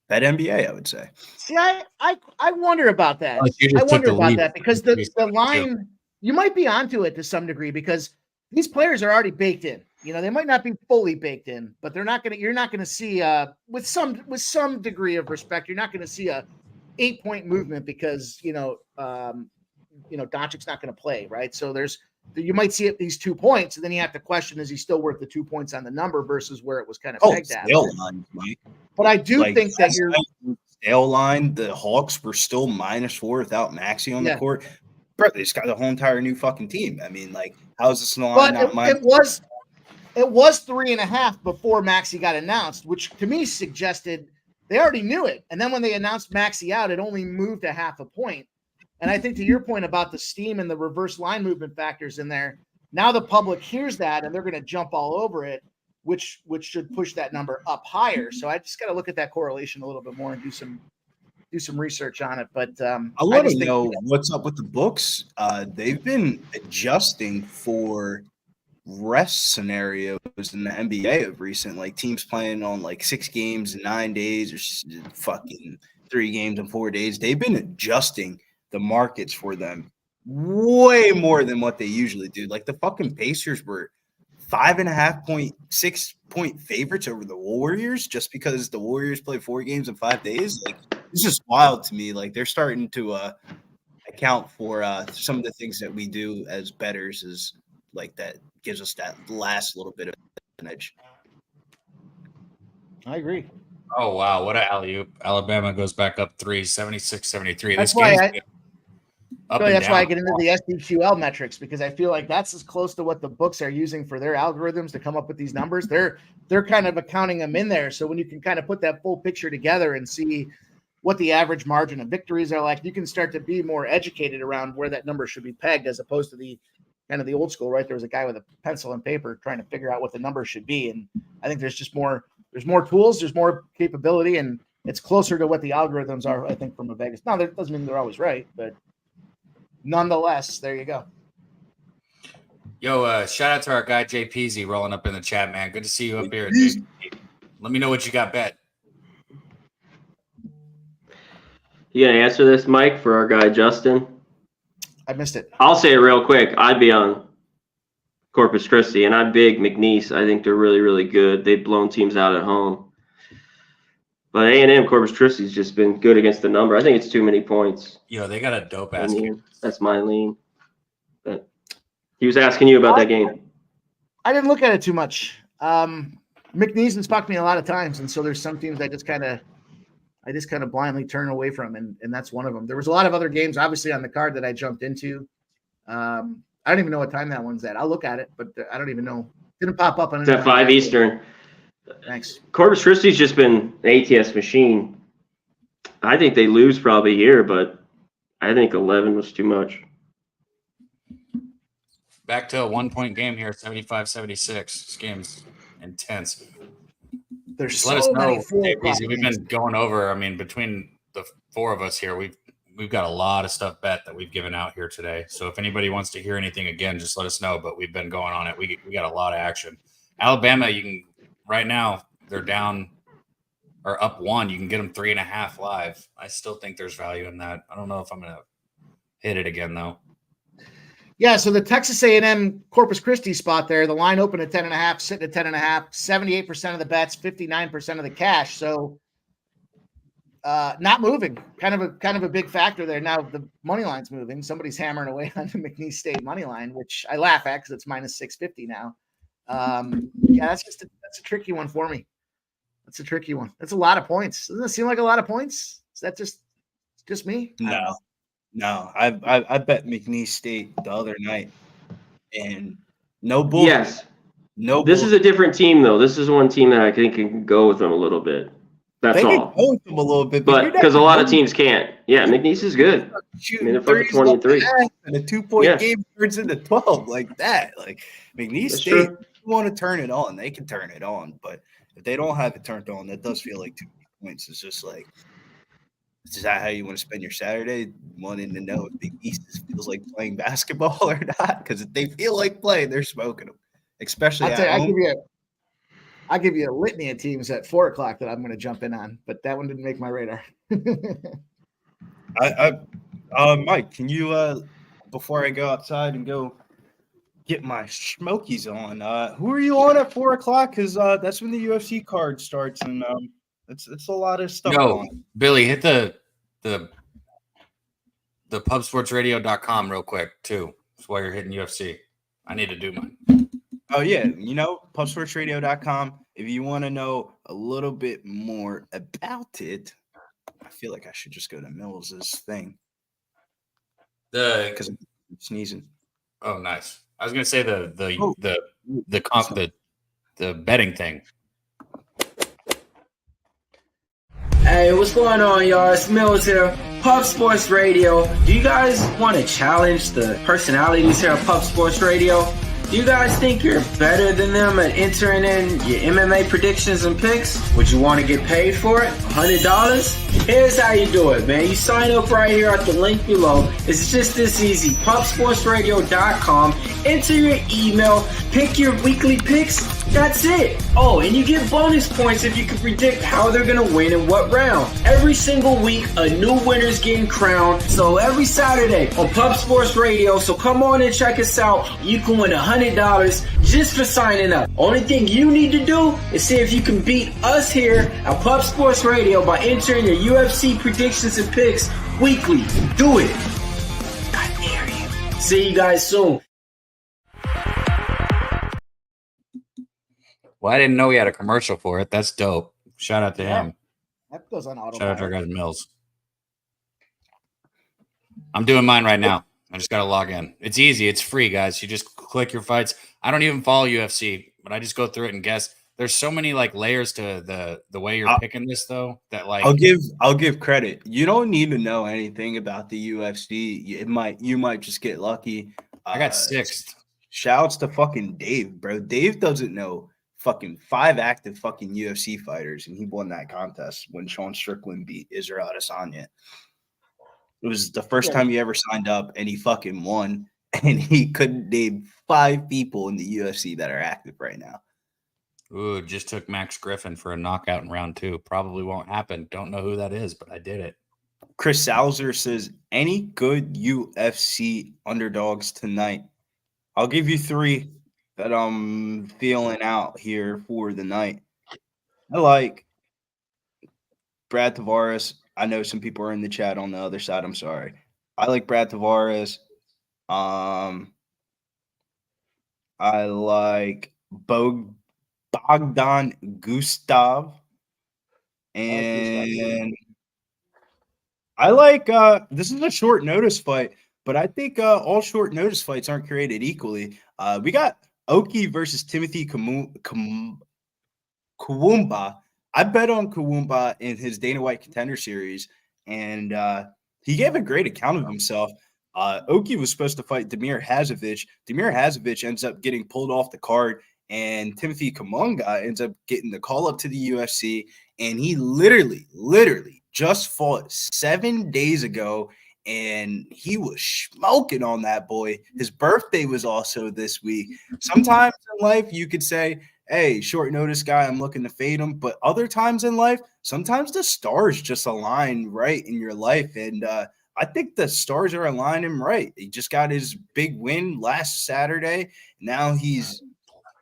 bet NBA, I would say. See, I wonder about that. Like, you just I took wonder the about lead. that because the line, you might be onto it to some degree because these players are already baked in. You know, they might not be fully baked in, but you're not gonna see with some degree of respect, you're not gonna see a 8-point movement because Doncic's not gonna play, right? So you might see at these 2 points, and then you have to question, is he still worth the 2 points on the number versus where it was kind of pegged at? Line, Mike. But I do think that you're stale line, the Hawks were still -4 without Maxey on the court. Bro, they just got a whole entire new fucking team. I mean, like, how is this line not mine? It was 3.5 before Maxey got announced, which to me suggested they already knew it. And then when they announced Maxey out, it only moved a 0.5 point. And I think to your point about the steam and the reverse line movement factors in there, now the public hears that and they're going to jump all over it, which should push that number up higher. So I just got to look at that correlation a little bit more and do some research on it. But I want to know what's up with the books. They've been adjusting for rest scenarios in the NBA of recent, like teams playing on like 6 games in 9 days or fucking 3 games in 4 days. They've been adjusting the markets for them way more than what they usually do. Like the fucking Pacers were 5.5 point, 6 point favorites over the Warriors just because the Warriors play 4 games in 5 days. Like it's just wild to me. Like they're starting to account for some of the things that we do as bettors is like that gives us that last little bit of an edge. I agree. Oh, wow. What a alley-oop. Alabama goes back up 3, 76-73. That's why I get into the SDQL metrics because I feel like that's as close to what the books are using for their algorithms to come up with these numbers. They're kind of accounting them in there. So when you can kind of put that full picture together and see what the average margin of victories are like, you can start to be more educated around where that number should be pegged as opposed to the kind of the old school, right? There was a guy with a pencil and paper trying to figure out what the number should be. And I think there's more tools, there's more capability, and it's closer to what the algorithms are, I think, from a Vegas. Now, that doesn't mean they're always right, but nonetheless, there you go. Yo, shout out to our guy Jay Peasy rolling up in the chat, man. Good to see you up here, dude. Let me know what you got bet. You gonna answer this, Mike, for our guy Justin? I missed it. I'll say it real quick. I'd be on Corpus Christi, and I'm big McNeese. I think they're really, really good. They've blown teams out at home. But A&M Corpus Christi's just been good against the number. I think it's too many points. Yo, they got a dope ass game. That's my lean. But he was asking you about that game. I didn't look at it too much. McNeese has fucked me a lot of times, and so there's some teams I just kind of blindly turn away from, and that's one of them. There was a lot of other games, obviously, on the card that I jumped into. I don't even know what time that one's at. I'll look at it, but I don't even know. Didn't pop up on. It's at 5 Eastern. Thanks. Corpus Christi's just been an ATS machine. I think they lose probably here, but I think 11 was too much. Back to a 1-point game here, 75-76. This game's intense. There's Just so let us know. many We've been going over. I mean, between the 4 of us here, we've got a lot of stuff bet that we've given out here today. So if anybody wants to hear anything again, just let us know. But we've been going on it. We got a lot of action. Alabama, you can right now they're down or up 1. You can get them 3.5 live. I still think there's value in that. I don't know if I'm gonna hit it again though. Yeah, so the Texas A&M Corpus Christi spot there, the line opened at 10.5, sitting at 10.5, 78% of the bets, 59% of the cash. So not moving, kind of a big factor there. Now the money line's moving. Somebody's hammering away on the McNeese State money line, which I laugh at because it's -650 now. Yeah, that's a tricky one for me. That's a tricky one. That's a lot of points. Doesn't it seem like a lot of points? Is that just me? No. I bet McNeese State the other night, and no bullshit. Yes. No This bullshit. is a different team, though. This is one team that I think can go with them a little bit. That's They can all. go with them a little bit, But because a lot of teams can't. Yeah, McNeese is good. They're fucking 20-3. And a 2-point Yeah. game turns into 12 like that. Like McNeese That's State, true. if you want to turn it on, they can turn it on. But if they don't have it turned on, that does feel like 2 points. It's just like, is that how you want to spend your Saturday? Wanting to know if McNeese feels like playing basketball or not? Because if they feel like playing, they're smoking them. Especially I'll tell you, at home. I give you a litany of teams at 4:00 that I'm going to jump in on, but that one didn't make my radar. Mike, can you before I go outside and go get my smokies on? Who are you on at 4:00? Because that's when the UFC card starts, and it's a lot of stuff. No, on. Billy, hit the pubsportsradio.com real quick too. That's why you're hitting UFC. I need to do mine. Oh yeah, pubsportsradio.com. If you want to know a little bit more about it, I feel like I should just go to Mills's thing because I'm sneezing. Oh, nice. I was gonna say the betting thing. Hey, what's going on, y'all? It's Mills here. Pub Sports Radio. Do you guys want to challenge the personalities here at Pub Sports Radio? Do you guys think you're better than them at entering in your MMA predictions and picks? Would you want to get paid for it? $100? Here's how you do it, man. You sign up right here at the link below. It's just this easy. pubsportsradio.com. Enter your email. Pick your weekly picks. That's it. Oh, and you get bonus points if you can predict how they're going to win in what round. Every single week, a new winner's getting crowned. So every Saturday on Pub Sports Radio. So come on and check us out. You can win $100 just for signing up. Only thing you need to do is see if you can beat us here at Pub Sports Radio by entering your UFC predictions and picks weekly. Do it. I dare you. See you guys soon. Well, I didn't know he had a commercial for it. That's dope. Shout out to him. That goes on auto. Shout out to our guy Mills. I'm doing mine right now. I just got to log in. It's easy. It's free, guys. You just click your fights. I don't even follow UFC, but I just go through it and guess. There's so many like layers to the way you're picking this, though. That like I'll give credit. You don't need to know anything about the UFC. You might just get lucky. I got sixth. Shouts to fucking Dave, bro. Dave doesn't know fucking 5 active fucking UFC fighters, and he won that contest when Sean Strickland beat Israel Adesanya. It was the first time he ever signed up, and he fucking won. And he couldn't name 5 people in the UFC that are active right now. Ooh, just took Max Griffin for a knockout in round 2. Probably won't happen. Don't know who that is, but I did it. Chris Salzer says, any good UFC underdogs tonight? I'll give you 3 that I'm feeling out here for the night. I like Brad Tavares. I know some people are in the chat on the other side. I'm sorry. I like Brad Tavares. I like Bogdan Gustav. And I like this is a short notice fight, but I think all short notice fights aren't created equally. We got Oki versus Timothy Kawumba. I bet on Kawumba in his Dana White Contender Series, and he gave a great account of himself. Oki was supposed to fight Damir Hazovic. Damir Hazovic ends up getting pulled off the card, and Timothy Kamunga ends up getting the call up to the UFC, and he literally just fought 7 days ago, and he was smoking on that boy. His birthday was also this week. Sometimes in life you could say, hey, short notice guy, I'm looking to fade him. But other times in life, sometimes the stars just align right in your life. And I think the stars are aligning right. He just got his big win last Saturday. Now he's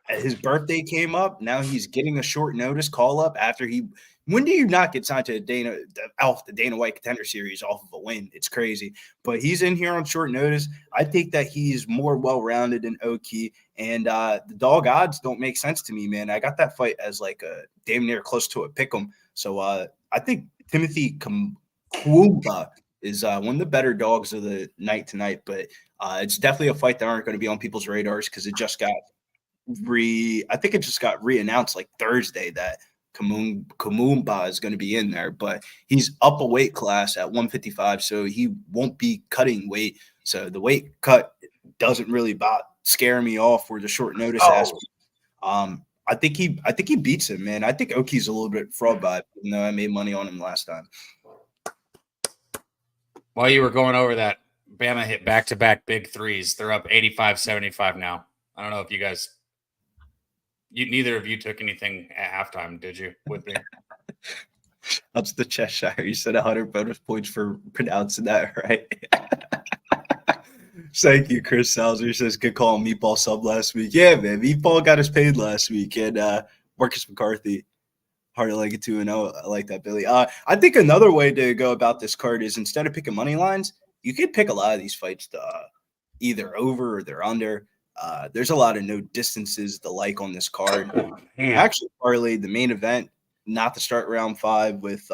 his birthday came up. Now he's getting a short notice call up after he. When do you not get signed to the Dana White Contender Series off of a win? It's crazy. But he's in here on short notice. I think that he's more well-rounded than Oki. And the dog odds don't make sense to me, man. I got that fight as like a damn near close to a pick 'em. So I think Timothy Kumba is one of the better dogs of the night tonight. But it's definitely a fight that aren't going to be on people's radars because it just got re-announced like Thursday that Kamumba is going to be in there, but he's up a weight class at 155, so he won't be cutting weight. So the weight cut doesn't really scare me off for the short notice aspect. I think he beats him, man. I think Oki's a little bit fraud vibe, even though I made money on him last time. While you were going over that, Bama hit back-to-back big threes. They're up 85-75 now. I don't know if you guys neither of you took anything at halftime, did you, with me? That's the Cheshire. You said 100 bonus points for pronouncing that right. Thank you, Chris Salzer. Says good call on Meatball sub last week. Yeah, man. Meatball got us paid last week. And Marcus McCarthy, hard to like it 2-0. I like that, Billy. I think another way to go about this card is instead of picking money lines, you could pick a lot of these fights to either over or they're under. There's a lot of no distances to like on this card. Actually, parlayed the main event, not to start round 5 with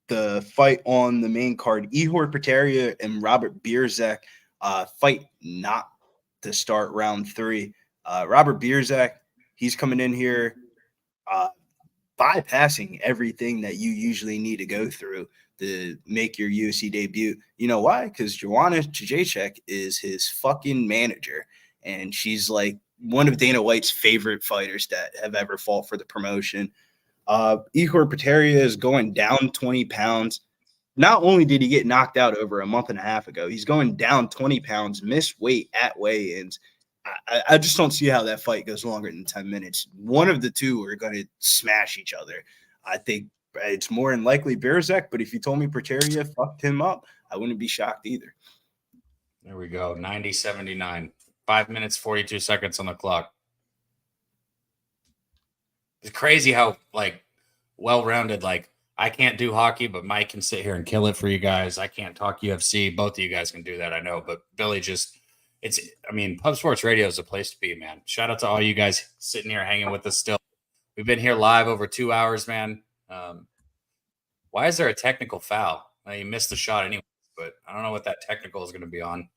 the fight on the main card. Ihor Peteria and Robert Bierzak fight not to start round 3. Robert Bierzak, he's coming in here bypassing everything that you usually need to go through to make your UFC debut. You know why? Because Joanna Jacek is his fucking manager, and she's like one of Dana White's favorite fighters that have ever fought for the promotion. Ihor Peteria is going down 20 pounds. Not only did he get knocked out over a month and a half ago, he's going down 20 pounds, missed weight at weigh-ins. I just don't see how that fight goes longer than 10 minutes. One of the two are going to smash each other. I think it's more than likely Bierzak, but if you told me Preteria fucked him up, I wouldn't be shocked either. There we go. 90-79. 5 minutes, 42 seconds on the clock. It's crazy how, like, well-rounded, like, I can't do hockey, but Mike can sit here and kill it for you guys. I can't talk UFC. Both of you guys can do that, I know. But Billy just – Pub Sports Radio is a place to be, man. Shout out to all you guys sitting here hanging with us still. We've been here live over 2 hours, man. Why is there a technical foul? Well, you missed the shot anyway, but I don't know what that technical is going to be on.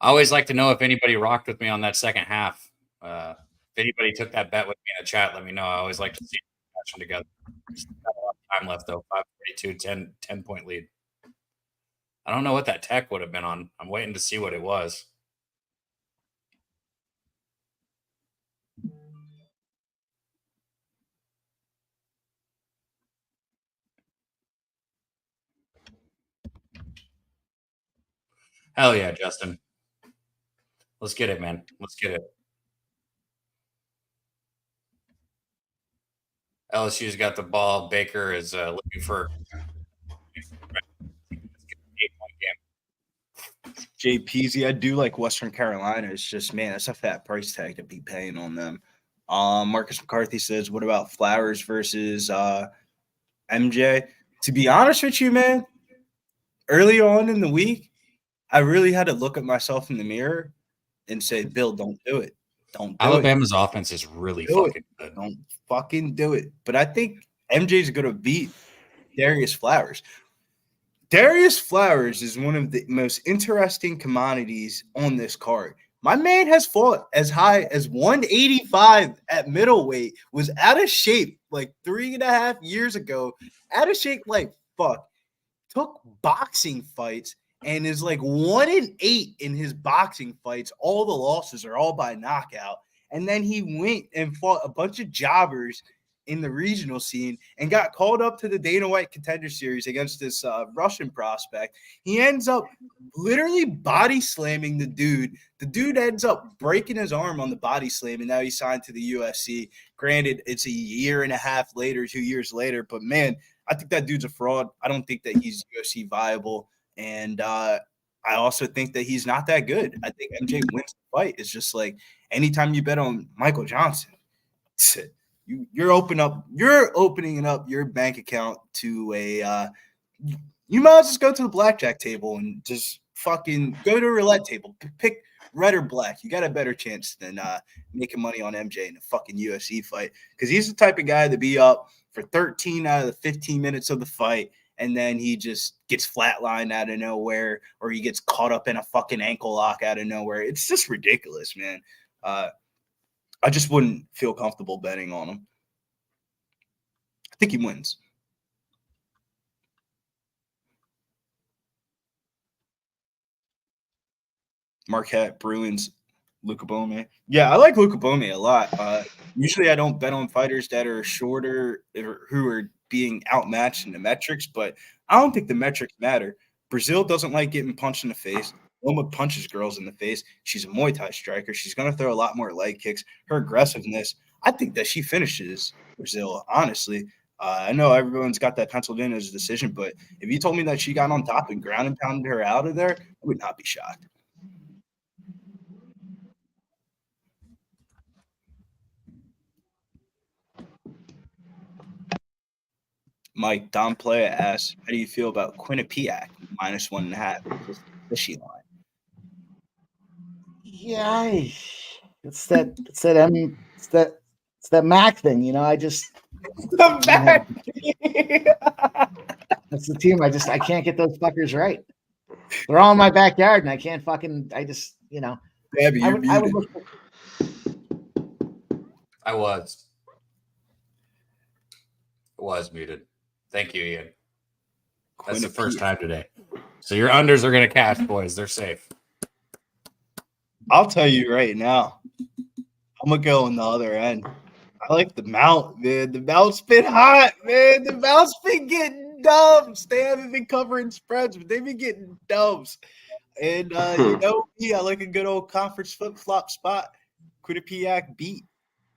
I always like to know if anybody rocked with me on that second half. If anybody took that bet with me in the chat, let me know. I always like to see them together. Just got a lot of time left, though. 5:42, 10-point lead. I don't know what that tech would have been on. I'm waiting to see what it was. Hell yeah, Justin. Let's get it, man. Let's get it. LSU's got the ball. Baker is looking for JPZ, I do like Western Carolina. It's just, man, that's a fat price tag to be paying on them. Marcus McCarthy says, what about Flowers versus MJ? To be honest with you, man, early on in the week, I really had to look at myself in the mirror and say, Bill, don't do it. Don't do Alabama's offense is really fucking good. Don't fucking do it. But I think MJ's going to beat Darius Flowers. Darius Flowers is one of the most interesting commodities on this card. My man has fought as high as 185 at middleweight, was out of shape like 3.5 years ago, out of shape like fuck, took boxing fights and is like 1-8 in his boxing fights. All the losses are all by knockout. And then he went and fought a bunch of jobbers in the regional scene and got called up to the Dana White Contender Series against this Russian prospect. He ends up literally body slamming the dude. The dude ends up breaking his arm on the body slam, and now he's signed to the UFC. Granted, it's a 1.5 years later, 2 years later, but man, I think that dude's a fraud. I don't think that he's UFC viable. And I also think that he's not that good. I think MJ wins the fight. It's just like anytime you bet on Michael Johnson, you're opening up your bank account to a you might as well just go to the blackjack table and just fucking go to a roulette table. Pick red or black. You got a better chance than making money on MJ in a fucking UFC fight, because he's the type of guy to be up for 13 out of the 15 minutes of the fight, and then he just gets flatlined out of nowhere, or he gets caught up in a fucking ankle lock out of nowhere. It's just ridiculous, man. I just wouldn't feel comfortable betting on him. I think he wins. Marquette, Bruins, Luka Bome. Yeah, I like Luka Bome a lot. Usually I don't bet on fighters that are shorter or who are being outmatched in the metrics, but I don't think the metrics matter. Brazil doesn't like getting punched in the face. Loma punches girls in the face. She's a Muay Thai striker. She's going to throw a lot more leg kicks. Her aggressiveness, I think that she finishes Brazil, honestly. I know everyone's got that penciled in as a decision, but if you told me that she got on top and ground and pounded her out of there, I would not be shocked. Mike, Don Playa asks, how do you feel about Quinnipiac -1.5? Fishy line. Yeah, it's that Mac thing, you know. I just that's the team. I can't get those fuckers right. They're all in my backyard, and I can't fucking. I just, you know. Gabby, I was muted. Thank you, Ian. That's the first time today. So your unders are going to cash, boys. They're safe. I'll tell you right now, I'm going to go on the other end. I like the Mount, man. The Mount's been hot, man. The Mount's been getting dubs. They haven't been covering spreads, but they've been getting dubs. And you know me, I like a good old conference flip-flop spot. Quinnipiac beat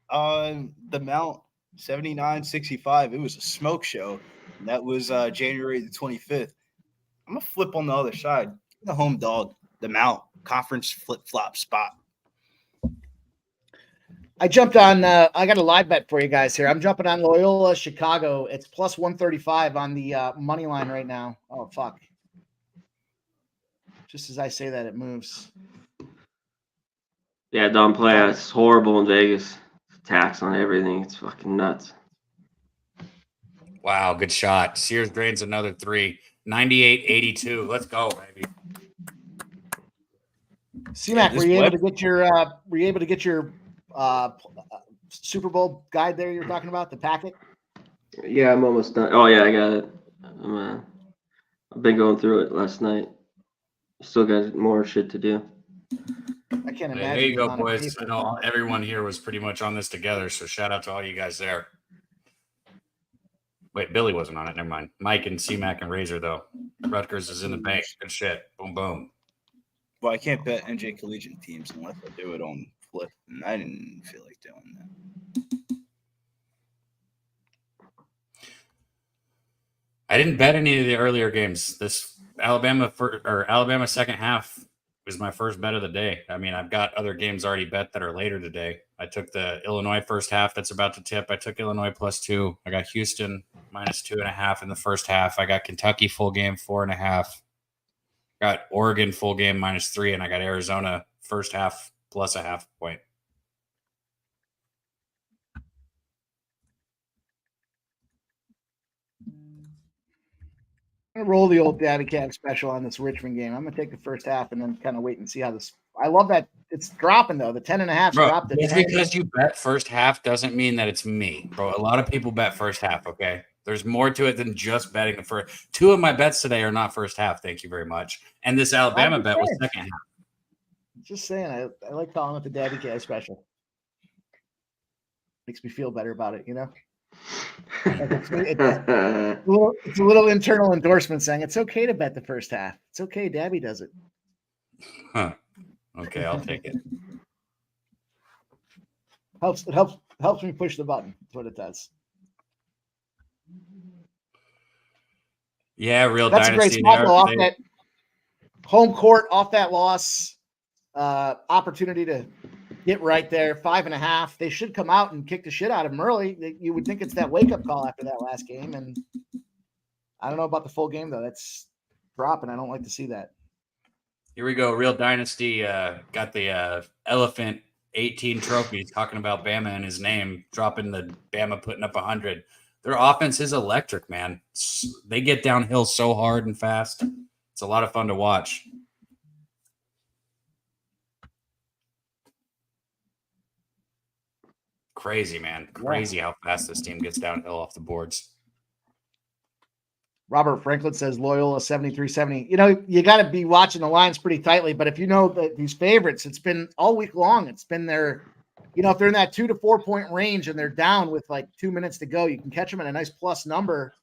on the Mount 79-65. It was a smoke show. And that was January the 25th. I'm going to flip on the other side. The home dog, the Mount conference flip-flop spot. I jumped on I got a live bet for you guys here. I'm jumping on Loyola Chicago. It's plus 135 on the money line right now. Oh, fuck. Just as I say that, it moves. Yeah, Don Playa. It's horrible in Vegas. Tax on everything. It's fucking nuts. Wow, good shot. Sears drains another 3. 98-82. Let's go, baby. C-Mac, were you able to get your Super Bowl guide there you're talking about, the packet? Yeah, I'm almost done. Oh yeah, I got it. I've been going through it last night. Still got more shit to do. I can't imagine. There you go, boys. I know everyone here was pretty much on this together, so shout out to all you guys there. Wait, Billy wasn't on it. Never mind. Mike and C-Mac and Razor, though. Rutgers is in the bank. Good shit. Boom, boom. Well, I can't bet NJ collegiate teams unless I do it on flip, and I didn't feel like doing that. I didn't bet any of the earlier games. This Alabama second half was my first bet of the day. I mean, I've got other games already bet that are later today. I took the Illinois first half that's about to tip. I took Illinois +2. I got Houston -2.5 in the first half. I got Kentucky full game 4.5. Got Oregon full game -3, and I got Arizona first half +0.5 point. I'm gonna roll the old Daddy Cat special on this Richmond game. I'm gonna take the first half and then kind of wait and see how this. I love that it's dropping though. The 10.5 dropped. Just because you bet first half doesn't mean that it's me, bro. A lot of people bet first half. Okay, there's more to it than just betting the first. 2 of my bets today are not first half. Thank you very much. And this Alabama bet was second half. Just saying, I like calling it the Daddy Cat special. Makes me feel better about it, you know. It's a little internal endorsement saying it's okay to bet the first half. It's okay, Dabby does it. Huh. Okay, I'll take it. It helps me push the button. That's what it does. Yeah, real That's dynasty. A great spot off that. home court off that loss, opportunity to get right there, 5.5. They should come out and kick the shit out of them early. You would think it's that wake-up call after that last game, and I don't know about the full game, though. That's dropping. I don't like to see that. Here we go. Real Dynasty got the Elephant 18 trophies, talking about Bama in his name, dropping the Bama putting up 100. Their offense is electric, man. They get downhill so hard and fast. It's a lot of fun to watch. Crazy, man. Crazy how fast this team gets downhill off the boards. Robert Franklin says Loyola 73-70. You know, you got to be watching the lines pretty tightly, but if you know that these favorites, it's been all week long. It's been their, you know, if they're in that 2 to 4 point range and they're down with like 2 minutes to go, you can catch them at a nice plus number.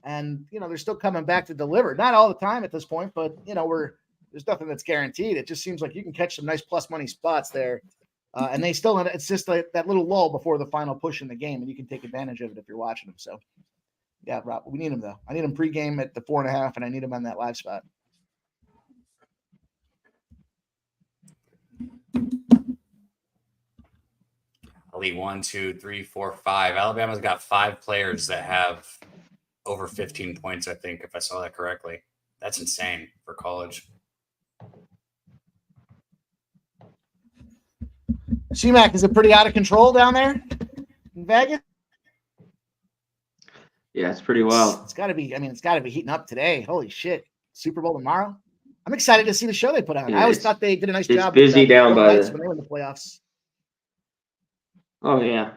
And, you know, they're still coming back to deliver. Not all the time at this point, but, you know, there's nothing that's guaranteed. It just seems like you can catch some nice plus money spots there. And they still, it's just like that little lull before the final push in the game, and you can take advantage of it if you're watching them. So, yeah, Rob, we need him though. I need him pregame at the 4.5, and I need him on that live spot. Elite 1, 2, 3, 4, 5. Alabama's got 5 players that have over 15 points, I think, if I saw that correctly. That's insane for college. C-Mac, is it pretty out of control down there in Vegas? Yeah, it's pretty wild. It's got to be. I mean, it's got to be heating up today. Holy shit! Super Bowl tomorrow. I'm excited to see the show they put on. Yeah, I always thought they did a nice job. It's busy down by when they were in the playoffs. Oh yeah,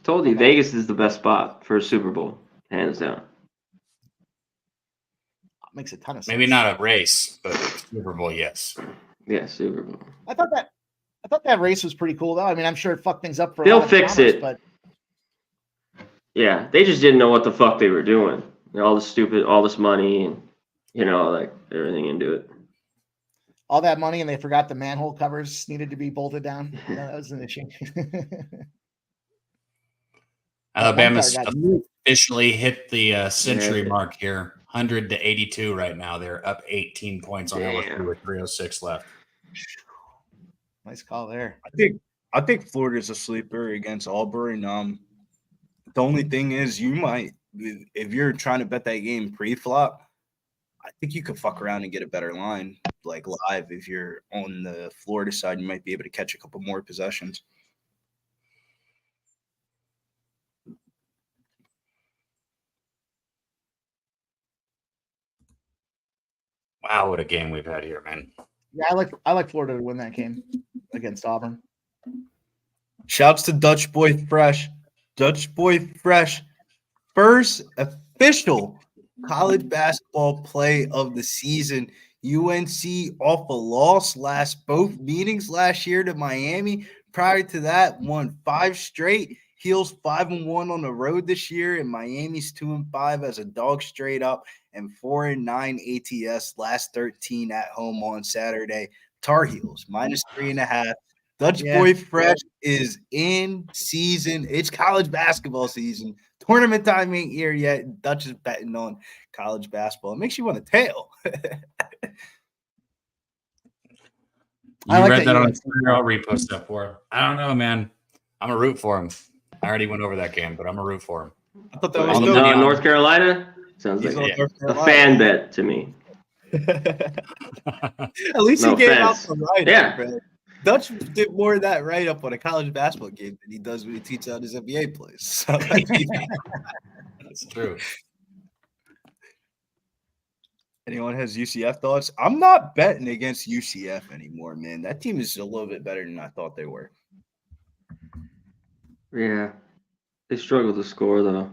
told you Vegas is the best spot for a Super Bowl, hands down. Makes a ton of sense. Maybe not a race, but Super Bowl, yes. Yeah, Super Bowl. I thought that race was pretty cool, though. I mean, I'm sure it fucked things up for. They'll fix it. But yeah, they just didn't know what the fuck they were doing. You know, all this money, and you know, like everything into it. All that money, and they forgot the manhole covers needed to be bolted down. That was an issue. Alabama's officially hit the century mark here. 100 to 82 right now. They're up 18 points on LSU with 3:06 left. Nice call there. I think Florida's a sleeper against Auburn. The only thing is, you might, if you're trying to bet that game pre-flop, I think you could fuck around and get a better line, like live. If you're on the Florida side, you might be able to catch a couple more possessions. Wow, what a game we've had here, man. Yeah, I like Florida to win that game against Auburn. Shouts to Dutch Boy Fresh. Dutch Boy Fresh, first official college basketball play of the season. UNC off a loss both meetings last year to Miami. Prior to that, won 5 straight. Heels 5-1 on the road this year, and Miami's 2-5 as a dog straight up, and 4-9 ATS last 13 at home on Saturday. Tar Heels -3.5. Dutch Boy Fresh is in season. It's college basketball season. Tournament time ain't here yet. Dutch is betting on college basketball. It makes you want to tail. I like read that on Twitter. I'll repost that for him. I don't know, man. I'm a root for him. I already went over that game, but I'm a root for him. I thought that was North Carolina. Sounds like a fan bet to me. At least he gave out the write-up, bro. Dutch did more of that write-up on a college basketball game than he does when he teaches out his NBA plays. So, that's true. Anyone has UCF thoughts? I'm not betting against UCF anymore, man. That team is a little bit better than I thought they were. Yeah. They struggle to score, though,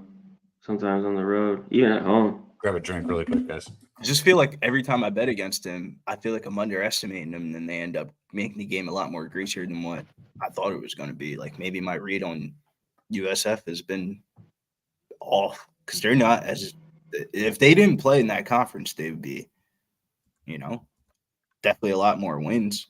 sometimes on the road, even at home. Grab a drink really quick, guys. I just feel like every time I bet against him, I feel like I'm underestimating them, and then they end up making the game a lot more greasier than what I thought it was going to be. Like, maybe my read on USF has been off because they're not as – if they didn't play in that conference, they would be, you know, definitely a lot more wins.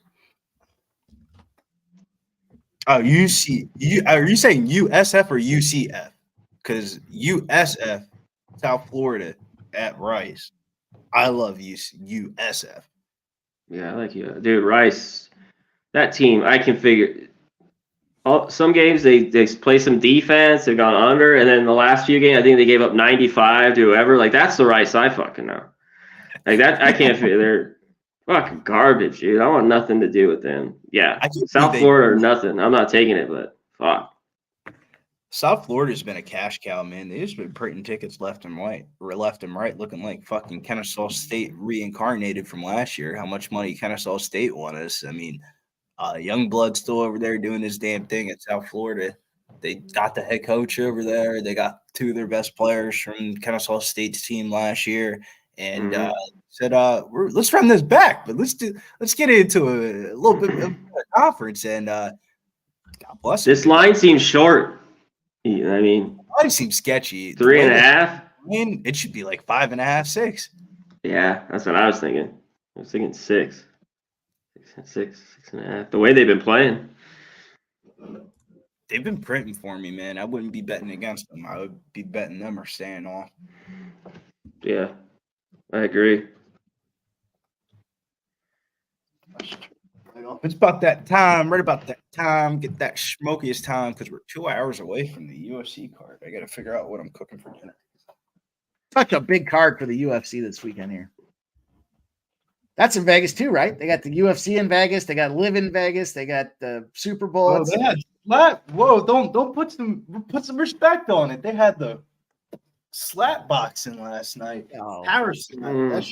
Oh, are you saying USF or UCF? Because USF, South Florida, at Rice. I love USF. Yeah, I like you, dude. Rice, that team. I can figure. Some games they play some defense. They've gone under, and then the last few games, I think they gave up 95 to whoever. Like that's the Rice I fucking know. Like that, I can't figure. They're fucking garbage, dude. I want nothing to do with them. Yeah, South Florida or nothing. I'm not taking it, but fuck. South Florida's been a cash cow, man. They've just been printing tickets left and right, looking like fucking Kennesaw State reincarnated from last year. How much money Kennesaw State won us? I mean, young blood still over there doing his damn thing at South Florida. They got the head coach over there. They got two of their best players from Kennesaw State's team last year, and said, "Let's run this back, but let's get into a little bit of a conference." And God bless this them. line seems short. I mean, It seems sketchy. 3.5. It should be like 5.5, 6. Yeah, that's what I was thinking. I was thinking 6. 6.5. The way they've been playing. They've been printing for me, man. I wouldn't be betting against them. I would be betting them or staying off. Yeah, I agree. It's about that time, right about that time. Get that smokiest time because we're 2 hours away from the UFC card. I got to figure out what I'm cooking for dinner. Such a big card for the UFC this weekend here. That's in Vegas too, right? They got the UFC in Vegas. They got Live in Vegas. They got the Super Bowl. Oh, they had don't put some respect on it. They had the slap boxing last night. Oh. Power slap.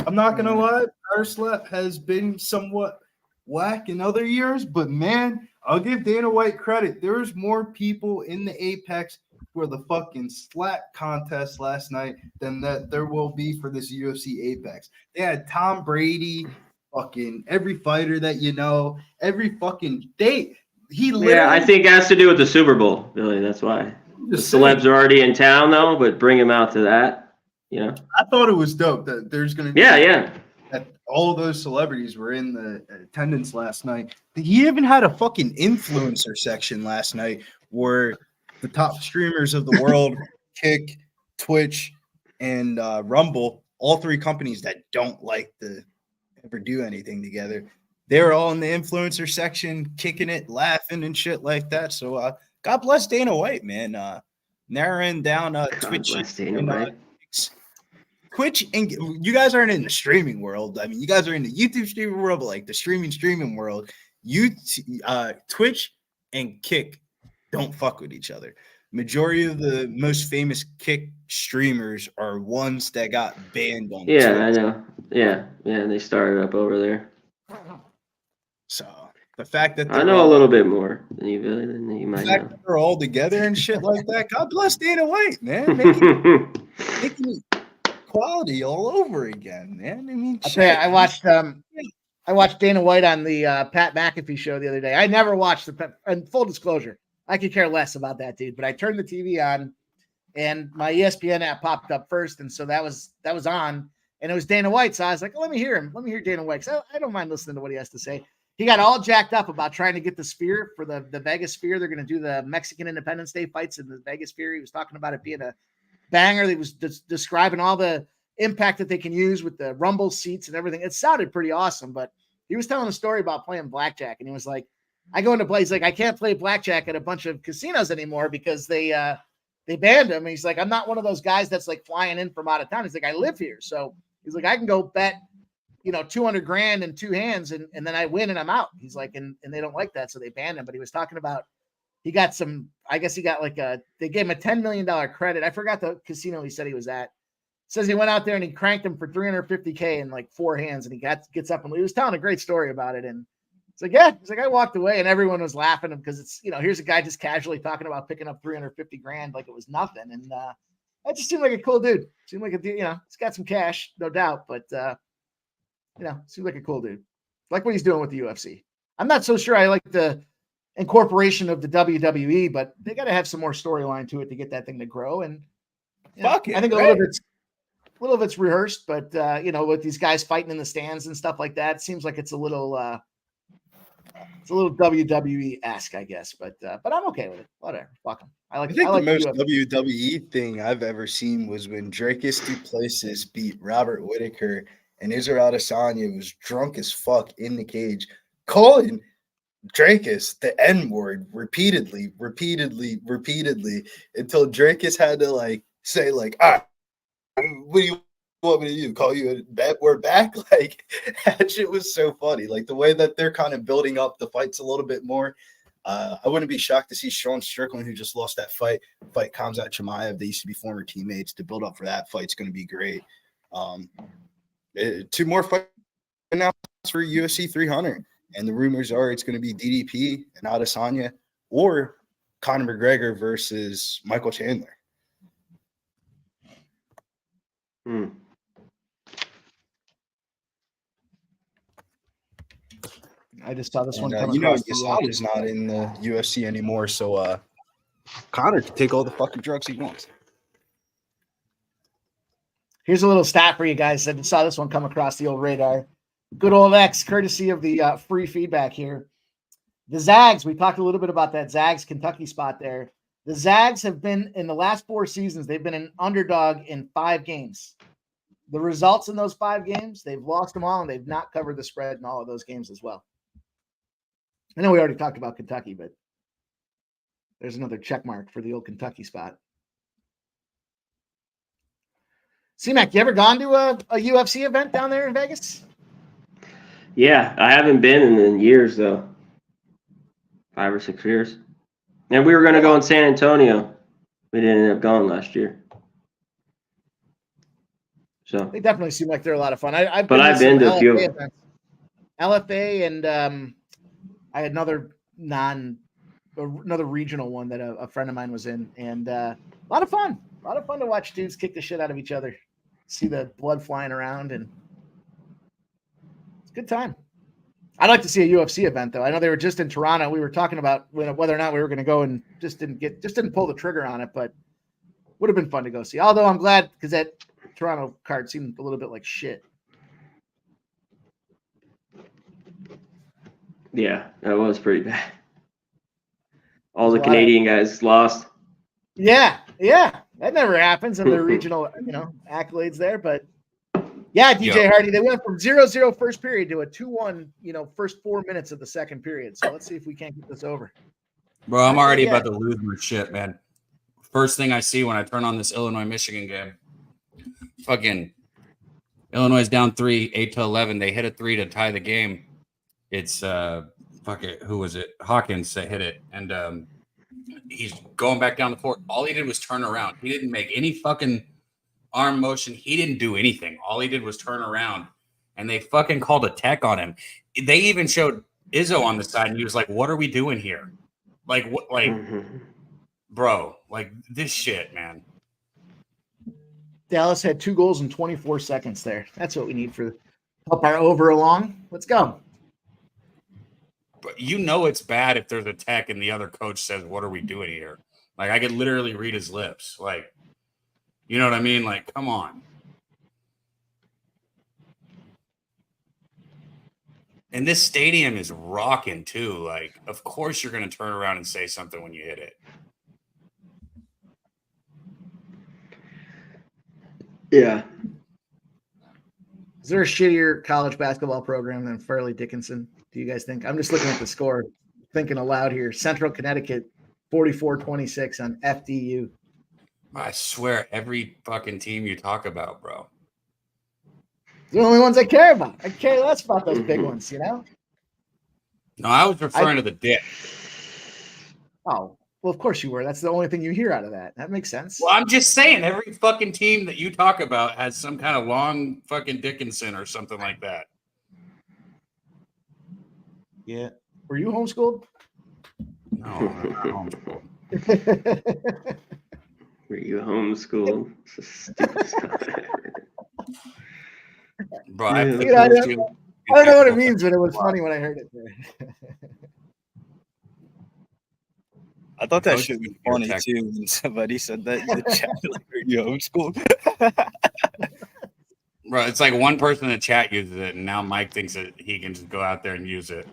I'm not gonna lie, power slap has been somewhat whack in other years, but man, I'll give Dana White credit. There's more people in the Apex for the fucking slap contest last night than that there will be for this UFC Apex. They had Tom Brady, fucking every fighter that you know, every fucking date. I think it has to do with the Super Bowl, Billy. That's why. The celebs are already in town though, but bring them out to that. You know, I thought it was dope that there's going to be that all those celebrities were in the attendance last night. He even had a fucking influencer section last night where the top streamers of the world, Kick, Twitch, and Rumble, all three companies that don't like to ever do anything together, they were all in the influencer section, kicking it, laughing and shit like that. So God bless Dana White, man. Narrowing down Twitch. Twitch, and you guys aren't in the streaming world. I mean, you guys are in the YouTube streaming world, but like the streaming world, Twitch and Kick don't fuck with each other. Majority of the most famous Kick streamers are ones that got banned on Twitch. I know. Yeah, they started up over there. So the fact that I know a little bit more than you might know. That they're all together and shit like that. God bless Dana White, man. Making quality all over again, man. I mean, I watched Dana White on the Pat McAfee show the other day. I never watched and full disclosure, I could care less about that dude, but I turned the TV on and my ESPN app popped up first. And so that was on and it was Dana White. So I was like, let me hear him. Let me hear Dana White. So I don't mind listening to what he has to say. He got all jacked up about trying to get the Sphere for the Vegas Sphere. They're going to do the Mexican Independence Day fights in the Vegas Sphere. He was talking about it being a banger. He was describing all the impact that they can use with the Rumble seats and everything. It sounded pretty awesome, but he was telling a story about playing blackjack. And he was like, I go into play. He's like, I can't play blackjack at a bunch of casinos anymore because they banned him. And he's like, I'm not one of those guys that's like flying in from out of town. He's like, I live here. So he's like, I can go bet, $200,000 in two hands and then I win and I'm out. He's like, and they don't like that. So they banned him. But he was talking about, he got they gave him a $10 million credit. I forgot the casino he said he was at. Says he went out there and he cranked him for $350K in like 4 hands and he gets up and he was telling a great story about it. And it's like, yeah, he's like, I walked away and everyone was laughing because it's, here's a guy just casually talking about picking up $350,000 like it was nothing. And that just seemed like a cool dude. Seemed like he's got some cash, no doubt, but seemed like a cool dude. Like what he's doing with the UFC. I'm not so sure I like the incorporation of the WWE, but they got to have some more storyline to it to get that thing to grow. And I think a little of it's rehearsed, but with these guys fighting in the stands and stuff like that, it seems like it's a little WWE-esque, I guess. But I'm okay with it. Whatever, fuck them. I think the most WWE thing I've ever seen was when Dracus Duplessis beat Robert Whittaker and Israel Adesanya was drunk as fuck in the cage, calling Drakus the N-word repeatedly, until Drakus had to like say like, all right, what do you want me to do? Call you a bad word back? Like, that shit was so funny. Like the way that they're kind of building up the fights a little bit more. I wouldn't be shocked to see Sean Strickland, who just lost that fight Khamzat Chimaev. They used to be former teammates. To build up for that fight's going to be great. 2 more fights now for UFC 300. And the rumors are it's going to be DDP and Adesanya or Conor McGregor versus Michael Chandler. I just saw this one And, come you know, across. USADA's not in the UFC anymore, so Conor can take all the fucking drugs he wants. Here's a little stat for you guys. I saw this one come across the old radar. Good old X, courtesy of the free feedback here. The Zags, we talked a little bit about that Zags Kentucky spot there. The Zags have been, in the last 4 seasons, they've been an underdog in 5 games. The results in those 5 games, they've lost them all, and they've not covered the spread in all of those games as well. I know we already talked about Kentucky, but there's another check mark for the old Kentucky spot. C-Mac, you ever gone to a UFC event down there in Vegas? Yeah, I haven't been in years, though. 5 or 6 years. And we were going to go in San Antonio. We didn't end up going last year. So they definitely seem like they're a lot of fun. I've been to a few events. LFA, and I had another regional one that a friend of mine was in, and a lot of fun. A lot of fun to watch dudes kick the shit out of each other, see the blood flying around, and it's a good time. I'd like to see a UFC event, though. I know they were just in Toronto. We were talking about whether or not we were going to go, and just didn't pull the trigger on it, but would have been fun to go see. Although I'm glad, because that Toronto card seemed a little bit like shit. Yeah, that was pretty bad. All the Canadian guys lost. Yeah, that never happens in the regional, accolades there. But yeah, DJ Hardy, they went from 0-0 first period to a 2-1, first 4 minutes of the second period. So let's see if we can't get this over. Bro, I'm already about to lose my shit, man. First thing I see when I turn on this Illinois-Michigan game, fucking Illinois is down 3, 8-11. They hit a 3 to tie the game. It's who was it? Hawkins that hit it, and he's going back down the court. All he did was turn around. He didn't make any fucking arm motion. He didn't do anything. All he did was turn around, and they fucking called a tech on him. They even showed Izzo on the side, and he was like, "What are we doing here? Like what? Like, bro, like this shit, man." Dallas had 2 goals in 24 seconds there. That's what we need for help our over along. Let's go. But it's bad if there's a tech and the other coach says, "What are we doing here?" Like, I could literally read his lips. Like, you know what I mean? Like, come on. And this stadium is rocking too. Like, of course you're going to turn around and say something when you hit it. Yeah. Is there a shittier college basketball program than Fairleigh Dickinson? Do you guys think? I'm just looking at the score, thinking aloud here. Central Connecticut, 44-26 on FDU. I swear, every fucking team you talk about, bro. The only ones I care about. I care less about those big ones, No, I was referring to the dick. Oh, well, of course you were. That's the only thing you hear out of that. That makes sense. Well, I'm just saying, every fucking team that you talk about has some kind of long fucking Dickinson or something like that. Yeah. Were you homeschooled? No, I'm not homeschooled. Were you homeschooled? Bro, I don't know what it means, but it was funny when I heard it. I thought that shit was funny too when somebody said that in the chat. Like, are you homeschooled? Bro, it's like one person in the chat uses it, and now Mike thinks that he can just go out there and use it.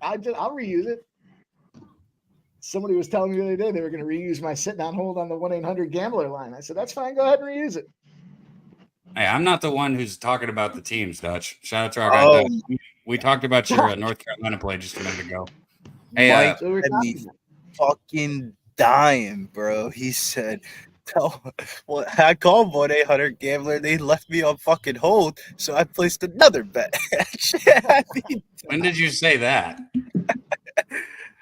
I'll reuse it. Somebody was telling me the other day they were going to reuse my sitting on hold on the 1-800-GAMBLER line. I said, that's fine. Go ahead and reuse it. Hey, I'm not the one who's talking about the teams, Dutch. Shout out to our guy, Dutch. We talked about your North Carolina play just a minute ago. Hey, Mike So we're had me talking fucking dying, bro. He said, well, I called 1-800-GAMBLER. They left me on fucking hold, so I placed another bet. when did you say that?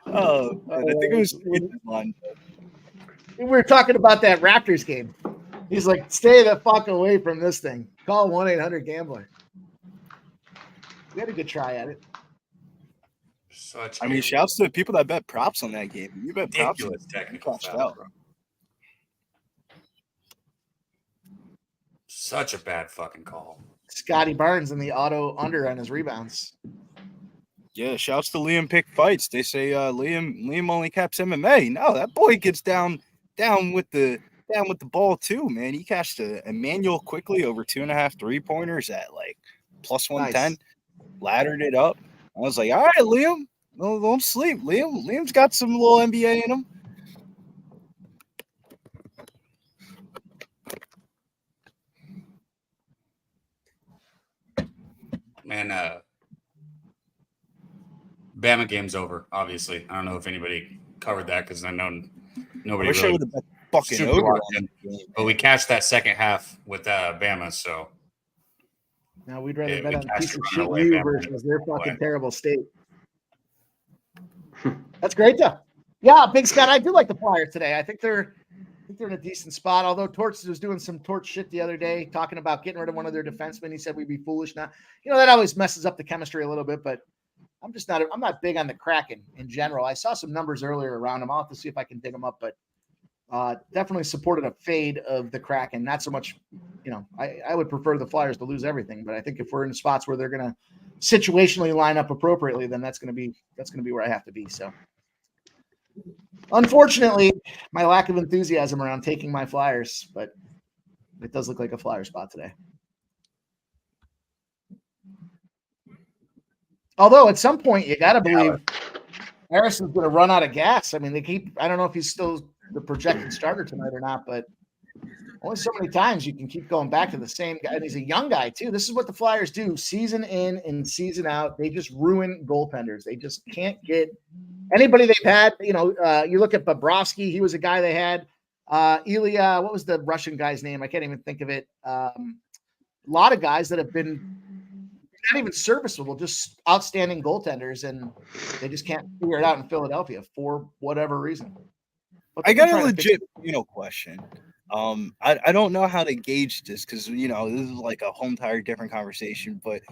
Oh, man, I think it was line. we were talking about that Raptors game. He's like, stay the fuck away from this thing. Call 1-800-GAMBLER. We had a good try at it. Such I mean, shouts to the people that bet props on that game. You bet props. ridiculous technical Cashed foul, out. bro. Such a bad fucking call. Scotty Barnes in the auto under on his rebounds. Yeah, shouts to Liam Pick Fights. They say Liam only caps MMA. No, that boy gets down with the ball too, man. He cashed a Emmanuel quickly over 2.5 3-pointers at like plus 110. Nice. Laddered it up. I was like, all right, Liam, don't sleep. Liam's got some little NBA in him. Man, Bama game's over, obviously. I don't know if anybody covered that because I know nobody I wish I really would have bet fucking super over. locked in. But we cashed that second half with Bama, so Now we'd rather Yeah, bet we on cashed piece of a shit runaway U Bama versus their fucking play. terrible state. That's great though. Yeah, Big Scott, I do like the Flyers today. I think they're in a decent spot. Although Torts was doing some Torch shit the other day, talking about getting rid of one of their defensemen. He said we'd be foolish now. You know, that always messes up the chemistry a little bit, but I'm not big on the Kraken in general. I saw some numbers earlier around them. I'll have to see if I can dig them up, but definitely supported a fade of the Kraken. Not so much, you know, I would prefer the Flyers to lose everything, but I think if we're in spots where they're going to situationally line up appropriately, then that's going to be where I have to be. So unfortunately, my lack of enthusiasm around taking my Flyers, but it does look like a Flyer spot today. Although at some point you got to believe Harrison's going to run out of gas. I mean, I don't know if he's still the projected starter tonight or not, but only so many times you can keep going back to the same guy. And he's a young guy too. This is what the Flyers do season in and season out. They just ruin goaltenders. They just can't get anybody they've had. You know, you look at Bobrovsky. He was a guy they had. Ilya, what was the Russian guy's name? I can't even think of it. A lot of guys that have been not even serviceable, just outstanding goaltenders, and they just can't figure it out in Philadelphia for whatever reason. I got a legit, question. I don't know how to gauge this because, this is like a whole entire different conversation, but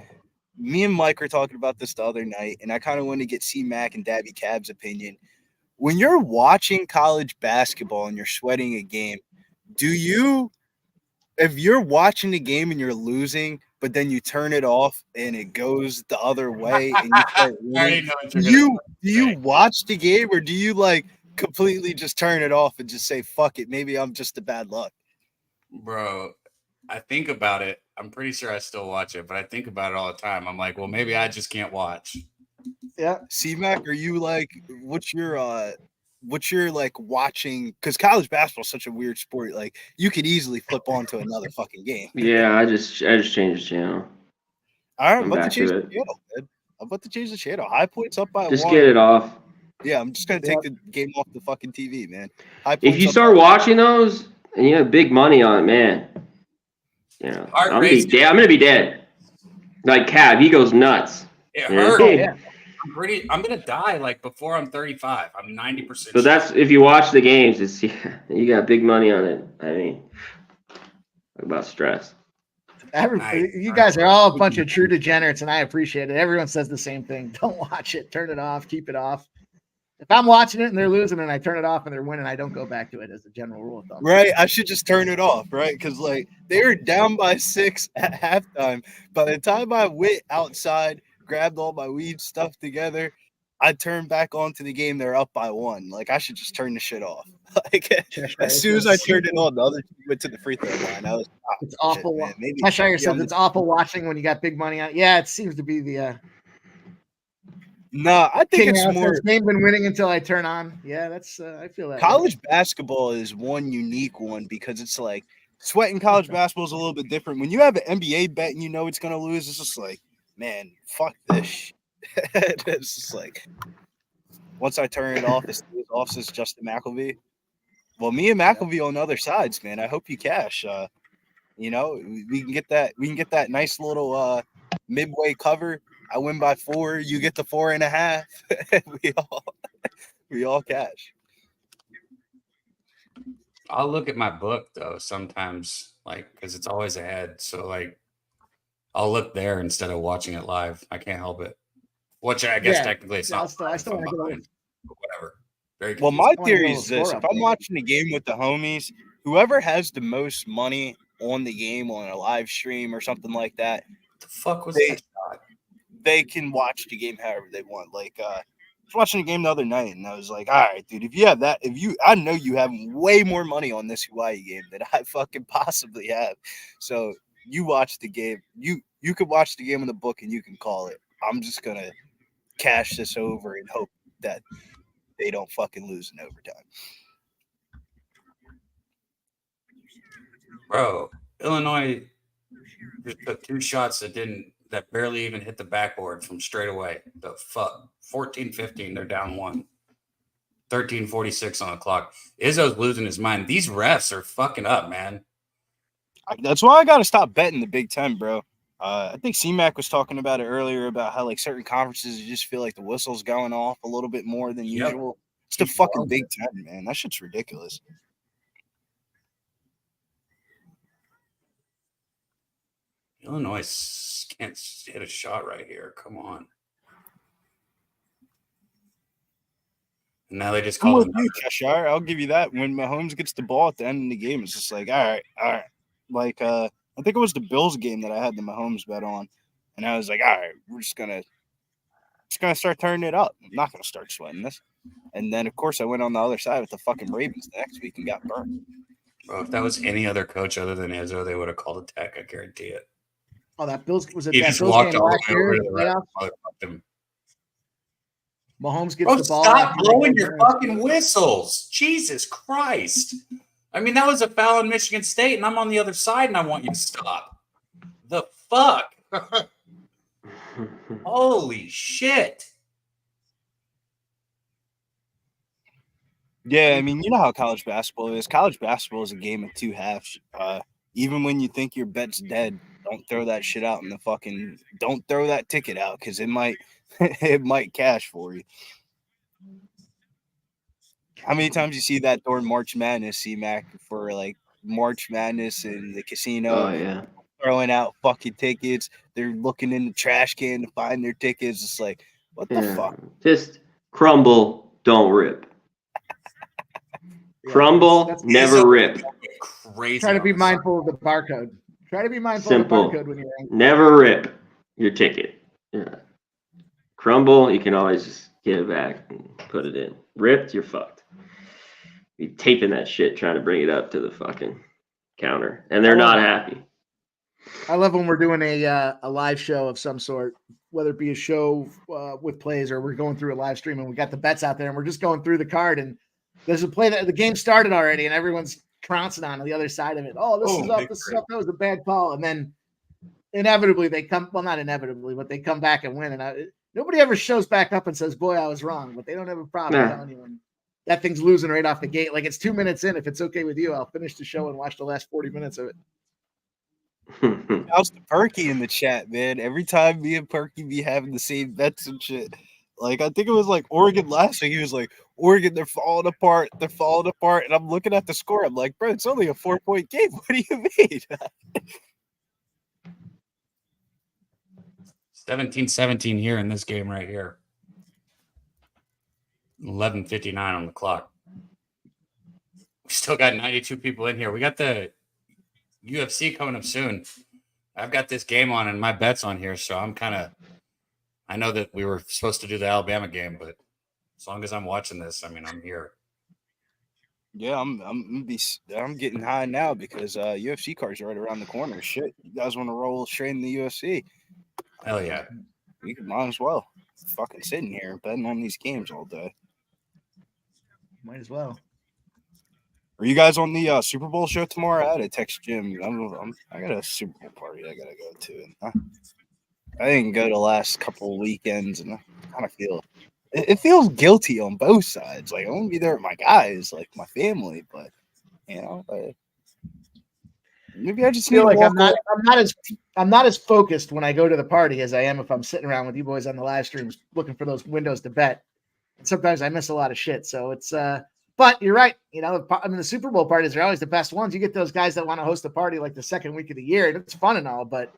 me and Mike were talking about this the other night, and I kind of want to get C-Mac and Dabby Cab's opinion. When you're watching college basketball and you're sweating a game, if you're watching the game and you're losing, but then you turn it off and it goes the other way and you start winning, do you watch the game or do you completely just turn it off and just say, fuck it, maybe I'm just a bad luck? Bro, I think about it. I'm pretty sure I still watch it, but I think about it all the time. I'm like, well, maybe I just can't watch. Yeah. C-Mac, are you what's your watching? Because college basketball is such a weird sport. You could easily flip on to another fucking game. Yeah, I just changed the channel. All right, I'm I'm about back to change to the it. channel, man. I'm about to change the channel. High Point's up by Just 1. get it off. Yeah, I'm just gonna take the game off the fucking TV, man. High If Point's you up start by 1. watching those and you have big money on it, man, Heart I'm rate. gonna be dead. Like Cab, he goes nuts. It Yeah. hurt. Oh, yeah. I'm gonna die before I'm 35. I'm 90%. So that's if you watch the games, it's you got big money on it. I mean, talk about stress. You guys are all a bunch of true degenerates, and I appreciate it. Everyone says the same thing. Don't watch it. Turn it off. Keep it off. If I'm watching it and they're losing and I turn it off and they're winning, I don't go back to it as a general rule of thumb. Right, I should just turn it off, right? Because they were down by 6 at halftime. By the time I went outside, grabbed all my weed stuff together, I turned back onto the game. They're up by 1. I should just turn the shit off. As soon as I turned it on, the other team went to the free throw line. I was It's awful. Maybe Cheshire says it's awful watching when you got big money on. Yeah, it seems to be the. No, I think King it's House more. says, game been winning until I turn on. Yeah, that's. I feel that. College basketball is one unique one because it's sweating college basketball is a little bit different. When you have an NBA bet and you know it's gonna lose, it's just like, man, fuck this shit. It's just like once I turn it off, it stays off. Says Justin McElvey. Well, me and McElvey on other sides, man. I hope you cash. We can get that. We can get that nice little midway cover. I win by 4. You get the 4.5. we all cash. I'll look at my book though sometimes, like because it's always ahead. So like, I'll look there instead of watching it live. I can't help it. Which I guess technically it's not. I still want to go. Whatever. Very well, confusing. my theory is this: if I'm watching a game with the homies, whoever has the most money on the game on a live stream or something like that, What the fuck was that shot? They can watch the game however they want. Like, I was watching a game the other night, and I was like, all right, dude, if you have that, I know you have way more money on this Hawaii game than I fucking possibly have. So you watch the game. You could watch the game in the book, and you can call it. I'm just going to cash this over and hope that they don't fucking lose in overtime. Bro, Illinois just took 2 shots that barely even hit the backboard from straight away. The fuck. 14-15, they're down 1. 13:46 on the clock. Izzo's losing his mind. These refs are fucking up, man. That's why I got to stop betting the Big Ten, bro. I think C-Mac was talking about it earlier about how like certain conferences you just feel like the whistle's going off a little bit more than usual. It's the fucking Big Ten, man. That shit's ridiculous. Illinois can't hit a shot right here. Come on. And now they just call him. Kashar. I'll give you that. When Mahomes gets the ball at the end of the game, it's just like, all right. Like, I think it was the Bills game that I had the Mahomes bet on, and I was like, all right, we're just gonna start turning it up. I'm not gonna start sweating this. And then, of course, I went on the other side with the fucking Ravens the next week and got burned. Bro, if that was any other coach other than Izzo, they would have called a tech. I guarantee it. Oh, that Bills was it? He That just Bills walked game all last the way over year. to the ref. Mahomes gets the ball. Stop blowing your fucking whistles. Jesus Christ. I mean, that was a foul in Michigan State, and I'm on the other side, and I want you to stop. The fuck? Holy shit. Yeah, I mean, you know how college basketball is. College basketball is a game of 2 halves. Even when you think your bet's dead, don't throw that shit out in the fucking – don't throw that ticket out because it might it might cash for you. How many times you see that during March Madness, C-Mac, for like March Madness in the casino? Oh, yeah. Throwing out fucking tickets. They're looking in the trash can to find their tickets. It's like, what the fuck? Just crumble, don't rip. Crumble, never rip. Crazy. Try to be mindful of the barcode. Try to be mindful Simple. of the barcode when you're in. Never rip your ticket. Yeah. Crumble, you can always just get it back and put it in. Ripped, you're fucked. Be taping that shit trying to bring it up to the fucking counter, and they're not happy. I love when we're doing a live show of some sort, whether it be a show with plays or we're going through a live stream and we got the bets out there and we're just going through the card and there's a play that the game started already and everyone's trouncing on the other side of it. Oh, this is up. That was a bad call. And then inevitably they come, well, not inevitably, but they come back and win. And nobody ever shows back up and says, boy, I was wrong, but they don't have a problem telling you when that thing's losing right off the gate. Like it's 2 minutes in. If it's okay with you, I'll finish the show and watch the last 40 minutes of it. How's the Perky in the chat, man? Every time me and Perky be having the same bets and shit. Like, I think it was like Oregon last week. He was like, Oregon, they're falling apart. They're falling apart. And I'm looking at the score. I'm like, bro, it's only a 4-point game. What do you mean? 17-17 here in this game right here. 11:59 on the clock. We still got 92 people in here. We got the UFC coming up soon. I've got this game on and my bet's on here, so I know that we were supposed to do the Alabama game, but as long as I'm watching this, I mean, I'm here. Yeah, I'm getting high now because UFC cards are right around the corner. Shit, you guys want to roll straight in the UFC? Hell yeah. You might as well. Fucking sitting here betting on these games all day. Might as well. Are you guys on the Super Bowl show tomorrow? I had to text Jim. I got a Super Bowl party I gotta go to. And I didn't go the last couple of weekends, and I kind of feel it feels guilty on both sides. Like I want to be there with my guys, like my family, but maybe I just feel need to like walk away. I'm not as focused when I go to the party as I am if I'm sitting around with you boys on the live streams looking for those windows to bet. And sometimes I miss a lot of shit. So it's but you're right. The Super Bowl parties are always the best ones. You get those guys that want to host a party like the second week of the year, and it's fun and all, but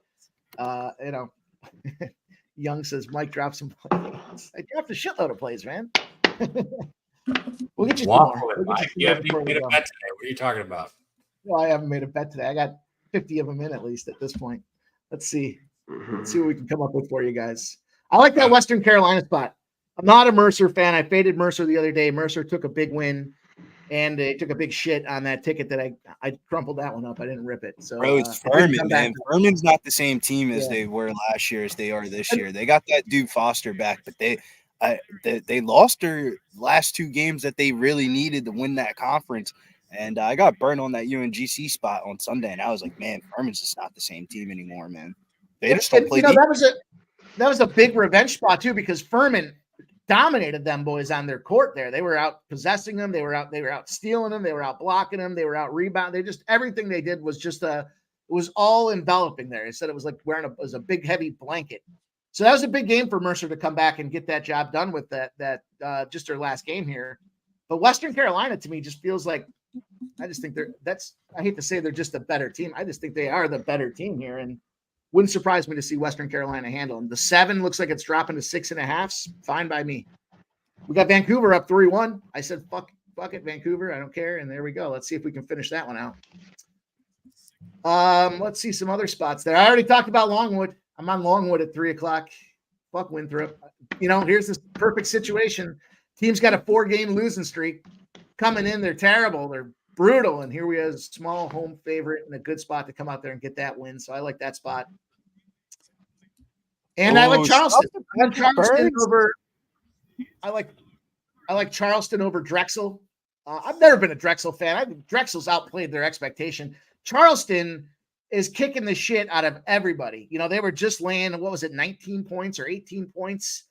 Young says Mike dropped some plays. I dropped a shitload of plays, man. We'll get you some more. You haven't even made a bet today. What are you talking about? Well, I haven't made a bet today. I got 50 of them in at least at this point. Let's see. Let's see what we can come up with for you guys. I like that Western Carolina spot. I'm not a Mercer fan. I faded Mercer the other day. Mercer took a big win, and they took a big shit on that ticket that I crumpled that one up. I didn't rip it. So, bro, it's Furman, man. Furman's not the same team as they were last year as they are this year. They got that dude Foster back, but they lost their last two games that they really needed to win that conference. And I got burned on that UNGC spot on Sunday, and I was like, man, Furman's just not the same team anymore, man. They just don't play. That was a big revenge spot too, because Furman dominated them boys on their court there. They were out possessing them. They were out stealing them. They were out blocking them. They were out rebounding. Everything they did was just it was all enveloping there. They said it was like wearing it was a big heavy blanket. So that was a big game for Mercer to come back and get that job done with that just their last game here. But Western Carolina to me just feels like, I just think I hate to say they're just a better team. I just think they are the better team here, and wouldn't surprise me to see Western Carolina handle them. The 7 looks like it's dropping to 6.5. Fine by me. We got Vancouver up 3-1. I said, fuck it, Vancouver. I don't care. And there we go. Let's see if we can finish that one out. Let's see some other spots there. I already talked about Longwood. I'm on Longwood at 3:00. Fuck Winthrop. Here's this perfect situation. Team's got a 4-game losing streak coming in. They're terrible. They're brutal. And here we have a small home favorite and a good spot to come out there and get that win. So I like that spot. And I like Charleston. I like Charleston over. I like Charleston over Drexel. I've never been a Drexel fan. Drexel's outplayed their expectation. Charleston is kicking the shit out of everybody. They were just laying, 19 points or 18 points.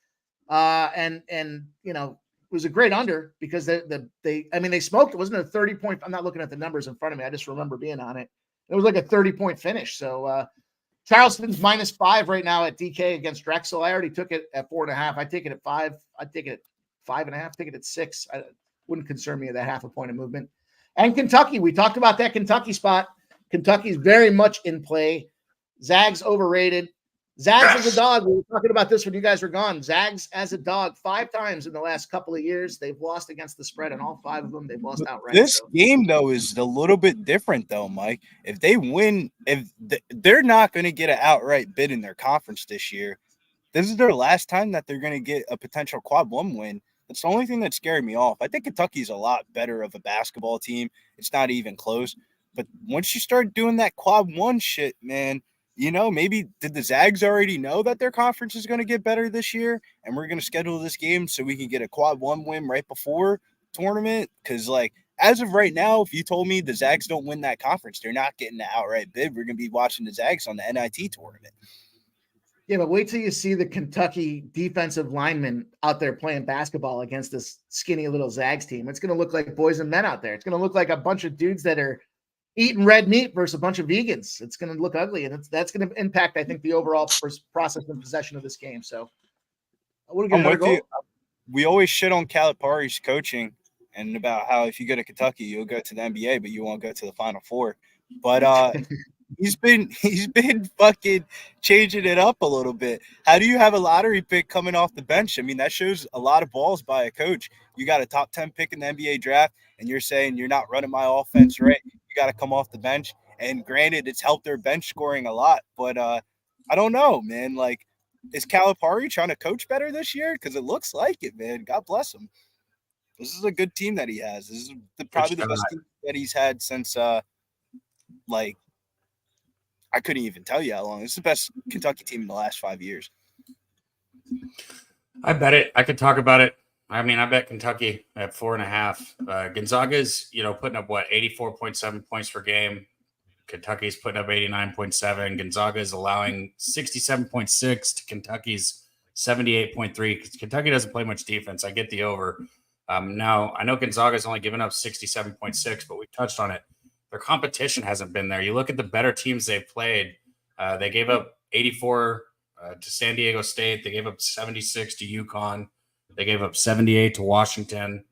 And it was a great under because they smoked. It wasn't a 30-point. I'm not looking at the numbers in front of me. I just remember being on it. It was like a 30-point finish. So Charleston's -5 right now at DK against Drexel. I already took it at 4.5. I take it at 5. I take it at 5.5. Take it at 6. I wouldn't concern me of that half a point of movement. And Kentucky, we talked about that Kentucky spot. Kentucky's very much in play. Zags overrated. Zags as a dog. We were talking about this when you guys were gone. Zags as a dog 5 times in the last couple of years. They've lost against the spread, and all 5 of them they've lost outright. This game, though, is a little bit different, though, Mike. If they win, they're not going to get an outright bid in their conference this year. This is their last time that they're going to get a potential quad 1 win. That's the only thing that scared me off. I think Kentucky's a lot better of a basketball team. It's not even close. But once you start doing that quad 1 shit, man, maybe did the Zags already know that their conference is going to get better this year, and we're going to schedule this game so we can get a quad 1 win right before tournament? Because, as of right now, if you told me the Zags don't win that conference, they're not getting the outright bid. We're going to be watching the Zags on the NIT tournament. Yeah, but wait till you see the Kentucky defensive linemen out there playing basketball against this skinny little Zags team. It's going to look like boys and men out there. It's going to look like a bunch of dudes that are eating red meat versus a bunch of vegans. It's going to look ugly, and that's going to impact, I think, the overall process and possession of this game. So, we always shit on Calipari's coaching and about how if you go to Kentucky, you'll go to the NBA, but you won't go to the Final Four. But he's been fucking changing it up a little bit. How do you have a lottery pick coming off the bench? I mean, that shows a lot of balls by a coach. You got a top 10 pick in the NBA draft, and you're saying you're not running my offense right. You got to come off the bench. And granted, it's helped their bench scoring a lot, but I don't know, man. Is Calipari trying to coach better this year? Because it looks like it, man. God bless him. This is a good team that he has. This is probably the best team that he's had since I couldn't even tell you how long. This is the best Kentucky team in the last 5 years. I bet it. I could talk about it I mean, I bet Kentucky at 4.5. Gonzaga's, putting up 84.7 points per game. Kentucky's putting up 89.7. Gonzaga is allowing 67.6 to Kentucky's 78.3. Kentucky doesn't play much defense. I get the over. Now, I know Gonzaga's only given up 67.6, but we touched on it. Their competition hasn't been there. You look at the better teams they've played. They gave up 84 to San Diego State. They gave up 76 to UConn. They gave up 78 to Washington.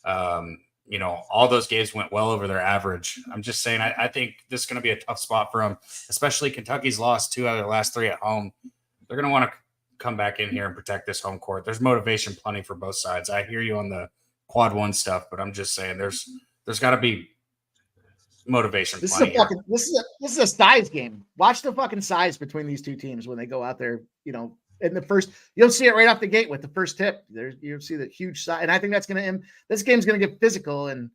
All those games went well over their average. I'm just saying, I think this is going to be a tough spot for them, especially Kentucky's lost 2 out of their last 3 at home. They're going to want to come back in here and protect this home court. There's motivation plenty for both sides. I hear you on the quad 1 stuff, but I'm just saying there's got to be motivation. This is a size game. Watch the fucking size between these two teams when they go out there, in the first, you'll see it right off the gate with the first tip. You'll see the huge size, and I think that's this game's going to get physical. And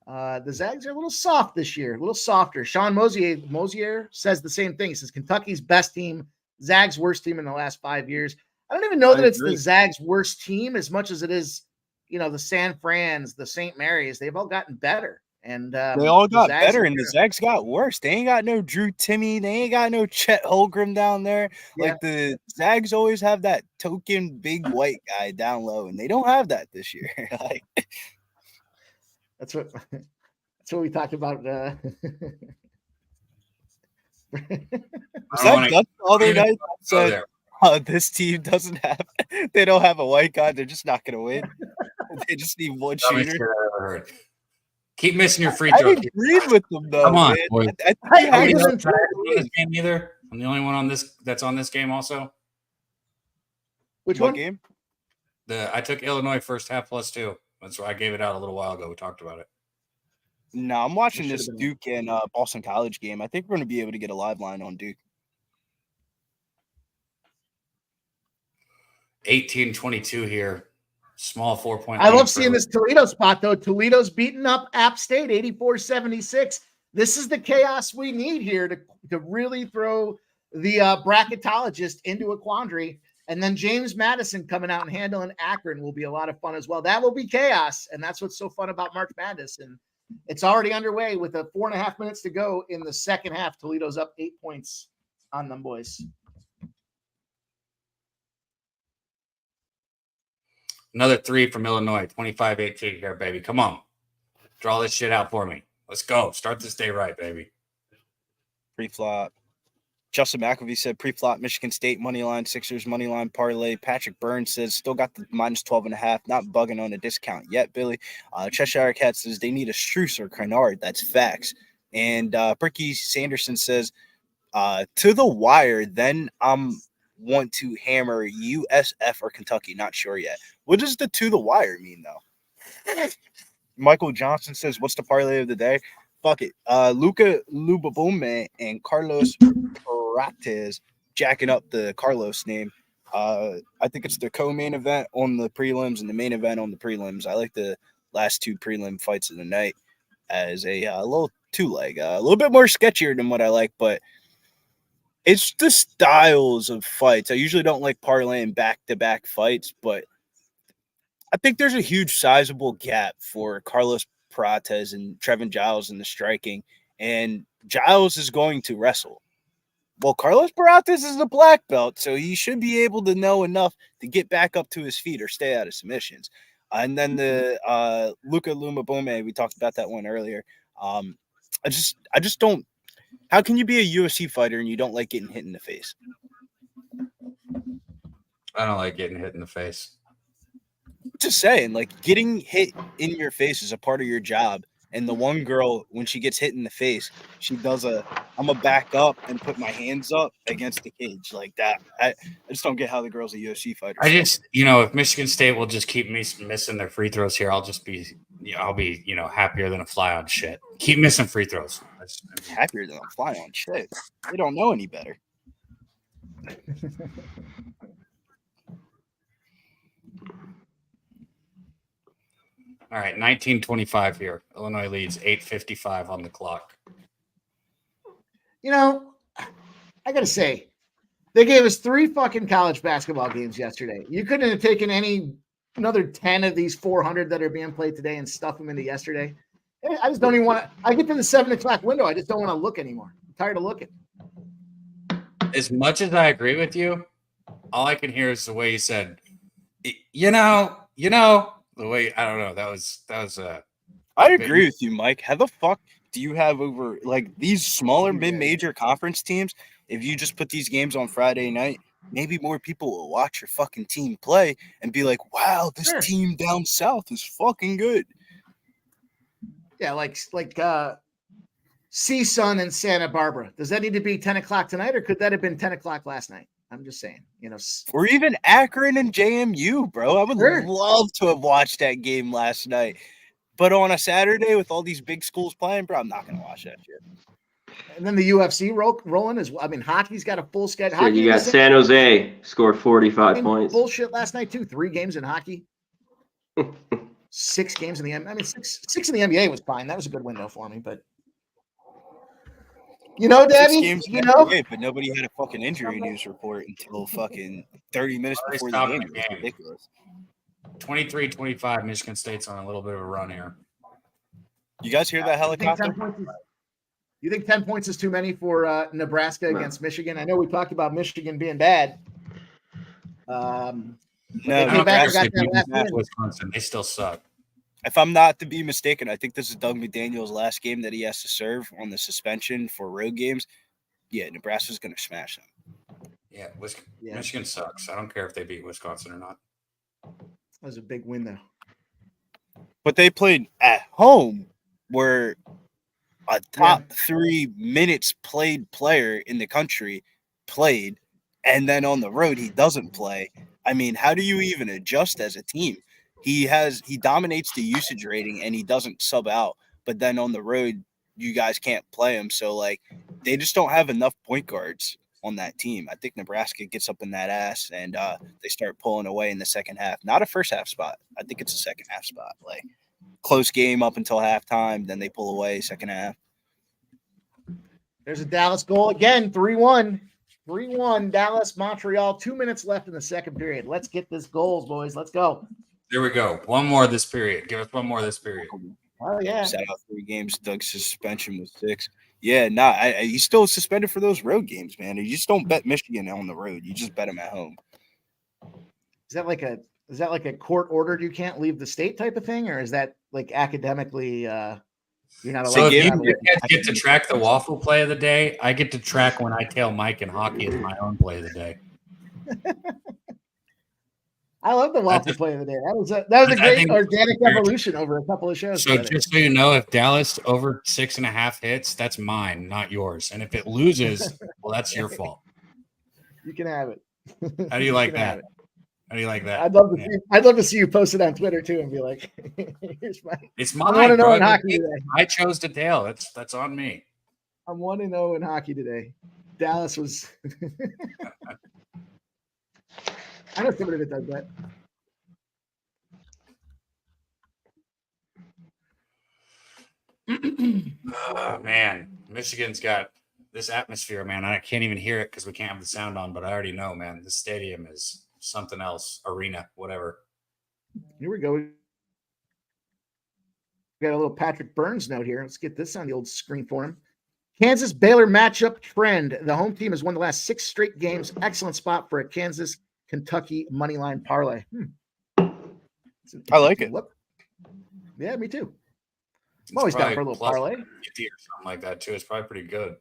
the Zags are a little soft this year, a little softer. Sean Mosier says the same thing. He says Kentucky's best team, Zags' worst team in the last 5 years. I don't even know that it's the Zags' worst team as much as it is, the San Frans, the St. Mary's. They've all gotten better. And they all got better, and the Zags got worse. They ain't got no Drew Timme. They ain't got no Chet Holmgren down there. Yeah. Like the Zags always have that token big white guy down low, and they don't have that this year. That's what we talked about. The other night said, this team they don't have a white guy. They're just not going to win. They just need one shooter. Keep missing your free throw. I agreed with them, though. Come on, man. boy. I this game either. I'm the only one on this that's on this game also. Which one? Game? I took Illinois first half +2. That's why I gave it out a little while ago. We talked about it. No, I'm watching this Duke and Boston College game. I think we're going to be able to get a live line on Duke. 18-22 here. Small 4-point. I love seeing this Toledo spot, though. Toledo's beating up App State 84-76. This is the chaos we need here to really throw the bracketologist into a quandary. And then James Madison coming out and handling Akron will be a lot of fun as well. That will be chaos, and that's what's so fun about March Madness. And it's already underway with 4.5 minutes to go in the second half. Toledo's up 8 points on them boys. Another 3 from Illinois, 25-18 here, baby. Come on. Draw this shit out for me. Let's go. Start this day right, baby. Pre-flop. Justin McAfee said pre-flop Michigan State moneyline, Sixers moneyline parlay. Patrick Burns says still got the -12.5. Not bugging on a discount yet, Billy. Cheshire Cat says they need a Struce or Kennard. That's facts. And Bricky Sanderson says to the wire, then want to hammer USF or Kentucky. Not sure yet. What does the to the wire mean, though? Michael Johnson says, what's the parlay of the day? Fuck it. Luca Lubabume and Carlos Parates jacking up the Carlos name. I think it's the co-main event on the prelims and the main event on the prelims. I like the last 2 prelim fights of the night as a little 2-leg. A little bit more sketchier than what I like, but it's the styles of fights. I usually don't like parlaying back-to-back fights, but I think there's a huge sizable gap for Carlos Prates and Trevin Giles in the striking, and Giles is going to wrestle. Well, Carlos Prates is a black belt, so he should be able to know enough to get back up to his feet or stay out of submissions. And then the Luca Lumabume, we talked about that one earlier. I just don't. How can you be a UFC fighter and you don't like getting hit in the face? I don't like getting hit in the face. Just saying, like, getting hit in your face is a part of your job. And the one girl, when she gets hit in the face, she does I'm going to back up and put my hands up against the cage like that. I just don't get how the girl's a UFC fighter. If Michigan State will just keep missing their free throws here, I'll be happier than a fly on shit. Keep missing free throws. Happier than a fly on shit. They don't know any better. All right, 19-25 here. Illinois leads 8:55 on the clock. I got to say, they gave us 3 fucking college basketball games yesterday. You couldn't have taken any another 10 of these 400 that are being played today and stuff them into yesterday. I just don't even want to. I get to the 7 o'clock window. I just don't want to look anymore. I'm tired of looking. As much as I agree with you, all I can hear is the way you said, you know, the way, I don't know. That was I agree with you, Mike. How the fuck do you have over like these smaller mid-major conference teams? If you just put these games on Friday night, maybe more people will watch your fucking team play and be like, wow, this team down south is fucking good. Yeah, like CSUN and Santa Barbara. Does that need to be 10 o'clock tonight, or could that have been 10 o'clock last night? I'm just saying, Or even Akron and JMU, bro. I would love to have watched that game last night. But on a Saturday with all these big schools playing, bro, I'm not going to watch that shit. And then the UFC rolling as well. I mean, hockey's got a full schedule. So you got San Jose scored 45 points. Bullshit last night, too. 3 games in hockey. 6 games in the NBA. I mean, six in the NBA was fine. That was a good window for me. But, Daddy, but nobody had a fucking injury news report until fucking 30 minutes before the game. It was ridiculous. 23-25, Michigan State's on a little bit of a run here. You guys hear that helicopter? You think 10 points is too many for Nebraska against Michigan? I know we talked about Michigan being bad. No, Wisconsin. They still suck. If I'm not to be mistaken, I think this is Doug McDaniel's last game that he has to serve on the suspension for road games. Yeah, Nebraska's going to smash them. Yeah, Michigan sucks. I don't care if they beat Wisconsin or not. That was a big win, though. But they played at home where a top 3 minutes played player in the country played, and then on the road he doesn't play. I mean, how do you even adjust as a team? He dominates the usage rating and he doesn't sub out, but then on the road you guys can't play him. So like they just don't have enough point guards on that team. I think Nebraska gets up in that ass and they start pulling away in the second half. Not a first half spot. I think it's a second half spot. Like close game up until halftime, then they pull away second half. There's a Dallas goal again, 3-1. 3-1, Dallas, Montreal. 2 minutes left in the second period. Let's get this goals, boys. Let's go. There we go. One more this period. Give us one more this period. Oh, yeah. Sat out 3 games. Doug's suspension was 6. Yeah, he's still suspended for those road games, man. You just don't bet Michigan on the road. You just bet them at home. Is that like a court ordered you can't leave the state type of thing, or is that like academically you're not allowed? So if you get to track the waffle play of the day, I get to track when I tail Mike in hockey as my own play of the day. I love the waffle play of the day. That was a great organic evolution over a couple of shows. So just so you know, if Dallas over 6.5 hits, that's mine, not yours. And if it loses, well, that's your fault. You can have it. How do you like that? How do you like that? I'd love to see you post it on Twitter too and be like, "Here's my." It's mine. I want to know in hockey today. I chose to tail. That's on me. I'm 1-0 in hockey today. Dallas was. I know somebody that does that. Oh, man. Michigan's got this atmosphere, man. I can't even hear it because we can't have the sound on, but I already know, man. This stadium is something else. Arena, whatever. Here we go. We got a little Patrick Burns note here. Let's get this on the old screen for him. Kansas Baylor matchup trend. The home team has won the last 6 straight games. Excellent spot for a Kansas Kentucky moneyline parlay. I like it. Yeah, me too. I'm always down for a little parlay. 50 or something like that too. It's probably pretty good.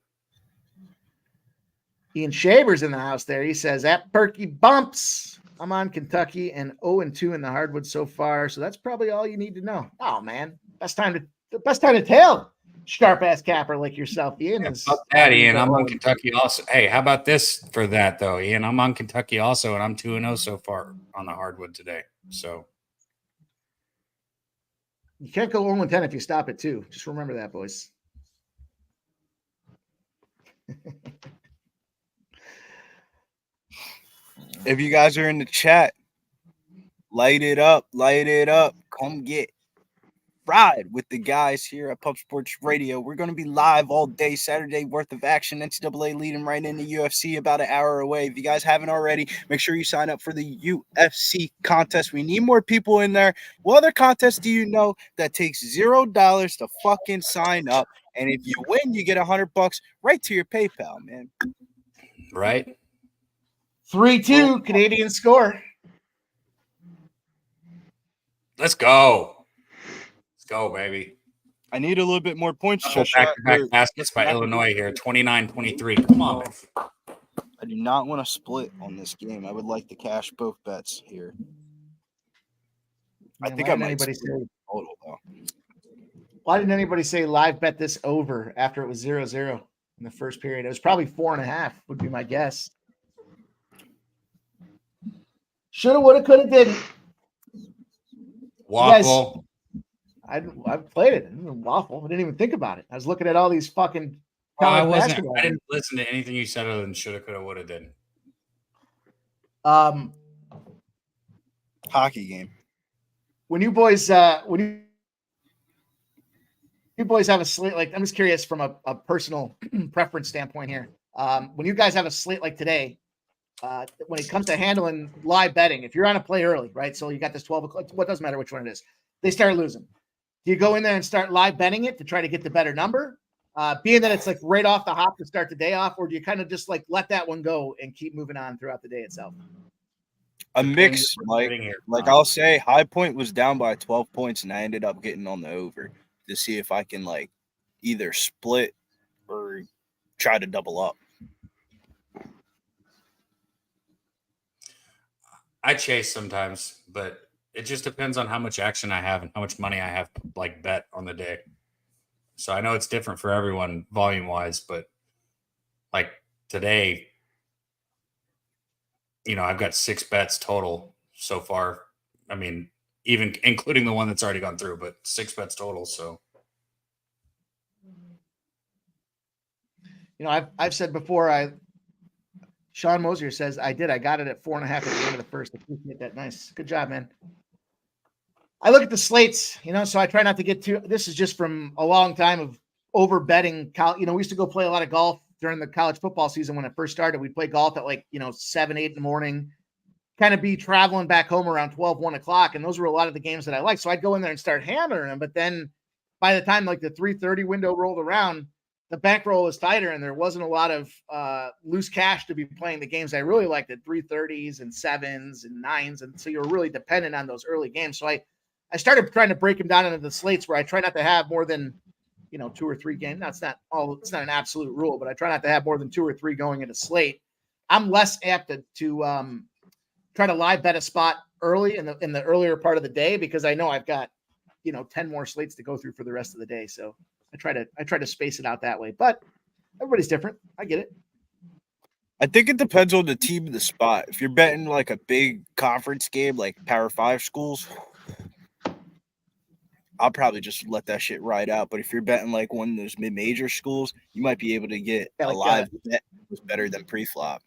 Ian Shaver's in the house there. He says, at Perky Bumps, I'm on Kentucky and 0-2 in the hardwood so far. So that's probably all you need to know. Oh, man. Best time to tail. Sharp ass capper like yourself, Ian. Yeah, fuck that, Ian. I'm on Kentucky also. Hey, how about this for that though, Ian? I'm on Kentucky also, and I'm 2-0 so far on the hardwood today. So you can't go 0-10 if you stop at 2. Just remember that, boys. If you guys are in the chat, light it up. Come get. ride with the guys here at Pub Sports Radio. We're going to be live all day, Saturday worth of action. NCAA leading right into UFC about an hour away. If you guys haven't already, make sure you sign up for the UFC contest. We need more people in there. What other contest do you know that takes $0 to fucking sign up? And if you win, you get $100 right to your PayPal, man. Right? 3-2 Canadian score. Let's go. Let's go, baby. I need a little bit more points. Back-to-back baskets by Illinois here, 29-23. Come on. I do not want to split on this game. I would like to cash both bets here. I think I might split total, though. Why didn't anybody say live bet this over after it was 0-0 in the first period? It was probably 4.5 would be my guess. Shoulda, woulda, coulda, didn't. Waffle. I played it. It was a waffle. I didn't even think about it. I was looking at all these fucking. I didn't listen to anything you said other than shoulda, coulda, woulda, didn't. Hockey game. When you boys have a slate, like I'm just curious from a personal preference standpoint here. When you guys have a slate like today, when it comes to handling live betting, if you're on a play early, right? So you got this 12 o'clock, what doesn't matter which one it is. They start losing. Do you go in there and start live betting it to try to get the better number? Being that it's like right off the hop to start the day off, or do you kind of just like let that one go and keep moving on throughout the day itself? A mix, like I'll say High Point was down by 12 points and I ended up getting on the over to see if I can like either split or try to double up. I chase sometimes, but it just depends on how much action I have and how much money I have like bet on the day. So I know it's different for everyone volume wise, but like today, you know, I've got 6 bets total so far. I mean, even including the one that's already gone through, but 6 bets total. So, you know, I've said before, Sean Mosier says I got it at 4.5 at the end of the first. I appreciate that. Nice. Good job, man. I look at the slates, you know, so I try not to get too, this is just from a long time of over betting. You know, we used to go play a lot of golf during the college football season. When it first started, we'd play golf at like, you know, 7, 8 in the morning, kind of be traveling back home around 12, 1 o'clock. And those were a lot of the games that I liked. So I'd go in there and start hammering them. But then by the time like the 3:30 window rolled around, the bankroll was tighter and there wasn't a lot of loose cash to be playing the games I really liked at 3:30s and 7s and 9s. And so you were really dependent on those early games. So I started trying to break them down into the slates where I try not to have more than, you know, 2 or 3 games. It's not an absolute rule, but I try not to have more than 2 or 3 going in a slate. I'm less apt to try to live bet a spot early in the earlier part of the day because I know I've got, you know, 10 more slates to go through for the rest of the day. So I try to space it out that way, but everybody's different. I get it. I think it depends on the team and the spot. If you're betting like a big conference game, like Power 5 schools, I'll probably just let that shit ride out. But if you're betting like one of those mid-major schools, you might be able to get a live bet was better than pre-flop.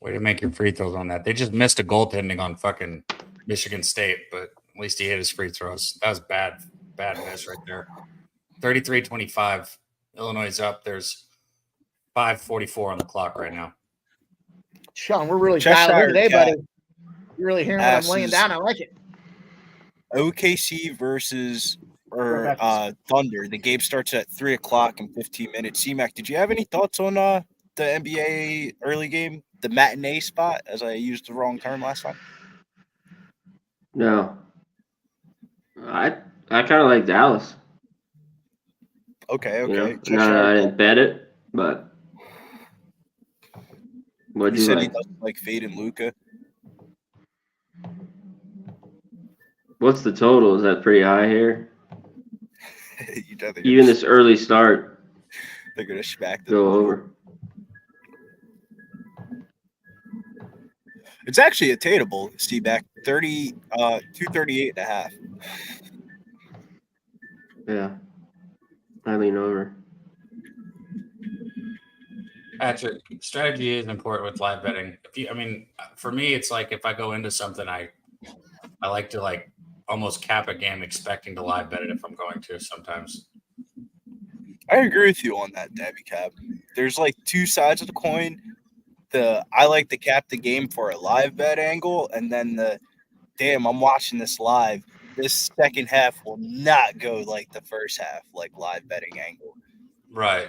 way to make your free throws on that. They just missed a goaltending on fucking Michigan State, but at least he hit his free throws. That was bad miss right there. 33-25. Illinois is up. There's 5:44 on the clock right now. Sean, we're really dialed in today, buddy. You're really hearing what I'm laying down. I like it. OKC versus Thunder. The game starts at 3 o'clock in 15 minutes. C-Mac, did you have any thoughts on the NBA early game, the matinee spot, as I used the wrong term last time? No. I kind of like Dallas. Okay. You know? I didn't bet it, but what you said he doesn't like Fade and Luka. What's the total? Is that pretty high here? Even Even this early start, they're gonna smack go over. It's actually attainable. See back 238.5. Yeah, I lean over. Patrick, strategy is important with live betting. For me, it's like if I go into something, I like to like almost cap a game expecting to live bet it if I'm going to sometimes. I agree with you on that, Debbie Cap. There's like two sides of the coin. I like to cap the game for a live bet angle, and then I'm watching this live. This second half will not go like the first half, like live betting angle. Right.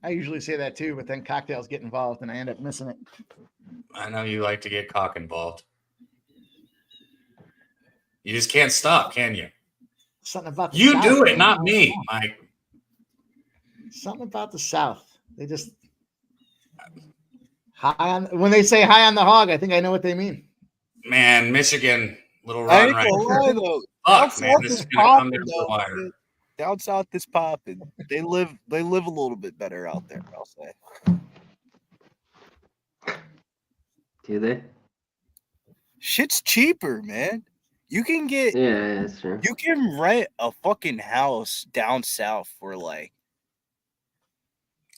I usually say that too, but then cocktails get involved and I end up missing it. I know you like to get cock involved. You just can't stop, can you? Something about the You South, do it, man. not me, Mike. Something about the South. They just when they say high on the hog, I think I know what they mean. Man, Michigan, little I run ain't right. gonna lie though. Fuck, man, this is gonna come down to the wire. Down south is popping. They live a little bit better out there, I'll say. Do they? Shit's cheaper, man. You can get Yeah, that's true. you can rent a fucking house down south for like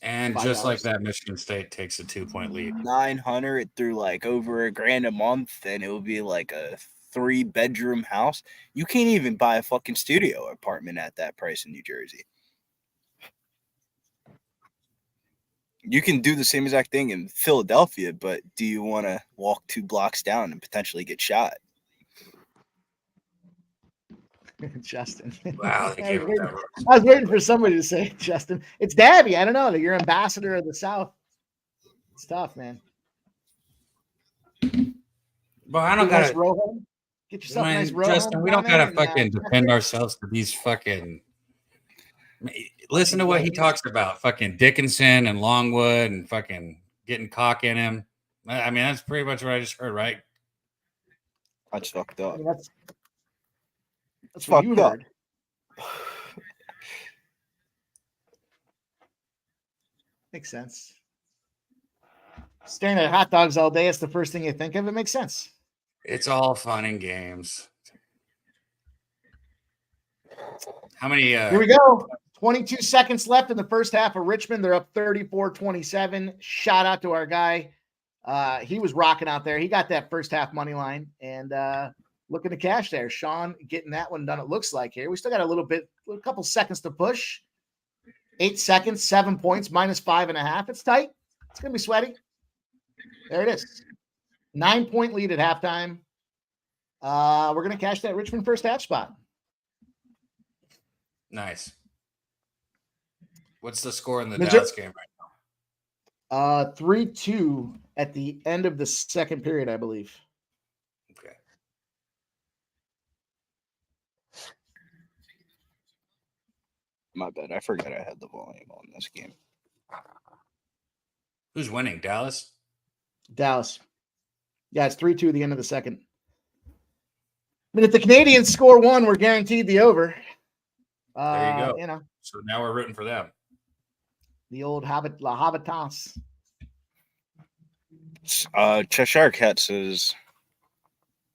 And $5. just like that, Michigan State takes a 2-point lead. 900 through like over $1,000 a month, and it will be like a 3-bedroom house. You can't even buy a fucking studio apartment at that price in New Jersey. You can do the same exact thing in Philadelphia, but do you want to walk 2 blocks down and potentially get shot? Justin. Wow, they gave up that road. I was waiting for somebody to say it, Justin. It's Dabby. I don't know. You're ambassador of the South. It's tough, man. But I don't Get a nice gotta. row home. Get yourself a nice row Justin, home we down don't gotta there and, fucking defend ourselves to these fucking. Listen to what he talks about, fucking Dickinson and Longwood and fucking getting cock in him. I mean, that's pretty much what I just heard, right? That's fucked up. That's what you heard. Makes sense. Staring at hot dogs all day, it's the first thing you think of. It makes sense. It's all fun and games. How many? Here we go. 22 seconds left in the first half of Richmond. They're up 34-27. Shout out to our guy. He was rocking out there. He got that first half money line and looking to cash there. Sean getting that one done, it looks like here. We still got a couple seconds to push. 8 seconds, 7 points, -5.5. It's tight. It's going to be sweaty. There it is. 9-point lead at halftime. We're going to cash that Richmond first half spot. Nice. What's the score in the Dallas game right now? 3-2 at the end of the second period, I believe. Okay. My bad. I forgot I had the volume on this game. Who's winning? Dallas? Dallas. Yeah, it's 3-2 at the end of the second. I mean, if the Canadians score 1, we're guaranteed the over. There you go. You know, So now we're rooting for them. the old La Habitants. Cheshire Cat says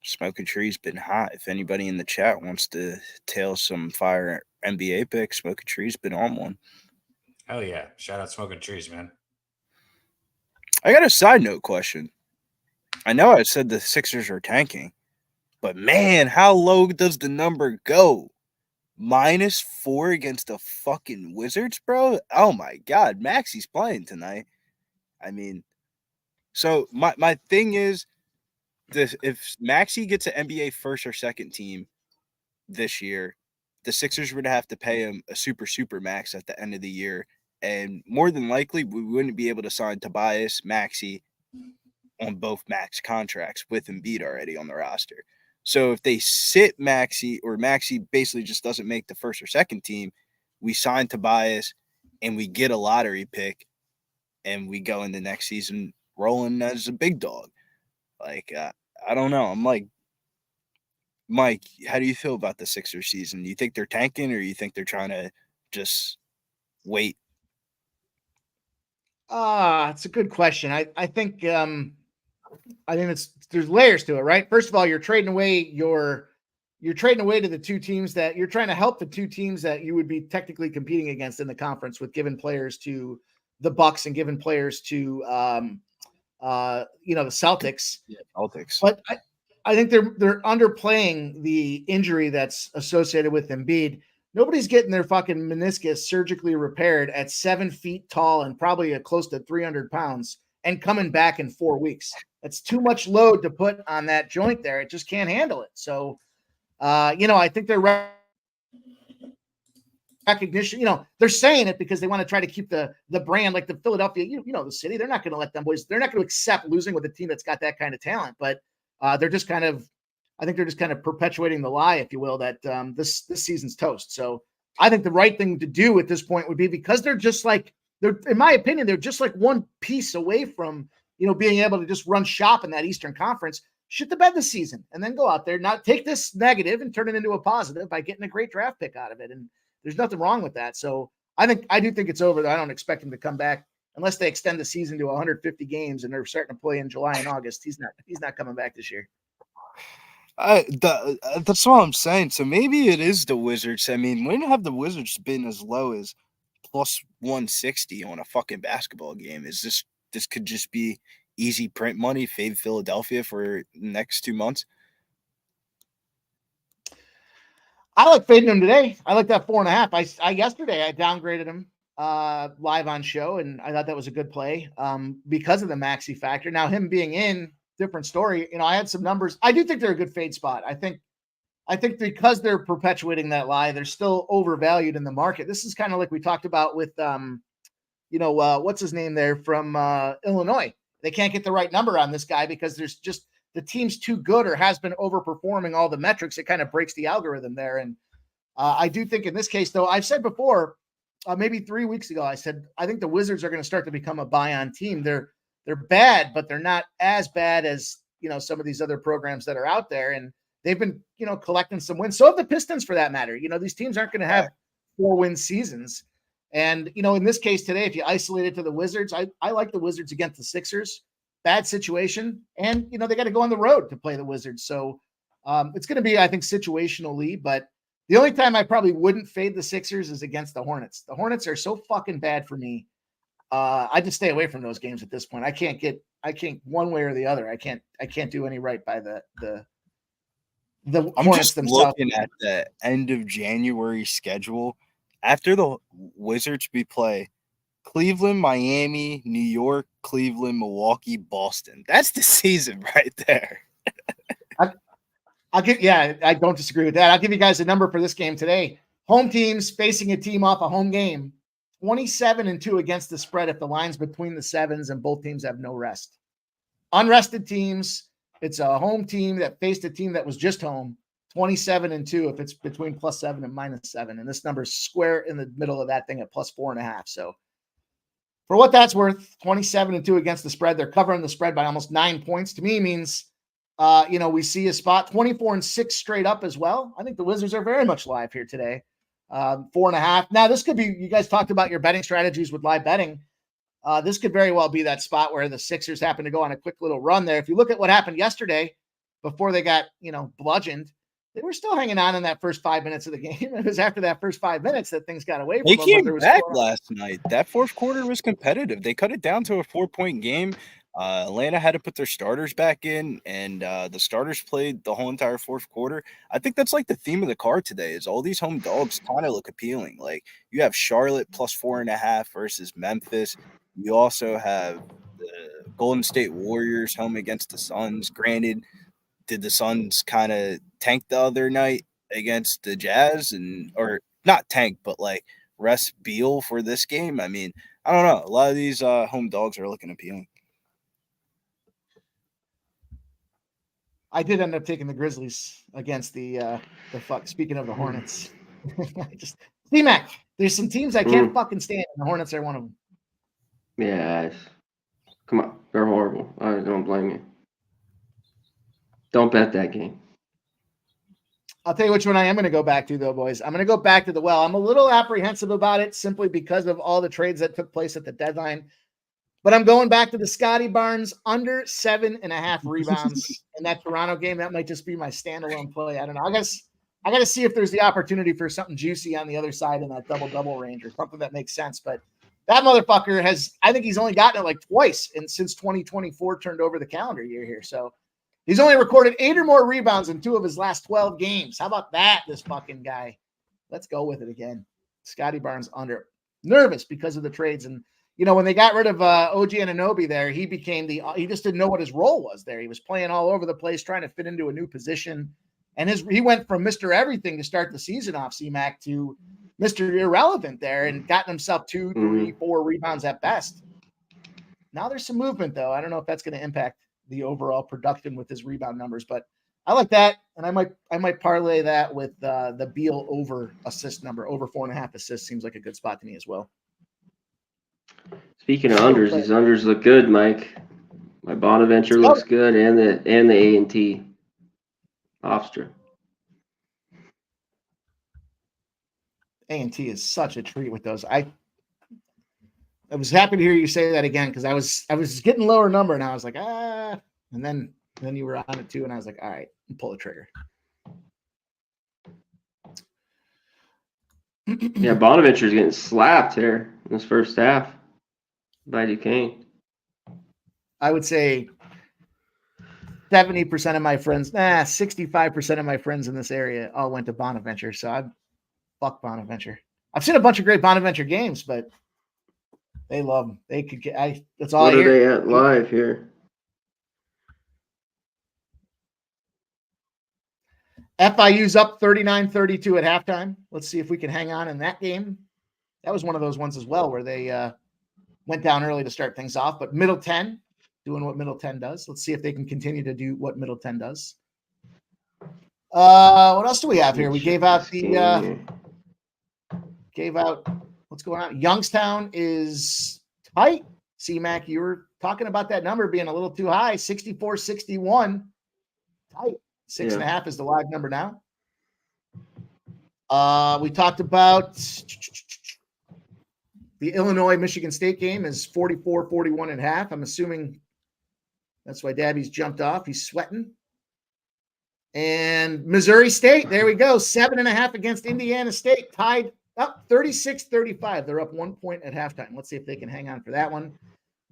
Smoking Tree's been hot. If anybody in the chat wants to tail some fire NBA picks, Smoking Tree's been on one. Hell yeah. Shout out Smoking Trees, man. I got a side note question. I know I said the Sixers are tanking, but man, how low does the number go? -4 against the fucking Wizards, bro? Oh my God, Maxi's playing tonight. I mean, so my thing is, if Maxi gets an NBA first or second team this year, the Sixers would have to pay him a super max at the end of the year. And more than likely, we wouldn't be able to sign Tobias, Maxi on both max contracts with Embiid already on the roster. So if they sit Maxi, or Maxi basically just doesn't make the first or second team, we sign Tobias and we get a lottery pick and we go into next season rolling as a big dog. Like, I don't know. I'm like, Mike, how do you feel about the Sixers season? Do you think they're tanking, or you think they're trying to just wait? It's a good question. I think there's layers to it, right? First of all, you're trading away to the two teams that you're trying to help the two teams that you would be technically competing against in the conference, with giving players to the Bucks and giving players to the Celtics. Yeah, Celtics. But I think they're underplaying the injury that's associated with Embiid. Nobody's getting their fucking meniscus surgically repaired at 7 feet tall and probably at close to 300 pounds and coming back in 4 weeks. That's too much load to put on that joint there. It just can't handle it. So, I think they're recognition, they're saying it because they want to try to keep the brand, like the Philadelphia, the city. They're not going to let them boys. They're not going to accept losing with a team that's got that kind of talent. But they're just kind of, I think they're just kind of perpetuating the lie, if you will, that this season's toast. So I think the right thing to do at this point would be, because they're just like, in my opinion, they're just like one piece away from, being able to just run shop in that Eastern Conference, shit the bed this season, and then go out there, not take this negative and turn it into a positive by getting a great draft pick out of it. And there's nothing wrong with that. So I do think it's over. I don't expect him to come back unless they extend the season to 150 games and they're starting to play in July and August. He's not coming back this year. That's what I'm saying. So maybe it is the Wizards. I mean, when have the Wizards been as low as plus 160 on a fucking basketball game? Is this could just be easy print money, fade Philadelphia for the next 2 months? I like fading him today. I like that 4.5. Yesterday I downgraded him live on show, and I thought that was a good play because of the maxi factor. Now him being in, different story. I had some numbers. I do think they're a good fade spot. I think because they're perpetuating that lie, they're still overvalued in the market. This is kind of like we talked about with what's his name there from Illinois. They can't get the right number on this guy because there's just the team's too good or has been overperforming all the metrics. It kind of breaks the algorithm there. And I do think in this case, though, I've said before, maybe 3 weeks ago, I said, I think the Wizards are going to start to become a buy-on team. They're bad, but they're not as bad as, some of these other programs that are out there. And they've been, collecting some wins. So have the Pistons for that matter. These teams aren't going to have 4-win seasons. And, in this case today, if you isolate it to the Wizards, I like the Wizards against the Sixers. Bad situation. And, they got to go on the road to play the Wizards. So it's going to be, I think, situationally, but the only time I probably wouldn't fade the Sixers is against the Hornets. The Hornets are so fucking bad for me. I just stay away from those games at this point. I can't one way or the other. I can't do any right by the I'm Hornets just themselves. looking at the end of January schedule. After the Wizards, we play Cleveland, Miami, New York, Cleveland, Milwaukee, Boston. That's the season right there. I don't disagree with that. I'll give you guys a number for this game today. Home teams facing a team off a home game, 27-2 against the spread if the line's between the sevens and both teams have no rest. Unrested teams, it's a home team that faced a team that was just home, 27-2 if it's between +7 and -7. And this number is square in the middle of that thing at +4.5. So for what that's worth, 27-2 against the spread. They're covering the spread by almost 9 points. To me means, we see a spot 24-6 straight up as well. I think the Wizards are very much live here today. 4.5. Now this could be, you guys talked about your betting strategies with live betting. This could very well be that spot where the Sixers happen to go on a quick little run there. If you look at what happened yesterday before they got, bludgeoned, they were still hanging on in that first 5 minutes of the game. It was after that first 5 minutes that things got away from them. They came back last night. That fourth quarter was competitive. They cut it down to a 4-point game. Atlanta had to put their starters back in, and the starters played the whole entire fourth quarter. I think that's like the theme of the card today is all these home dogs kind of look appealing. Like you have Charlotte +4.5 versus Memphis. You also have the Golden State Warriors home against the Suns. Granted, did the Suns kind of tank the other night against the Jazz or not tank, but like rest Beal for this game? I mean, I don't know. A lot of these home dogs are looking appealing. I did end up taking the Grizzlies against the speaking of the Hornets. C-Mac, there's some teams I can't fucking stand, and the Hornets are one of them. Yes. Come on. They're horrible. I don't blame you. Don't bet that game. I'll tell you which one I am going to go back to, though, boys. I'm going to go back to the well. I'm a little apprehensive about it simply because of all the trades that took place at the deadline. But I'm going back to the Scotty Barnes under 7.5 rebounds in that Toronto game. That might just be my standalone play. I don't know. I got to see if there's the opportunity for something juicy on the other side in that double-double range or something that makes sense. But that motherfucker I think he's only gotten it like twice since 2024 turned over the calendar year here. So He's only recorded 8 or more rebounds in 2 of his last 12 games. How about that, this fucking guy? Let's go with it again. Scotty Barnes under. Nervous because of the trades. And, when they got rid of OG Anunoby there, he just didn't know what his role was there. He was playing all over the place, trying to fit into a new position. And he went from Mr. Everything to start the season off, C-Mac, to Mr. Irrelevant there and gotten himself 2, 3, 4 rebounds at best. Now there's some movement, though. I don't know if that's going to impact the overall production with his rebound numbers, but I like that. And I might parlay that with the Beal over assist number. Over 4.5 assists seems like a good spot to me as well. Speaking of unders, these unders look good, Mike. My Bonaventure looks good, and the A&T Hofstra. A&T is such a treat with those. I was happy to hear you say that again because I was getting lower number and I was like, and then you were on it too, and I was like, all right, pull the trigger. Yeah, Bonaventure's getting slapped here in this first half by Duquesne. I would say 70% of my friends, 65% of my friends in this area all went to Bonaventure. So fuck Bonaventure. I've seen a bunch of great Bonaventure games, but they love them. They could get. That's all. What are they at live here? FIU's up 39-32 at halftime. Let's see if we can hang on in that game. That was one of those ones as well where they went down early to start things off. But Middle 10 doing what Middle 10 does. Let's see if they can continue to do what Middle 10 does. What else do we have here? We gave out what's going on? Youngstown is tight. C-Mac, you were talking about that number being a little too high. 64-61. Tight. 6.5 is the live number now. We talked about the Illinois-Michigan State game is 44-41 and a half. I'm assuming that's why Dabby's jumped off. He's sweating. And Missouri State, there we go. 7.5 against Indiana State, tied up 36-35. They're up 1 point at halftime. Let's see if they can hang on for that one.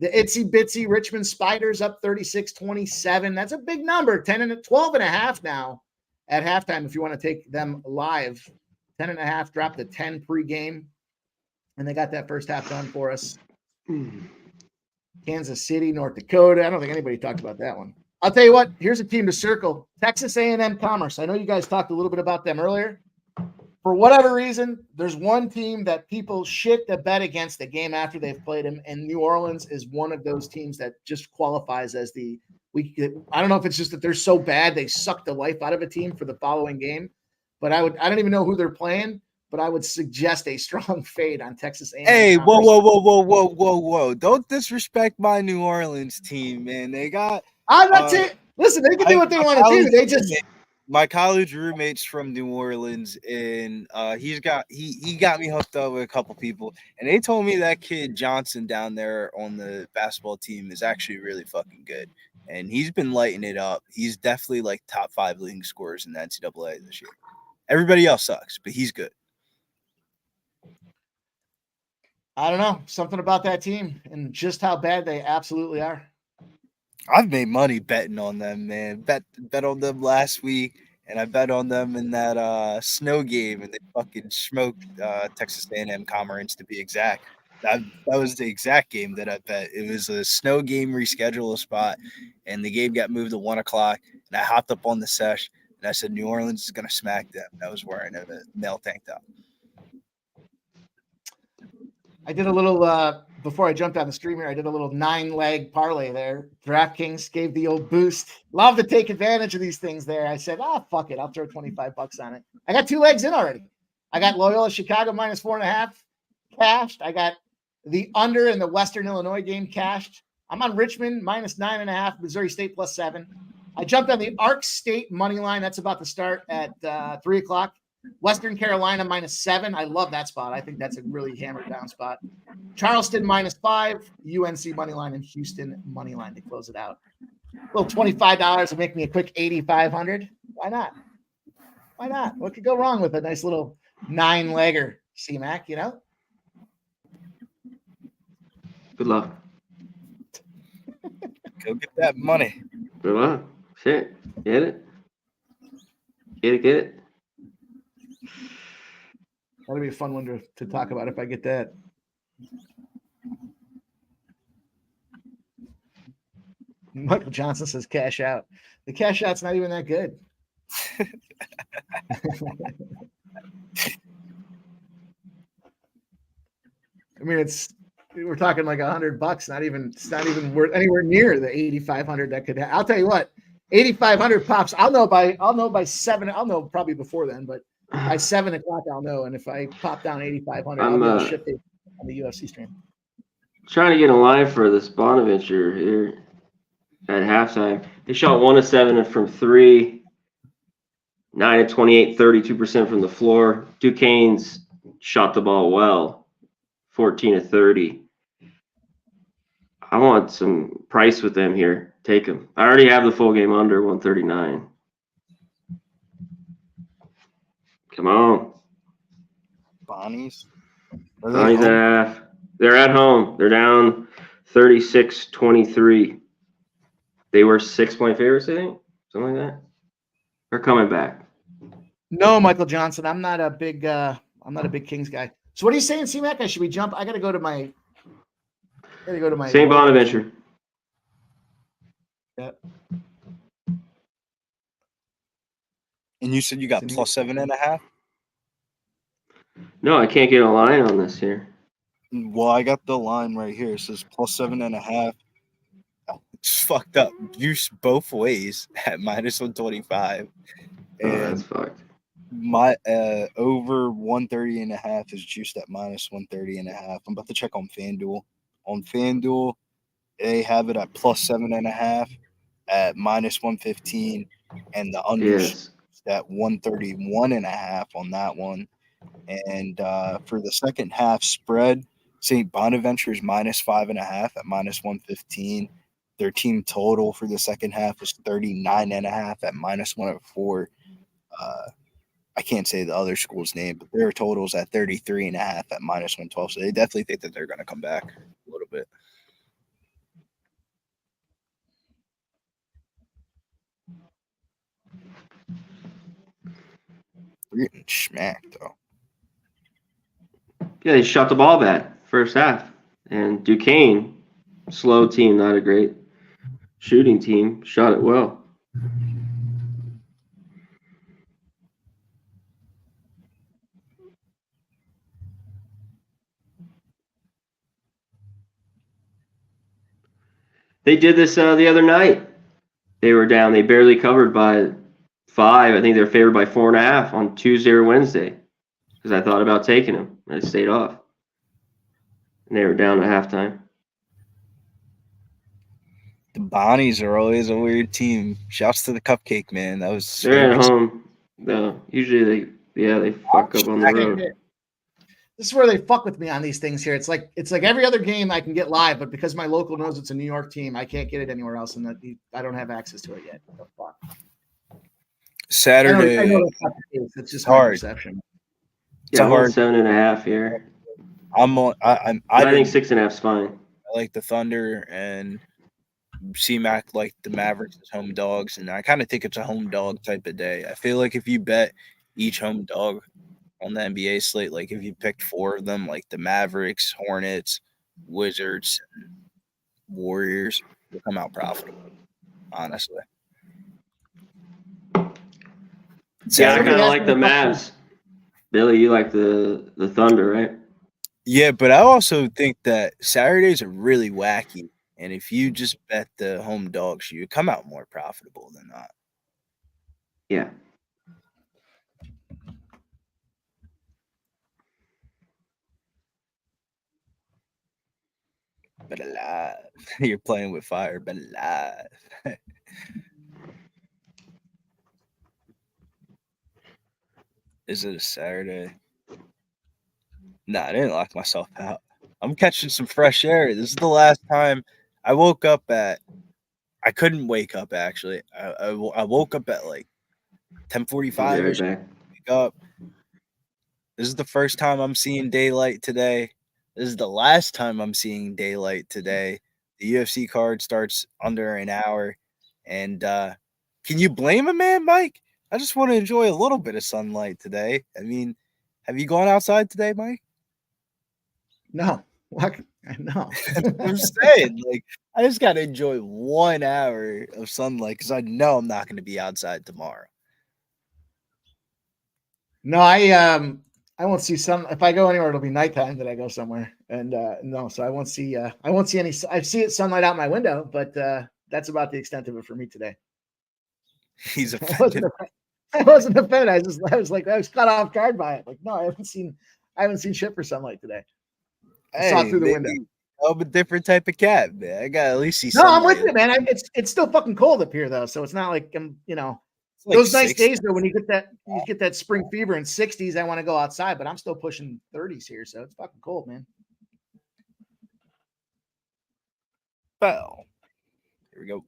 The itsy bitsy Richmond Spiders up 36-27. That's a big number. 12.5 now at halftime. If you want to take them live, 10.5 dropped to 10 pregame, and they got that first half done for us. Kansas City, North Dakota. I don't think anybody talked about that one. I'll tell you what. Here's a team to circle: Texas A&M Commerce. I know you guys talked a little bit about them earlier. For whatever reason, there's one team that people shit the bet against the game after they've played them, and New Orleans is one of those teams that just qualifies as I don't know if it's just that they're so bad they suck the life out of a team for the following game, but I don't even know who they're playing, but I would suggest a strong fade on Texas A&M. Hey, whoa! Don't disrespect my New Orleans team, man. They got. I'm not saying. Listen, they can do what they want to do. They just. My college roommate's from New Orleans, and he got me hooked up with a couple people, and they told me that kid Johnson down there on the basketball team is actually really fucking good, and he's been lighting it up. He's definitely like top 5 leading scorers in the NCAA this year. Everybody else sucks, but he's good. I don't know, something about that team and just how bad they absolutely are. I've made money betting on them, man. Bet on them last week, and I bet on them in that snow game, and they fucking smoked Texas A&M Commerce to be exact. That was the exact game that I bet. It was a snow game reschedule spot, and the game got moved to 1 o'clock, and I hopped up on the sesh, and I said New Orleans is going to smack them. I was wearing a male tank top. I did a little before I jumped on the stream here. I did a little 9-leg parlay there. DraftKings gave the old boost. Love to take advantage of these things there. I said, fuck it. I'll throw $25 on it. I got 2 legs in already. I got Loyola Chicago minus 4.5 cashed. I got the under in the Western Illinois game cashed. I'm on Richmond minus 9.5, Missouri State plus 7. I jumped on the Ark State money line. That's about to start at 3 o'clock. Western Carolina minus 7. I love that spot. I think that's a really hammered down spot. Charleston minus 5. UNC money line and Houston money line to close it out. A little $25 to make me a quick 8,500. Why not? Why not? What could go wrong with a nice little 9-legger, C-Mac, you know? Good luck. Go get that money. Good luck. Sit. Get it? Get it? That'll be a fun one to talk about if I get that. Michael Johnson says cash out. The cash out's not even that good. I mean, we're talking like $100. It's not even worth anywhere near the 8,500 that could. I'll tell you what, 8,500 pops. I'll know by 7. I'll know probably before then, but by 7 o'clock I'll know. And if I pop down 8,500, I'll be able to ship it on the UFC stream. Trying to get a line for this Bonaventure here at halftime. They shot 1 of 7 from 3, 9 of 28, 32% from the floor. Duquesne's shot the ball well, 14 of 30. I want some price with them here. Take them. I already have the full game under 139. Come on. Bonnie's. Bonnie's at half. They're at home. They're down 36-23. They were 6-point favorites, I think. Something like that. They're coming back. No, Michael Johnson. I'm not a big Kings guy. So what are you saying, C-Mac? Should we jump? I gotta go to my St. Bonaventure. Yep. And you said you got plus 7.5? No, I can't get a line on this here. Well, I got the line right here. It says plus 7.5. Oh, it's fucked up. Use both ways at minus 125. Oh, that's fucked. My over 130.5 is juiced at minus 130.5. I'm about to check on FanDuel. On FanDuel, they have it at plus 7.5 at minus 115, and the under at 131.5 on that one. And for the second half spread, St. Bonaventure's minus 5.5 at minus 115. Their team total for the second half is 39.5 at minus 104. I can't say the other school's name, but their total's at 33.5 at minus 112. So they definitely think that they're going to come back a little bit. They're getting smacked, though. Yeah, they shot the ball bad first half. And Duquesne, slow team, not a great shooting team, shot it well. They did this the other night. They were down. They barely covered by 5. I think they were favored by 4.5 on Tuesday or Wednesday because I thought about taking them. I stayed off. And they were down at halftime. The Bonnies are always a weird team. Shouts to the Cupcake Man. That was they're at home. No, usually they fuck up on the road. This is where they fuck with me on these things here. It's like every other game I can get live, but because my local knows it's a New York team, I can't get it anywhere else, and I don't have access to it yet. What the fuck? Saturday. I know that's not the case. It's just hard. My perception. Yeah, I'm on 7.5 here. I think 6.5 is fine. I like the Thunder, and C-Mac like the Mavericks as home dogs, and I kind of think it's a home dog type of day. I feel like if you bet each home dog on the NBA slate, like if you picked 4 of them, like the Mavericks, Hornets, Wizards, and Warriors, will come out profitable, honestly. Yeah, I kind of like the Mavs. Billy, you like the Thunder, right? Yeah, but I also think that Saturdays are really wacky, and if you just bet the home dogs, you come out more profitable than not. Yeah. But alive. You're playing with fire, but alive. Is it a Saturday? Nah, I didn't lock myself out. I'm catching some fresh air. This is the last time I woke up at – I couldn't wake up, actually. I woke up at like 10:45. Right, wake up. This is the first time I'm seeing daylight today. This is the last time I'm seeing daylight today. The UFC card starts under an hour, and Can you blame a man, Mike? I just want to enjoy a little bit of sunlight today. I mean, have you gone outside today, Mike? No. What? No. I'm saying, like, I just got to enjoy 1 hour of sunlight because I know I'm not going to be outside tomorrow. No, I won't see sun. If I go anywhere, it'll be nighttime that I go somewhere. And no, so I won't see any. I see it sunlight out my window, but that's about the extent of it for me today. He's offended. I wasn't offended. I was caught off guard by it. Like, no, I haven't seen shit for sunlight today. I saw it through the window. I'm a different type of cat, man. I got at least see. No, I'm with you, man. It's still fucking cold up here though, so it's not like I'm, like those nice days though when you get that spring fever in 60s. I want to go outside, but I'm still pushing 30s here, so it's fucking cold, man. Well, here we go.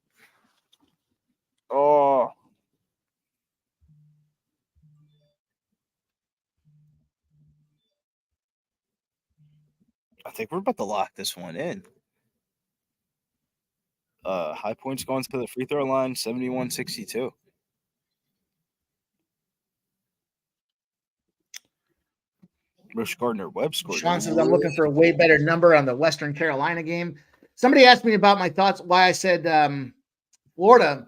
Oh. I think we're about to lock this one in. High Point's going to the free throw line, 71-62. Rush Gardner-Webb scored. Sean says I'm looking for a way better number on the Western Carolina game. Somebody asked me about my thoughts, why I said Florida.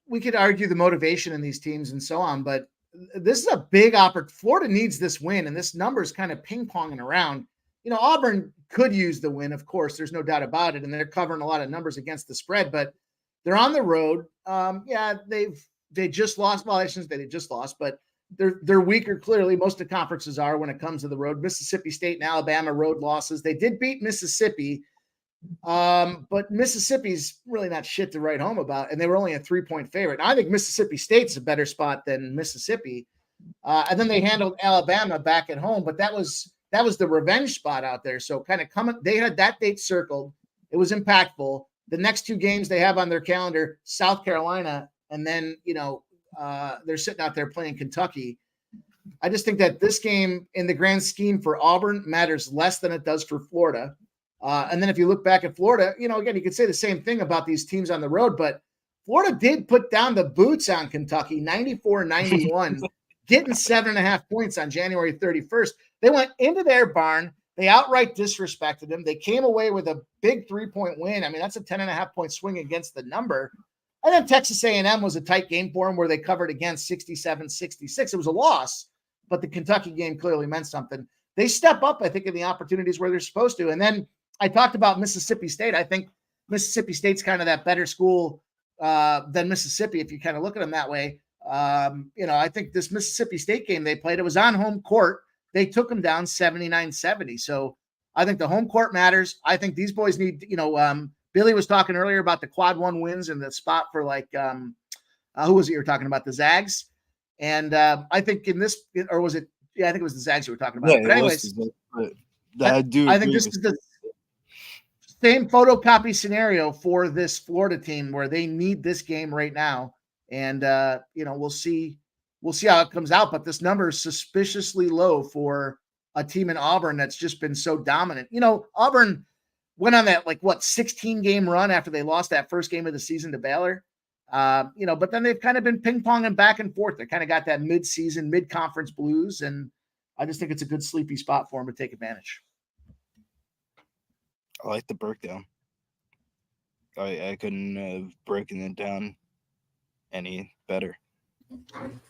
We could argue the motivation in these teams and so on, but this is a big opportunity. Florida needs this win, and this number is kind of ping-ponging around. Auburn could use the win, of course. There's no doubt about it, and they're covering a lot of numbers against the spread, but they're on the road. They just lost. Well, I shouldn't say they just lost, but they're weaker, clearly. Most of the conferences are when it comes to the road. Mississippi State and Alabama road losses. They did beat Mississippi, but Mississippi's really not shit to write home about, and they were only a 3-point favorite. Now, I think Mississippi State's a better spot than Mississippi. And then they handled Alabama back at home, but that was the revenge spot out there. So kind of coming, they had that date circled. It was impactful. The next two games they have on their calendar, South Carolina, and then, they're sitting out there playing Kentucky. I just think that this game in the grand scheme for Auburn matters less than it does for Florida. And then if you look back at Florida, again, you could say the same thing about these teams on the road, but Florida did put down the boots on Kentucky, 94-91, getting 7.5 points on January 31st. They went into their barn. They outright disrespected them. They came away with a big 3-point win. I mean, that's a 10.5-point swing against the number. And then Texas A&M was a tight game for them where they covered against 67-66. It was a loss, but the Kentucky game clearly meant something. They step up, I think, in the opportunities where they're supposed to. And then I talked about Mississippi State. I think Mississippi State's kind of that better school than Mississippi, if you kind of look at them that way. I think this Mississippi State game they played, it was on home court. They took them down 79-70. So I think the home court matters. I think these boys need, Billy was talking earlier about the quad one wins and the spot for who was it you were talking about? The Zags. And I think in this, or was it? Yeah, I think it was the Zags you were talking about. Yeah, but anyways, I think this is the same photocopy scenario for this Florida team where they need this game right now. And, we'll see how it comes out. But this number is suspiciously low for a team in Auburn that's just been so dominant. Auburn went on that 16 game run after they lost that first game of the season to Baylor. But then they've kind of been ping-ponging back and forth. They kind of got that mid-season, mid-conference blues, and I just think it's a good sleepy spot for them to take advantage. I like the breakdown. I couldn't have broken it down any better. I'm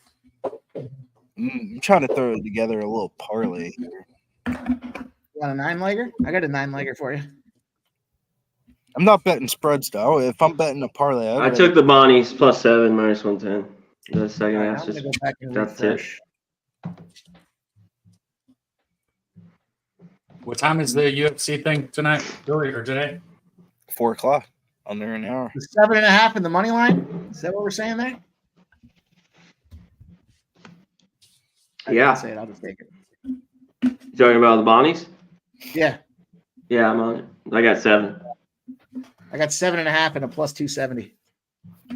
trying to throw together a little parlay here. You want a 9-legger? I got a 9-legger for you. I'm not betting spreads, though. If I'm betting a parlay, I took the Bonnies +7 -110. The second half. That's it. What time is the UFC thing tonight, Billy, or today? 4:00. Under an hour. The 7.5 in the money line? Is that what we're saying there? Yeah. Say it. I'll just take it. You talking about the Bonnies? Yeah. Yeah, I'm on it. I got 7. I got 7.5 and a +270.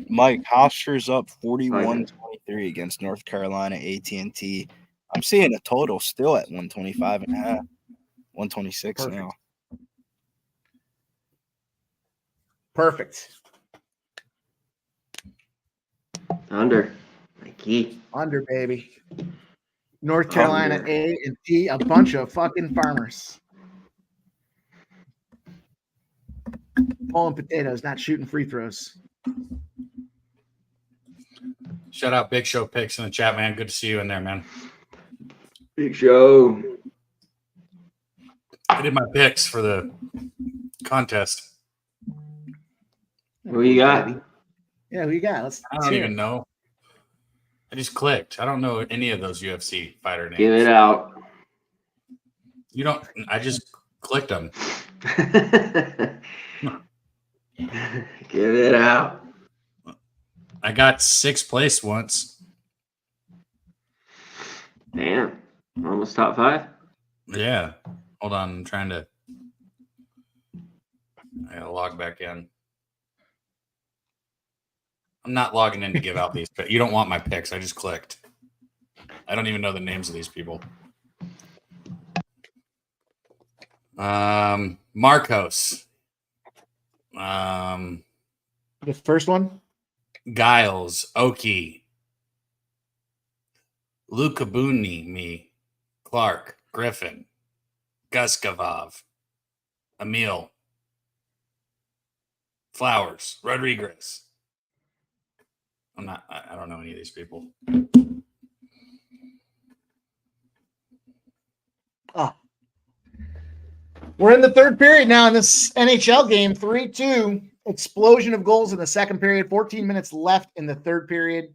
Mike Hofstra's up 41-23 against North Carolina AT&T. I'm seeing a total still at 125.5, 126 now. Perfect. Under. Nike. Under, baby. North Carolina Under. A and T, a bunch of fucking farmers. Pulling potatoes, not shooting free throws. Shout out Big Show Picks in the chat, man. Good to see you in there, man. Big Show. I did my picks for the contest. Who you got? Yeah, who you got? Let's I don't even know. I just clicked. I don't know any of those UFC fighter names. Give it out. You don't. I just clicked them. Give it out. I got 6th place once. Damn. Almost top 5. Yeah. Hold on. I'm trying to. I gotta log back in. I'm not logging in to give out these. You don't want my picks. I just clicked. I don't even know the names of these people. Marcos. The first one? Giles. Oki. Lukabuni. Clark. Griffin. Guskavov. Emil. Flowers. Rodriguez. I don't know any of these people. Oh. We're in the third period now in this NHL game. 3-2. Explosion of goals in the second period. 14 minutes left in the third period.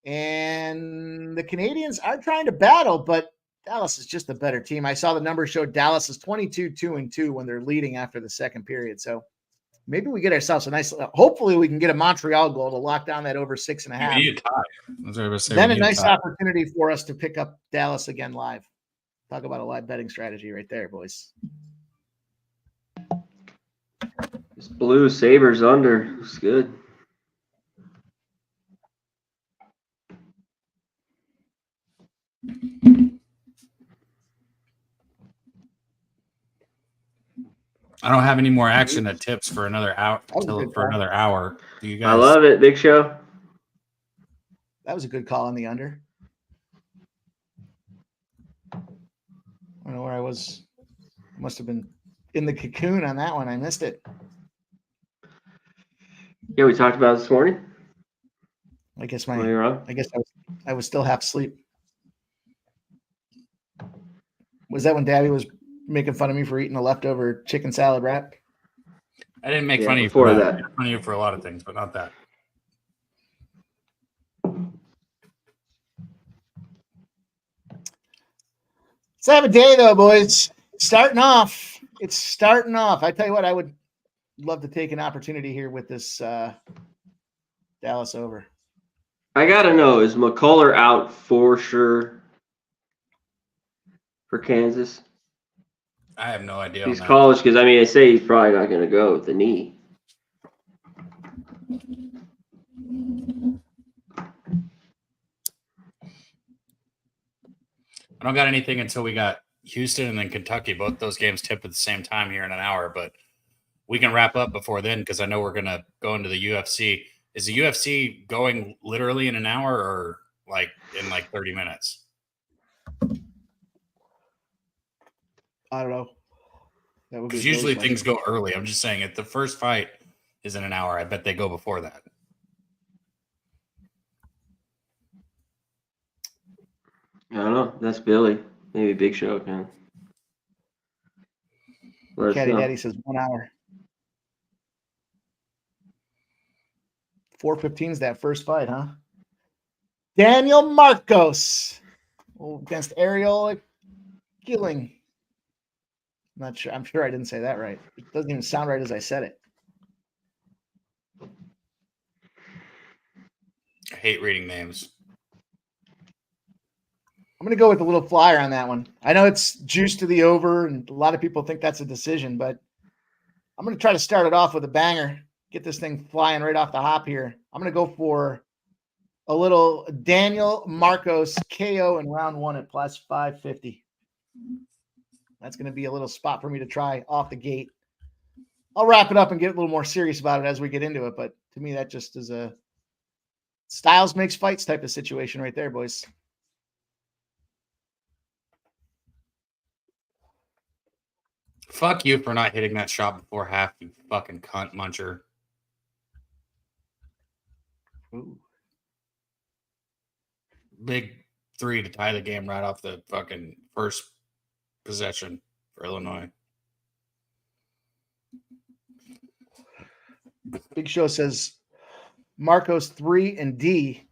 And the Canadians are trying to battle, but Dallas is just a better team. I saw the numbers show Dallas is 22-2-2 when they're leading after the second period. So maybe we get ourselves a nice, hopefully we can get a Montreal goal to lock down that over 6.5. We need a tie. That's what I was saying. Then a nice opportunity for us to pick up Dallas again live. Talk about a live betting strategy right there, boys. This blue Sabres under. It's good. I don't have any more action at tips for another hour. Another hour. Do you guys? I love it, Big Show. That was a good call on the under. I don't know where I was. Must have been in the cocoon on that one. I missed it. Yeah, we talked about it this morning. I guess I was still half asleep. Was that when Dabby was making fun of me for eating a leftover chicken salad wrap? I didn't make fun of you for that. I made fun of you for a lot of things, but not that. Let's have a day, though, boys. Starting off. It's starting off. I tell you what, I would love to take an opportunity here with this Dallas over. I got to know, is McCullough out for sure for Kansas? I have no idea. He's college because, I mean, I say he's probably not going to go with the knee. I don't got anything until we got Houston and then Kentucky. Both those games tipped at the same time here in an hour, but we can wrap up before then because I know we're going to go into the UFC. Is the UFC going literally in an hour or like in like 30 minutes? I don't know. Because usually things go early. I'm just saying if the first fight is in an hour, I bet they go before that. I don't know. That's Billy. Maybe Big Show can. Caddy Daddy says 1 hour. 4:15 is that first fight, huh? Daniel Marcos against Ariel Gilling. I'm not sure. I'm sure I didn't say that right. It doesn't even sound right as I said it. I hate reading names. I'm going to go with a little flyer on that one. I know it's juice to the over, and a lot of people think that's a decision, but I'm going to try to start it off with a banger. Get this thing flying right off the hop here. I'm going to go for a little Daniel Marcos KO in round 1 at plus 550. That's going to be a little spot for me to try off the gate. I'll wrap it up and get a little more serious about it as we get into it, but to me, that just is a Styles makes fights type of situation right there, boys. Fuck you for not hitting that shot before half, you fucking cunt muncher. Ooh. Big 3 to tie the game right off the fucking first possession for Illinois. Big Show says Marcos 3 and D.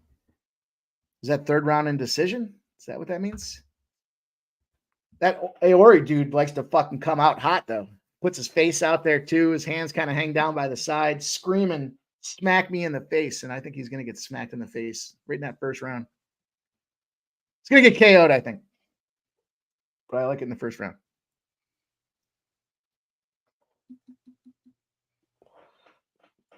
Is that third round indecision? Is that what that means? That Aori dude likes to fucking come out hot, though. Puts his face out there, too. His hands kind of hang down by the side, screaming, smack me in the face. And I think he's going to get smacked in the face right in that first round. He's going to get KO'd, I think. But I like it in the first round.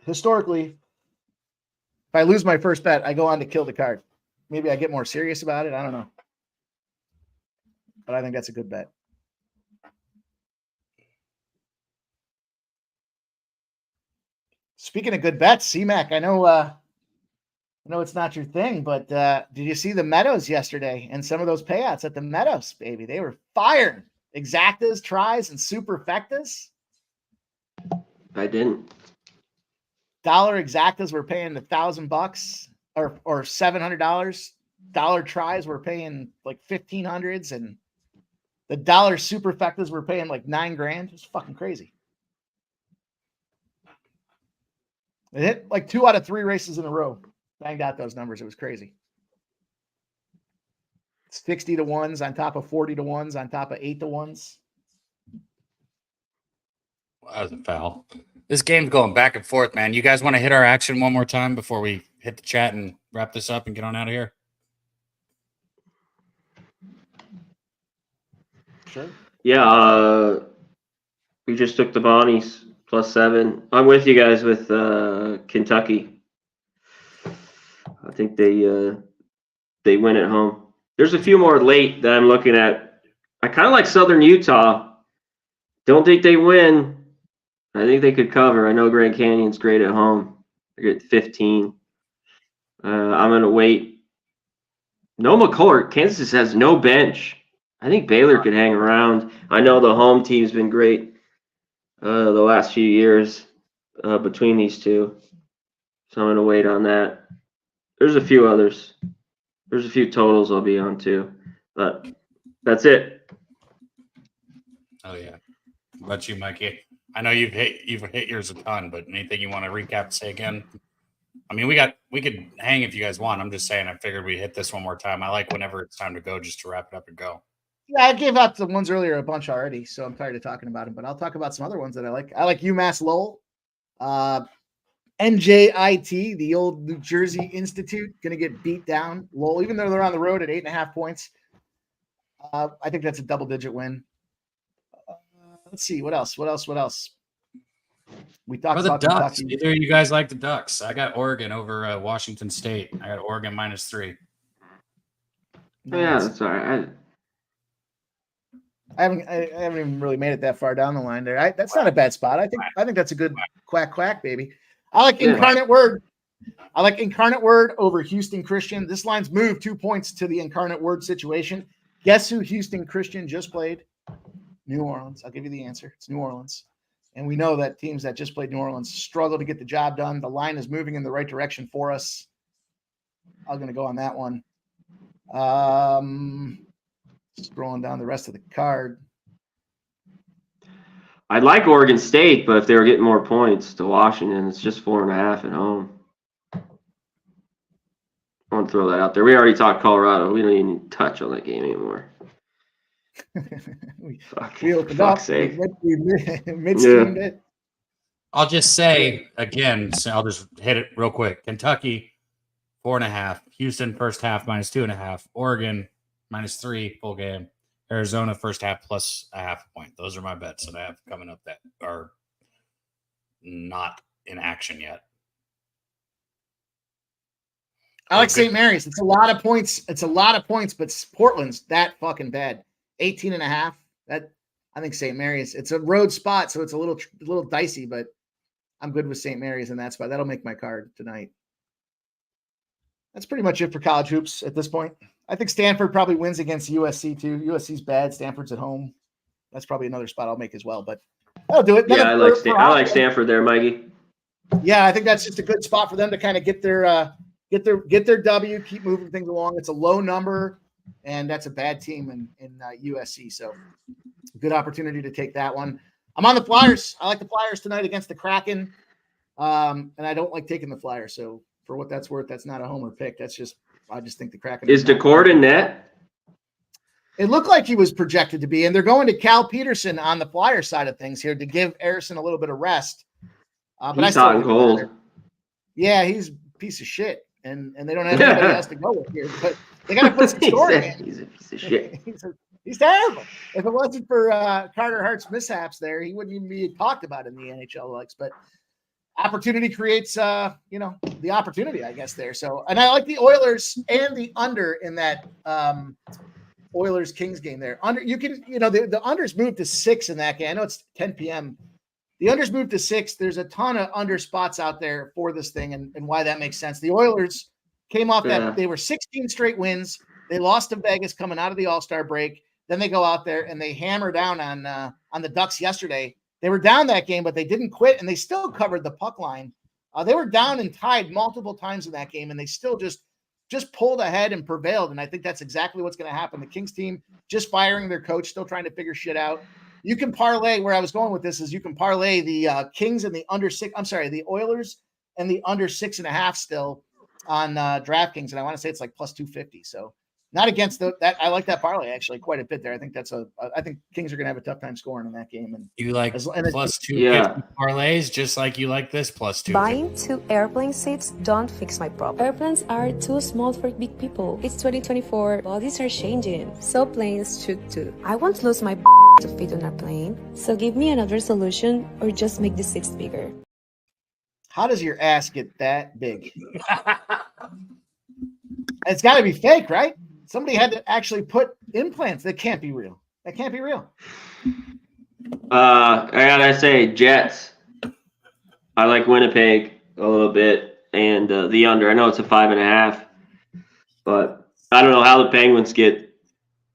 Historically, if I lose my first bet, I go on to kill the card. Maybe I get more serious about it. I don't know. But I think that's a good bet. Speaking of good bets, C-Mac, I know it's not your thing, but did you see the Meadows yesterday and some of those payouts at the Meadows, baby? They were firing. Exactas, tries, and superfectas. I didn't. Dollar exactas were paying $1,000 or $700. Dollar tries were paying like 1,500s, and the dollar superfectas were paying like $9,000. It was fucking crazy. It hit like 2 out of 3 races in a row. Banged out those numbers. It was crazy. 60 to 1s on top of 40 to 1s on top of 8 to 1s. Well, that was a foul. This game's going back and forth, man. You guys want to hit our action one more time before we hit the chat and wrap this up and get on out of here? Sure. Yeah, we just took the Bonnies +7. I'm with you guys with Kentucky. I think they win at home. There's a few more late that I'm looking at. I kind of like Southern Utah. Don't think they win. I think they could cover. I know Grand Canyon's great at home. They get 15. I'm going to wait. No McCourt. Kansas has no bench. I think Baylor could hang around. I know the home team's been great the last few years between these two. So I'm going to wait on that. There's a few others. There's a few totals I'll be on too. But that's it. Oh, yeah. How about you, Mikey? I know you've hit yours a ton, but anything you want to recap, say again? I mean, we could hang if you guys want. I'm just saying I figured we hit this one more time. I like whenever it's time to go just to wrap it up and go. Yeah, I gave out the ones earlier a bunch already, so I'm tired of talking about them, but I'll talk about some other ones that I like. I like UMass Lowell. NJIT, the old New Jersey Institute, going to get beat down. Lowell, even though they're on the road at 8.5 points. I think that's a double-digit win. Let's see. What else? We talked the about Ducks. Kentucky. Either of you guys like the Ducks. I got Oregon over Washington State. I got Oregon -3. Yeah, that's all right. I haven't even really made it that far down the line there. That's not a bad spot. I think that's a good quack, baby. I like Incarnate Word. I like Incarnate Word over Houston Christian. This line's moved 2 points to the Incarnate Word situation. Guess who Houston Christian just played? New Orleans. I'll give you the answer. It's New Orleans. And we know that teams that just played New Orleans struggle to get the job done. The line is moving in the right direction for us. I'm going to go on that one. Scrolling down the rest of the card. I'd like Oregon State, but if they were getting more points to Washington, it's just 4.5 at home. I want to throw that out there. We already talked Colorado. We don't even touch on that game anymore. we opened up. Sake. Midstreamed it. I'll just say again, so I'll just hit it real quick. Kentucky, 4.5. Houston, first half, -2.5. Oregon, -3, full game. Arizona, first half, +0.5 point. Those are my bets that I have coming up that are not in action yet. I like St. Mary's. It's a lot of points. But Portland's that fucking bad. 18.5. That I think St. Mary's. It's a road spot, so it's a little dicey, but I'm good with St. Mary's in that spot. That'll make my card tonight. That's pretty much it for college hoops at this point. I think Stanford probably wins against USC too. USC's bad. Stanford's at home. That's probably another spot I'll make as well, but that'll do it. Yeah, I like Stanford there, Mikey. Yeah, I think that's just a good spot for them to kind of get their W, keep moving things along. It's a low number, and that's a bad team in USC. So good opportunity to take that one. I'm on the Flyers. I like the Flyers tonight against the Kraken, and I don't like taking the Flyers. So for what that's worth, that's not a homer pick. I just think the Kraken. Is DeCord in net? It looked like he was projected to be, and they're going to Cal Peterson on the Flyer side of things here to give Harrison a little bit of rest. But he's hot and cold. Yeah, he's a piece of shit, and they don't have anybody else to go with here. But they got to put some scoring in. He's a piece of shit. He's terrible. If it wasn't for Carter Hart's mishaps there, he wouldn't even be talked about in the NHL. But opportunity creates, the opportunity, I guess, there. So, and I like the Oilers and the under in that Oilers Kings game there. Under, you can, the unders moved to 6 in that game. I know it's 10 p.m. The unders moved to 6. There's a ton of under spots out there for this thing, and why that makes sense. The Oilers came off that they were 16 straight wins. They lost to Vegas coming out of the All-Star break. Then they go out there and they hammer down on the Ducks yesterday. They were down that game, but they didn't quit, and they still covered the puck line. They were down and tied multiple times in that game, and they still just pulled ahead and prevailed. And I think that's exactly what's going to happen. The Kings team just firing their coach, still trying to figure shit out. You can parlay, where I was going with this is you can parlay the Kings and the under 6. I'm sorry, the Oilers and the under 6.5 still on DraftKings, and I want to say it's like plus 250. So not against that. I like that parlay actually quite a bit there. I think I think Kings are going to have a tough time scoring in that game. And you like plus 250 parlays, just like you like this plus 2. Buying 2 airplane seats don't fix my problem. Airplanes are too small for big people. It's 2024. Bodies are changing, so planes should too. I won't lose my to fit on a plane, so give me another solution or just make the seats bigger. How does your ass get that big? It's got to be fake, right? Somebody had to actually put implants. That can't be real. That can't be real. I gotta say, Jets. I like Winnipeg a little bit, and the under. I know it's a 5.5, but I don't know how the Penguins get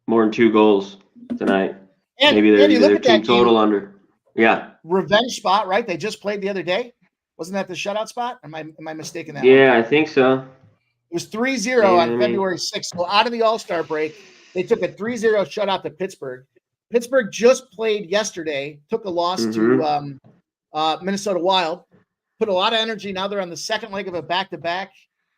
more than 2 goals tonight. And, maybe they're either team total under. Yeah. Revenge spot, right? They just played the other day. Wasn't that the shutout spot? Am I mistaken that? Yeah, I think so. It was 3-0 on February 6th. So out of the All-Star break, they took a 3-0 shutout to Pittsburgh. Pittsburgh just played yesterday, took a loss to Minnesota Wild, put a lot of energy. Now they're on the second leg of a back-to-back,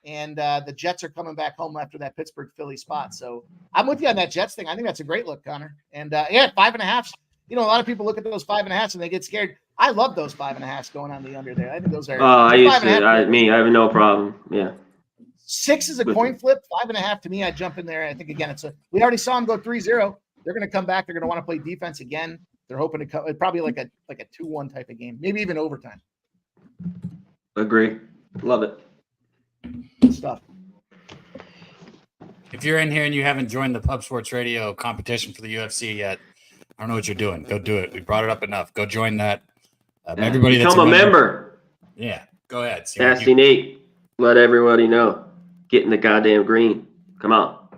and the Jets are coming back home after that Pittsburgh-Philly spot. So I'm with you on that Jets thing. I think that's a great look, Connor. And, 5.5. A lot of people look at those 5.5s and they get scared. I love those 5.5s going on the under there. I think those are. I have no problem. Yeah. 6 is a coin flip. 5.5 to me, I jump in there. I think again, we already saw them go 3-0. They're going to come back. They're going to want to play defense again. They're hoping to probably like a 2-1 type of game, maybe even overtime. Agree. Love it. Good stuff. If you're in here and you haven't joined the Pub Sports Radio competition for the UFC yet, I don't know what you're doing. Go do it. We brought it up enough. Go join that. Everybody that's become a member. Yeah, go ahead. Nasty Nate, let everybody know. Get in the goddamn green. Come on.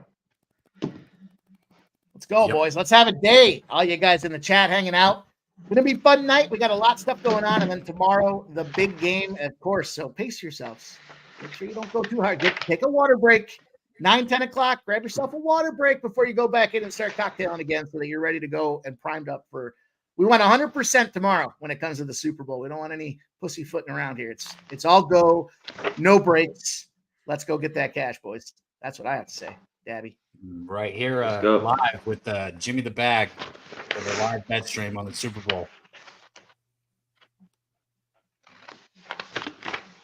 Let's go, boys. Let's have a day. All you guys in the chat hanging out. Gonna be fun night. We got a lot of stuff going on, and then tomorrow the big game, of course. So pace yourselves. Make sure you don't go too hard. Take a water break. 9, 10 o'clock. Grab yourself a water break before you go back in and start cocktailing again, so that you're ready to go and primed up for. We want 100% tomorrow when it comes to the Super Bowl. We don't want any pussyfooting around here. It's all go, no breaks. Let's go get that cash, boys. That's what I have to say, Dabby. Right here, live with Jimmy the Bag for the live bet stream on the Super Bowl.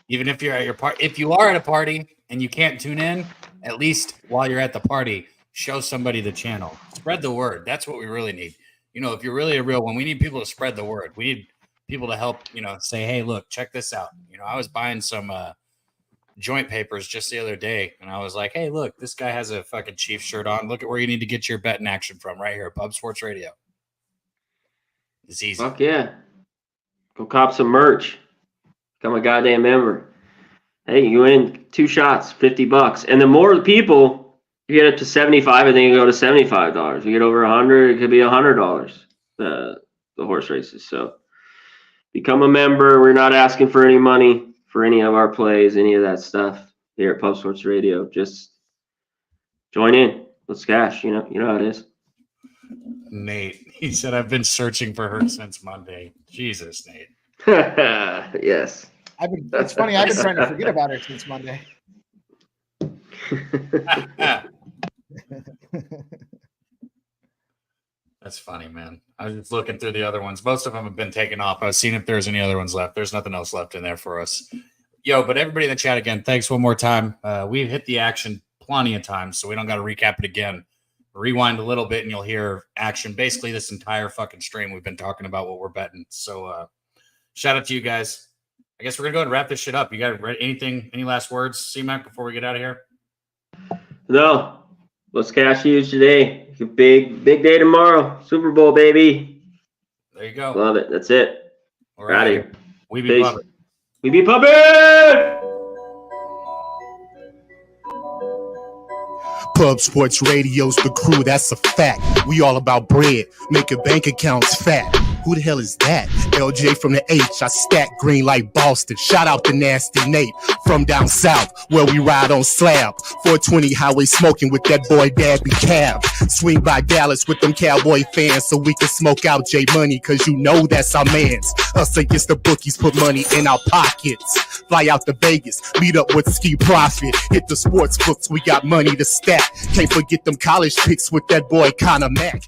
Even if you're at your party, if you are at a party and you can't tune in, at least while you're at the party, show somebody the channel. Spread the word. That's what we really need. If you're really a real one, we need people to spread the word. We need people to help, say, hey, look, check this out. I was buying some joint papers just the other day, and I was like, hey, look, this guy has a fucking Chiefs shirt on. Look at where you need to get your betting action from right here, Pub Sports Radio. It's easy. Fuck yeah. Go cop some merch. Become a goddamn member. Hey, you win 2 shots, $50. And the more people, you get up to 75, I think you go to $75. You get over 100, it could be $100. The horse races. So become a member. We're not asking for any money for any of our plays, any of that stuff here at Pub Sports Radio. Just join in. Let's cash. You know how it is. Nate, he said, I've been searching for her since Monday. Jesus, Nate. Yes. It's funny. I've been trying to forget about her since Monday. That's funny, man. I was just looking through the other ones. Most of them have been taken off. I was seeing if there's any other ones left. There's nothing else left in there for us. Yo, but everybody in the chat again, thanks one more time. We've hit the action plenty of times, so we don't got to recap it again. Rewind a little bit, and you'll hear action. Basically, this entire fucking stream, we've been talking about what we're betting. So shout out to you guys. I guess we're going to go ahead and wrap this shit up. You got any last words, C-Mac, before we get out of here? No. Let's cash huge today. It's a big day tomorrow. Super Bowl, baby. There you go. Love it. That's it. We're out of here. We be pumping. We be pumping! Pub Sports Radio's the crew, that's a fact. We all about bread, making bank accounts fat. Who the hell is that? LJ from the H, I stack green like Boston. Shout out to Nasty Nate from down south, where we ride on slab. 420 highway smoking with that boy Dabby Cab. Swing by Dallas with them Cowboy fans so we can smoke out J Money, cause you know that's our mans. Us against the bookies, put money in our pockets. Fly out to Vegas, meet up with Ski Profit. Hit the sports books, we got money to stack. Can't forget them college picks with that boy Conor Mack.